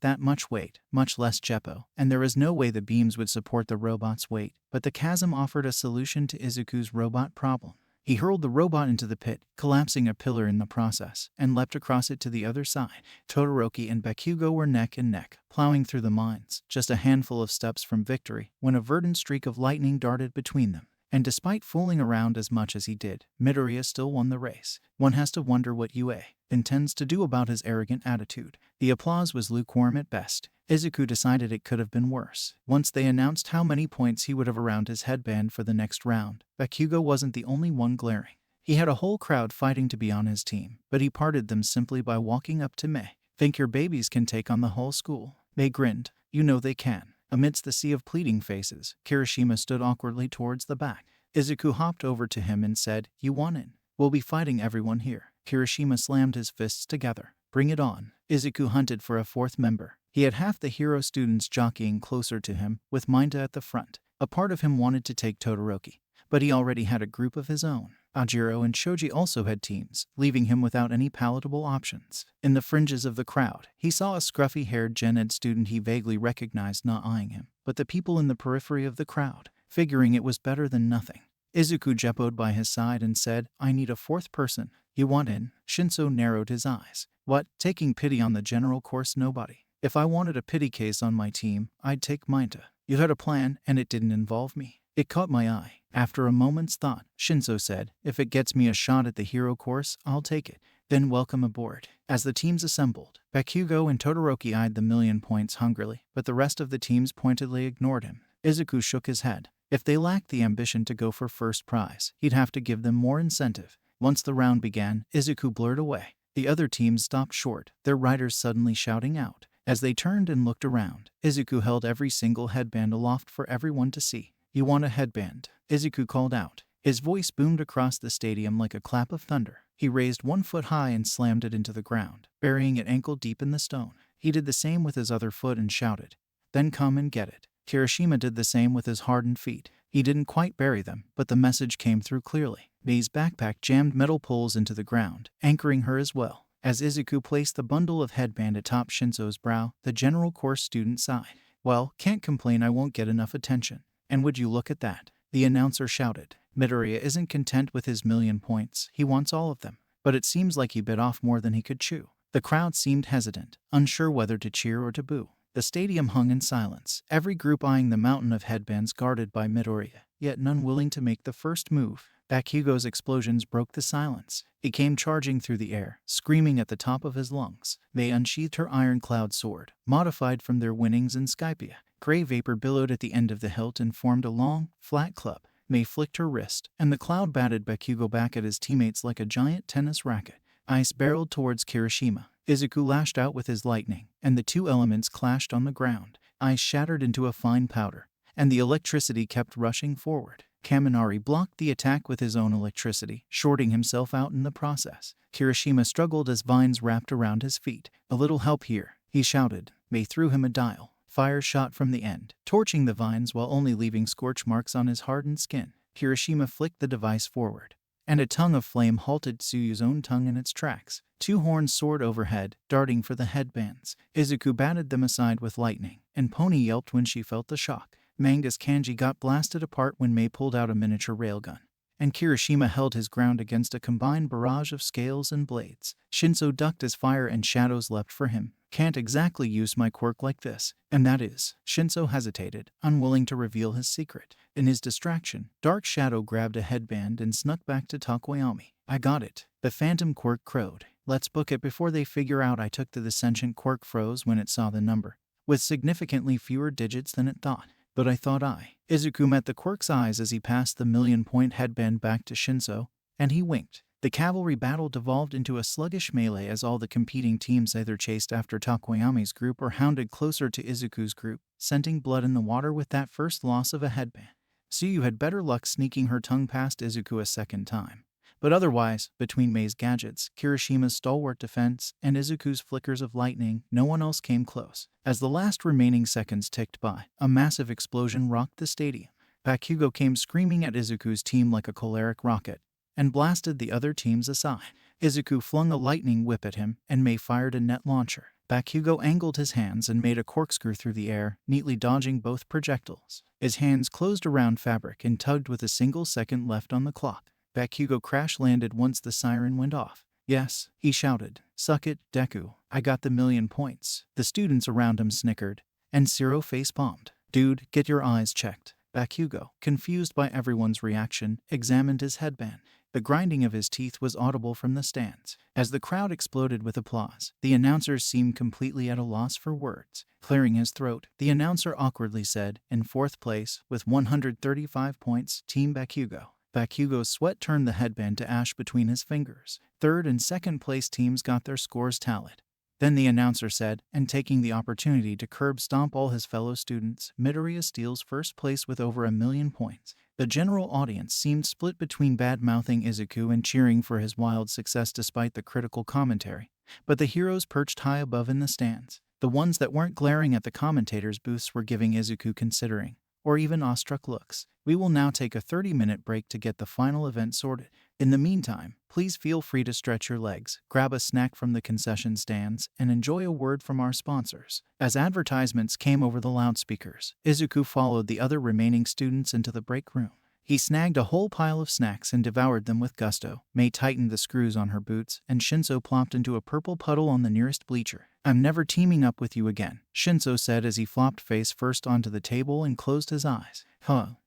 that much weight, much less Jeppo, and there was no way the beams would support the robot's weight, but the chasm offered a solution to Izuku's robot problem. He hurled the robot into the pit, collapsing a pillar in the process, and leapt across it to the other side. Todoroki and Bakugo were neck and neck, plowing through the mines, just a handful of steps from victory, when a verdant streak of lightning darted between them. And despite fooling around as much as he did, Midoriya still won the race. One has to wonder what UA intends to do about his arrogant attitude. The applause was lukewarm at best. Izuku decided it could have been worse. Once they announced how many points he would have around his headband for the next round, Bakugo wasn't the only one glaring. He had a whole crowd fighting to be on his team, but he parted them simply by walking up to Mei. Think your babies can take on the whole school? Mei grinned. You know they can. Amidst the sea of pleading faces, Kirishima stood awkwardly towards the back. Izuku hopped over to him and said, you want in? We'll be fighting everyone here. Kirishima slammed his fists together. Bring it on. Izuku hunted for a fourth member. He had half the hero students jockeying closer to him, with Minta at the front. A part of him wanted to take Todoroki, but he already had a group of his own. Ajiro and Shoji also had teams, leaving him without any palatable options. In the fringes of the crowd, he saw a scruffy-haired Gen Ed student he vaguely recognized not eyeing him, but the people in the periphery of the crowd, figuring it was better than nothing. Izuku jeppoed by his side and said, I need a fourth person. You want in? Shinso narrowed his eyes. What, taking pity on the general course nobody? If I wanted a pity case on my team, I'd take Minta. You had a plan, and it didn't involve me. It caught my eye. After a moment's thought, Shinso said, if it gets me a shot at the hero course, I'll take it. Then welcome aboard. As the teams assembled, Bakugo and Todoroki eyed the 1,000,000 points hungrily, but the rest of the teams pointedly ignored him. Izuku shook his head. If they lacked the ambition to go for first prize, he'd have to give them more incentive. Once the round began, Izuku blurred away. The other teams stopped short, their riders suddenly shouting out. As they turned and looked around, Izuku held every single headband aloft for everyone to see. You want a headband? Izuku called out. His voice boomed across the stadium like a clap of thunder. He raised 1 foot high and slammed it into the ground, burying it ankle deep in the stone. He did the same with his other foot and shouted, then come and get it. Kirishima did the same with his hardened feet. He didn't quite bury them, but the message came through clearly. Mei's backpack jammed metal poles into the ground, anchoring her as well. As Izuku placed the bundle of headband atop Shinso's brow, the general course student sighed. Well, can't complain I won't get enough attention. And would you look at that? The announcer shouted. Midoriya isn't content with his 1,000,000 points, he wants all of them. But it seems like he bit off more than he could chew. The crowd seemed hesitant, unsure whether to cheer or to boo. The stadium hung in silence, every group eyeing the mountain of headbands guarded by Midoriya, yet none willing to make the first move. Bakugo's explosions broke the silence. He came charging through the air, screaming at the top of his lungs. They unsheathed her ironclad sword, modified from their winnings in Skypia. Gray vapor billowed at the end of the hilt and formed a long, flat club. Mei flicked her wrist, and the cloud batted Bakugo back at his teammates like a giant tennis racket. Ice barreled towards Kirishima. Izuku lashed out with his lightning, and the two elements clashed on the ground. Ice shattered into a fine powder, and the electricity kept rushing forward. Kaminari blocked the attack with his own electricity, shorting himself out in the process. Kirishima struggled as vines wrapped around his feet. A little help here, he shouted. Mei threw him a dial. Fire shot from the end, torching the vines while only leaving scorch marks on his hardened skin. Kirishima flicked the device forward, and a tongue of flame halted Tsuyu's own tongue in its tracks. Two horns soared overhead, darting for the headbands. Izuku batted them aside with lightning, and Pony yelped when she felt the shock. Manga's kanji got blasted apart when Mei pulled out a miniature railgun, and Kirishima held his ground against a combined barrage of scales and blades. Shinso ducked as fire and shadows leapt for him. Can't exactly use my quirk like this, and that is. Shinso hesitated, unwilling to reveal his secret. In his distraction, Dark Shadow grabbed a headband and snuck back to Takoyami. I got it. The phantom quirk crowed. Let's book it before they figure out I took the sentient quirk froze when it saw the number, with significantly fewer digits than it thought. But I thought Izuku met the quirk's eyes as he passed the 1,000,000-point headband back to Shinso, and he winked. The cavalry battle devolved into a sluggish melee as all the competing teams either chased after Takoyami's group or hounded closer to Izuku's group, scenting blood in the water with that first loss of a headband. Tsuyu had better luck sneaking her tongue past Izuku a second time. But otherwise, between Mei's gadgets, Kirishima's stalwart defense, and Izuku's flickers of lightning, no one else came close. As the last remaining seconds ticked by, a massive explosion rocked the stadium. Bakugo came screaming at Izuku's team like a choleric rocket, and blasted the other teams aside. Izuku flung a lightning whip at him, and Mei fired a net launcher. Bakugo angled his hands and made a corkscrew through the air, neatly dodging both projectiles. His hands closed around fabric and tugged with a single second left on the clock. Bakugo crash-landed once the siren went off. "Yes," he shouted. "Suck it, Deku. I got the 1,000,000 points." The students around him snickered, and Zero face-palmed. "Dude, get your eyes checked." Bakugo, confused by everyone's reaction, examined his headband. The grinding of his teeth was audible from the stands. As the crowd exploded with applause, the announcer seemed completely at a loss for words. Clearing his throat, the announcer awkwardly said, "In fourth place, with 135 points, Team Bakugo." Bakugo's sweat turned the headband to ash between his fingers. Third and second place teams got their scores tallied. Then the announcer said, and taking the opportunity to curb stomp all his fellow students, Midoriya steals first place with over 1,000,000 points. The general audience seemed split between bad-mouthing Izuku and cheering for his wild success despite the critical commentary. But the heroes perched high above in the stands. The ones that weren't glaring at the commentators' booths were giving Izuku considering, or even awestruck looks. We will now take a 30-minute break to get the final event sorted. In the meantime, please feel free to stretch your legs, grab a snack from the concession stands, and enjoy a word from our sponsors. As advertisements came over the loudspeakers, Izuku followed the other remaining students into the break room. He snagged a whole pile of snacks and devoured them with gusto. Mei tightened the screws on her boots, and Shinso plopped into a purple puddle on the nearest bleacher. "I'm never teaming up with you again," Shinso said as he flopped face first onto the table and closed his eyes.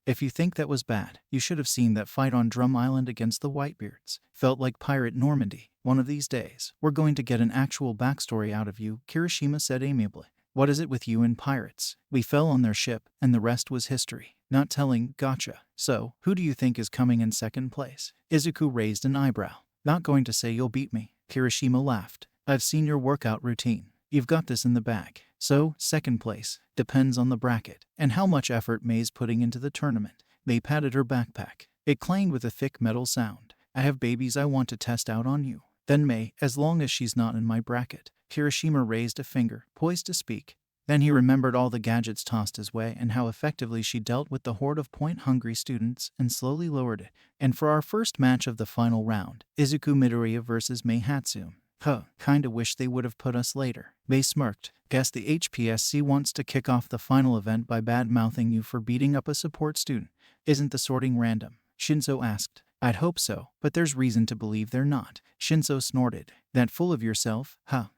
If you think that was bad, you should have seen that fight on Drum Island against the Whitebeards. Felt like Pirate Normandy. One of these days, we're going to get an actual backstory out of you," Kirishima said amiably. "What is it with you and pirates? We fell on their ship, and the rest was history. Not telling, gotcha. So, who do you think is coming in second place?" Izuku raised an eyebrow. "Not going to say you'll beat me." Kirishima laughed. "I've seen your workout routine. You've got this in the bag. So, second place depends on the bracket and how much effort Mei's putting into the tournament." Mei patted her backpack. It clanged with a thick metal sound. "I have babies I want to test out on you." "Then Mei, as long as she's not in my bracket." Kirishima raised a finger, poised to speak. Then he remembered all the gadgets tossed his way and how effectively she dealt with the horde of point-hungry students, and slowly lowered it. "And for our first match of the final round, Izuku Midoriya versus Mei Hatsune. Kinda wish they would have put us later." Mei smirked. "Guess the HPSC wants to kick off the final event by bad-mouthing you for beating up a support student. Isn't the sorting random?" Shinso asked. "I'd hope so, but there's reason to believe they're not." Shinso snorted. "That full of yourself,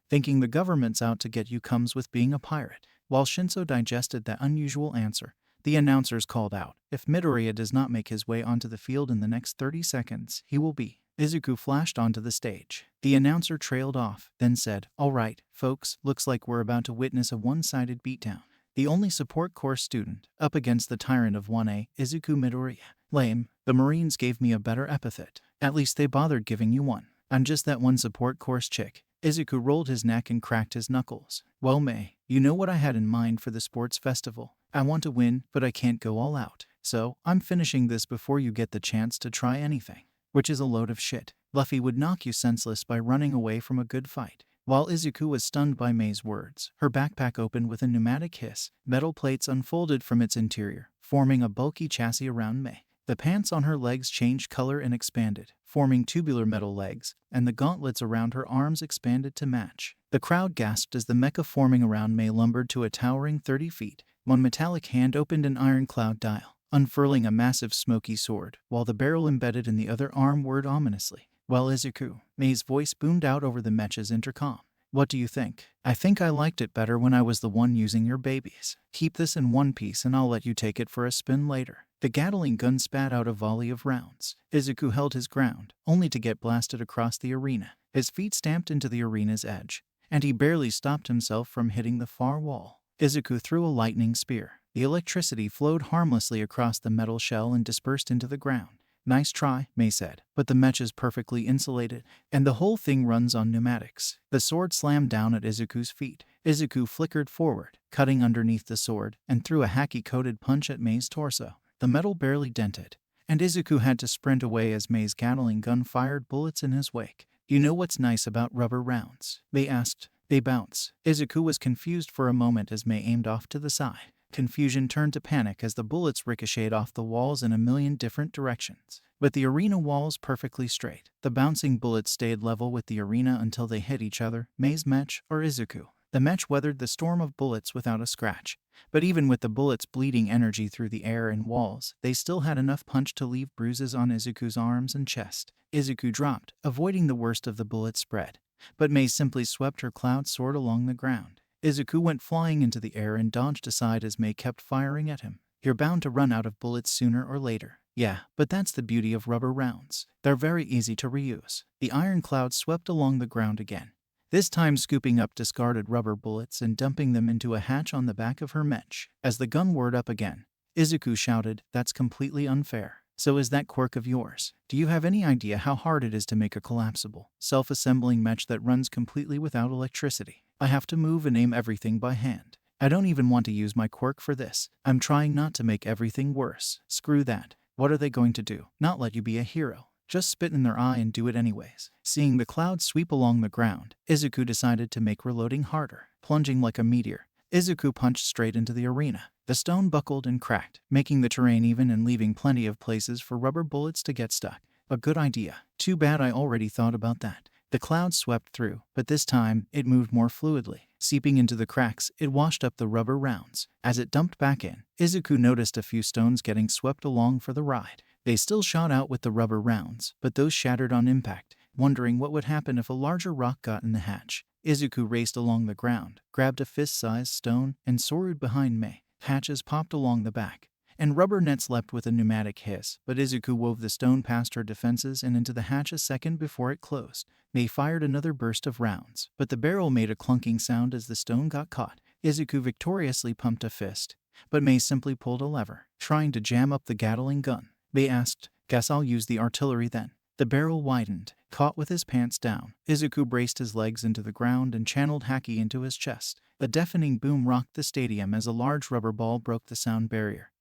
Thinking the government's out to get you comes with being a pirate." While Shinso digested that unusual answer, the announcers called out, "If Midoriya does not make his way onto the field in the next 30 seconds, he will be." Izuku flashed onto the stage. The announcer trailed off, then said, "All right, folks, looks like we're about to witness a one-sided beatdown. The only support course student, up against the tyrant of 1A, Izuku Midoriya." "Lame. The Marines gave me a better epithet. At least they bothered giving you one. I'm just that one support course chick." Izuku rolled his neck and cracked his knuckles. "Well, Mei, you know what I had in mind for the sports festival. I want to win, but I can't go all out. So, I'm finishing this before you get the chance to try anything." Which is a load of shit. Luffy would knock you senseless by running away from a good fight. While Izuku was stunned by Mei's words, her backpack opened with a pneumatic hiss. Metal plates unfolded from its interior, forming a bulky chassis around Mei. The pants on her legs changed color and expanded, forming tubular metal legs, and the gauntlets around her arms expanded to match. The crowd gasped as the mecha forming around Mei lumbered to a towering 30 feet. One metallic hand opened an ironclad dial, unfurling a massive smoky sword, while the barrel embedded in the other arm whirred ominously. "Well, Izuku," Mei's voice boomed out over the mecha's intercom. "What do you think?" "I think I liked it better when I was the one using your babies. Keep this in one piece and I'll let you take it for a spin later." The Gatling gun spat out a volley of rounds. Izuku held his ground, only to get blasted across the arena. His feet stamped into the arena's edge, and he barely stopped himself from hitting the far wall. Izuku threw a lightning spear. The electricity flowed harmlessly across the metal shell and dispersed into the ground. "Nice try," Mei said, "but the mech is perfectly insulated, and the whole thing runs on pneumatics." The sword slammed down at Izuku's feet. Izuku flickered forward, cutting underneath the sword, and threw a haki-coated punch at Mei's torso. The metal barely dented, and Izuku had to sprint away as Mei's Gatling gun fired bullets in his wake. You know what's nice about rubber rounds? Mei asked. They bounce. Izuku was confused for a moment as Mei aimed off to the side. Confusion turned to panic as the bullets ricocheted off the walls in a million different directions. But the arena walls perfectly straight. The bouncing bullets stayed level with the arena until they hit each other, Mei's mech or Izuku. The mech weathered the storm of bullets without a scratch. But even with the bullets bleeding energy through the air and walls, they still had enough punch to leave bruises on Izuku's arms and chest. Izuku dropped, avoiding the worst of the bullet spread. But Mei simply swept her cloud sword along the ground. Izuku went flying into the air and dodged aside as Mei kept firing at him. You're bound to run out of bullets sooner or later. Yeah, but that's the beauty of rubber rounds. They're very easy to reuse. The iron cloud swept along the ground again, this time scooping up discarded rubber bullets and dumping them into a hatch on the back of her mech. As the gun whirred up again, Izuku shouted, "That's completely unfair. So is that quirk of yours? Do you have any idea how hard it is to make a collapsible, self-assembling mech that runs completely without electricity? I have to move and aim everything by hand. I don't even want to use my quirk for this. I'm trying not to make everything worse. Screw that. What are they going to do? Not let you be a hero? Just spit in their eye and do it anyways." Seeing the cloud sweep along the ground, Izuku decided to make reloading harder. Plunging like a meteor, Izuku punched straight into the arena. The stone buckled and cracked, making the terrain even and leaving plenty of places for rubber bullets to get stuck. A good idea. Too bad I already thought about that. The cloud swept through, but this time, it moved more fluidly. Seeping into the cracks, it washed up the rubber rounds. As it dumped back in, Izuku noticed a few stones getting swept along for the ride. They still shot out with the rubber rounds, but those shattered on impact. Wondering what would happen if a larger rock got in the hatch, Izuku raced along the ground, grabbed a fist-sized stone, and soared behind Mei. Hatches popped along the back, and rubber nets leapt with a pneumatic hiss, but Izuku wove the stone past her defenses and into the hatch a second before it closed. Mei fired another burst of rounds, but the barrel made a clunking sound as the stone got caught. Izuku victoriously pumped a fist, but Mei simply pulled a lever, trying to jam up the Gatling gun. Mei asked, "Guess I'll use the artillery then." The barrel widened, caught with his pants down. Izuku braced his legs into the ground and channeled haki into his chest. A deafening boom rocked the stadium as a large rubber ball broke the sound barrier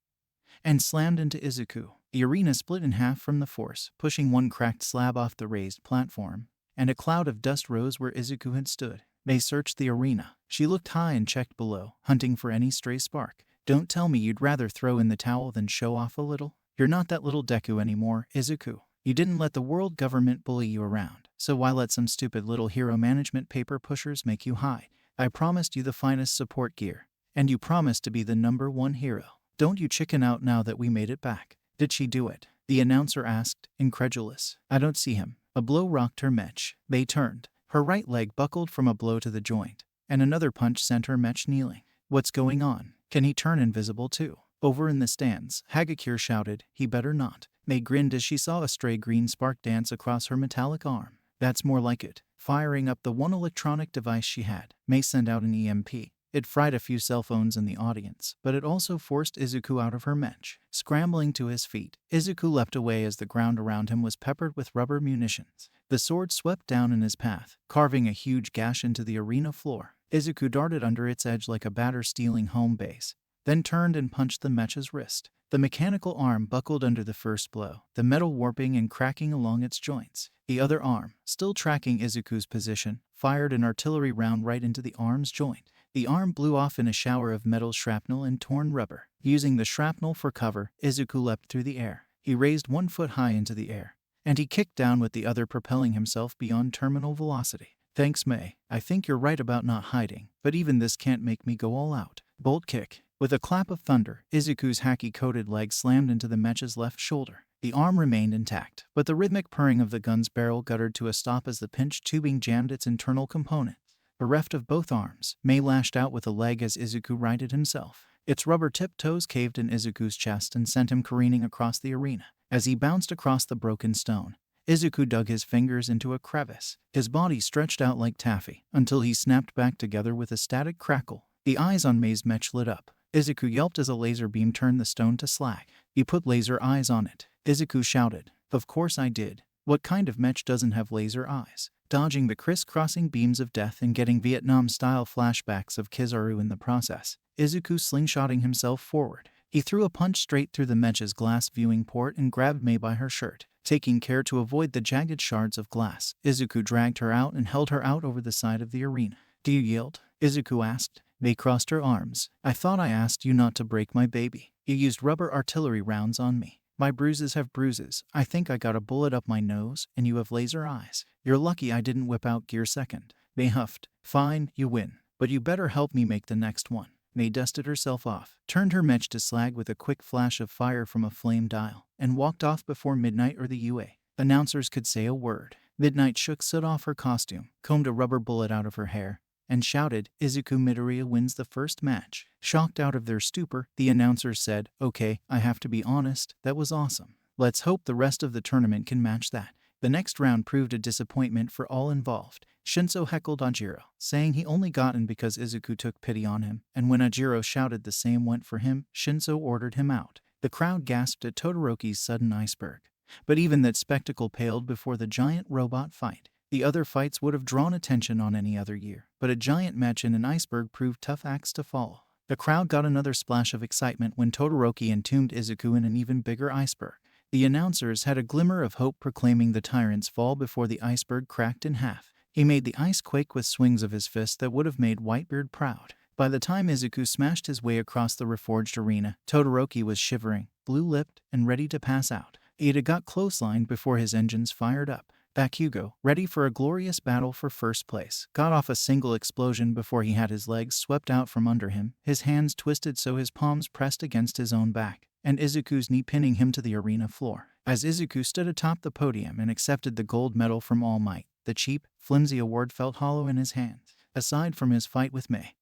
and slammed into Izuku. The arena split in half from the force, pushing one cracked slab off the raised platform, and a cloud of dust rose where Izuku had stood. Mei searched the arena. She looked high and checked below, hunting for any stray spark. "Don't tell me you'd rather throw in the towel than show off a little? You're not that little Deku anymore, Izuku. You didn't let the world government bully you around, so why let some stupid little hero management paper pushers make you hide? I promised you the finest support gear, and you promised to be the #1 hero. Don't you chicken out now that we made it back." "Did she do it?" the announcer asked, incredulous. "I don't see him." A blow rocked her mech. Mei turned. Her right leg buckled from a blow to the joint, and another punch sent her mech kneeling. "What's going on? Can he turn invisible too?" Over in the stands, Hagakure shouted, "He better not." Mei grinned as she saw a stray green spark dance across her metallic arm. "That's more like it." Firing up the one electronic device she had, Mei sent out an EMP. It fried a few cell phones in the audience, but it also forced Izuku out of her mech. Scrambling to his feet, Izuku leapt away as the ground around him was peppered with rubber munitions. The sword swept down in his path, carving a huge gash into the arena floor. Izuku darted under its edge like a batter stealing home base, then turned and punched the mech's wrist. The mechanical arm buckled under the first blow, the metal warping and cracking along its joints. The other arm, still tracking Izuku's position, fired an artillery round right into the arm's joint. The arm blew off in a shower of metal shrapnel and torn rubber. Using the shrapnel for cover, Izuku leapt through the air. He raised 1 foot high into the air, and he kicked down with the other, propelling himself beyond terminal velocity. "Thanks, Mei. I think you're right about not hiding, but even this can't make me go all out." Bolt kick. With a clap of thunder, Izuku's haki-coated leg slammed into the mech's left shoulder. The arm remained intact, but the rhythmic purring of the gun's barrel guttered to a stop as the pinched tubing jammed its internal components. Bereft of both arms, Mei lashed out with a leg as Izuku righted himself. Its rubber-tipped toes caved in Izuku's chest and sent him careening across the arena. As he bounced across the broken stone, Izuku dug his fingers into a crevice. His body stretched out like taffy, until he snapped back together with a static crackle. The eyes on Mei's mech lit up. Izuku yelped as a laser beam turned the stone to slag. "You put laser eyes on it," Izuku shouted. "Of course I did. What kind of mech doesn't have laser eyes?" Dodging the criss-crossing beams of death and getting Vietnam-style flashbacks of Kizaru in the process, Izuku slingshotting himself forward. He threw a punch straight through the Mech's glass viewing port and grabbed Mei by her shirt. Taking care to avoid the jagged shards of glass, Izuku dragged her out and held her out over the side of the arena. "Do you yield?" Izuku asked. Mei crossed her arms. "I thought I asked you not to break my baby. You used rubber artillery rounds on me. My bruises have bruises. I think I got a bullet up my nose, and you have laser eyes. You're lucky I didn't whip out gear second." Mei huffed. "Fine, you win. But you better help me make the next one." Mei dusted herself off, turned her mech to slag with a quick flash of fire from a flame dial, and walked off before Midnight or the UA announcers could say a word. Midnight shook soot off her costume, combed a rubber bullet out of her hair, and shouted, "Izuku Midoriya wins the first match." Shocked out of their stupor, the announcers said, "Okay, I have to be honest, that was awesome. Let's hope the rest of the tournament can match that." The next round proved a disappointment for all involved. Shinso heckled Ajiro, saying he only got in because Izuku took pity on him, and when Ajiro shouted the same went for him, Shinso ordered him out. The crowd gasped at Todoroki's sudden iceberg. But even that spectacle paled before the giant robot fight. The other fights would have drawn attention on any other year, but a giant match in an iceberg proved tough acts to follow. The crowd got another splash of excitement when Todoroki entombed Izuku in an even bigger iceberg. The announcers had a glimmer of hope proclaiming the tyrant's fall before the iceberg cracked in half. He made the ice quake with swings of his fist that would have made Whitebeard proud. By the time Izuku smashed his way across the reforged arena, Todoroki was shivering, blue-lipped, and ready to pass out. Ada got clotheslined before his engines fired up. Bakugo, ready for a glorious battle for first place, got off a single explosion before he had his legs swept out from under him, his hands twisted so his palms pressed against his own back, and Izuku's knee pinning him to the arena floor. As Izuku stood atop the podium and accepted the gold medal from All Might, the cheap, flimsy award felt hollow in his hands. Aside from his fight with Mei,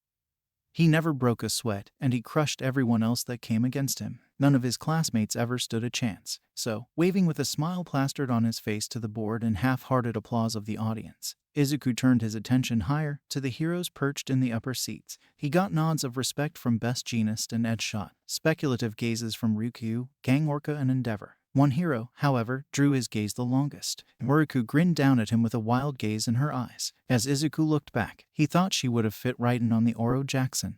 he never broke a sweat, and he crushed everyone else that came against him. None of his classmates ever stood a chance. So, waving with a smile plastered on his face to the board and half-hearted applause of the audience, Izuku turned his attention higher, to the heroes perched in the upper seats. He got nods of respect from Best Jeanist and Ed Shot, speculative gazes from Ryukyu, Gang Orca and Endeavor. One hero, however, drew his gaze the longest. Muriku grinned down at him with a wild gaze in her eyes. As Izuku looked back, he thought she would have fit right in on the Oro Jackson.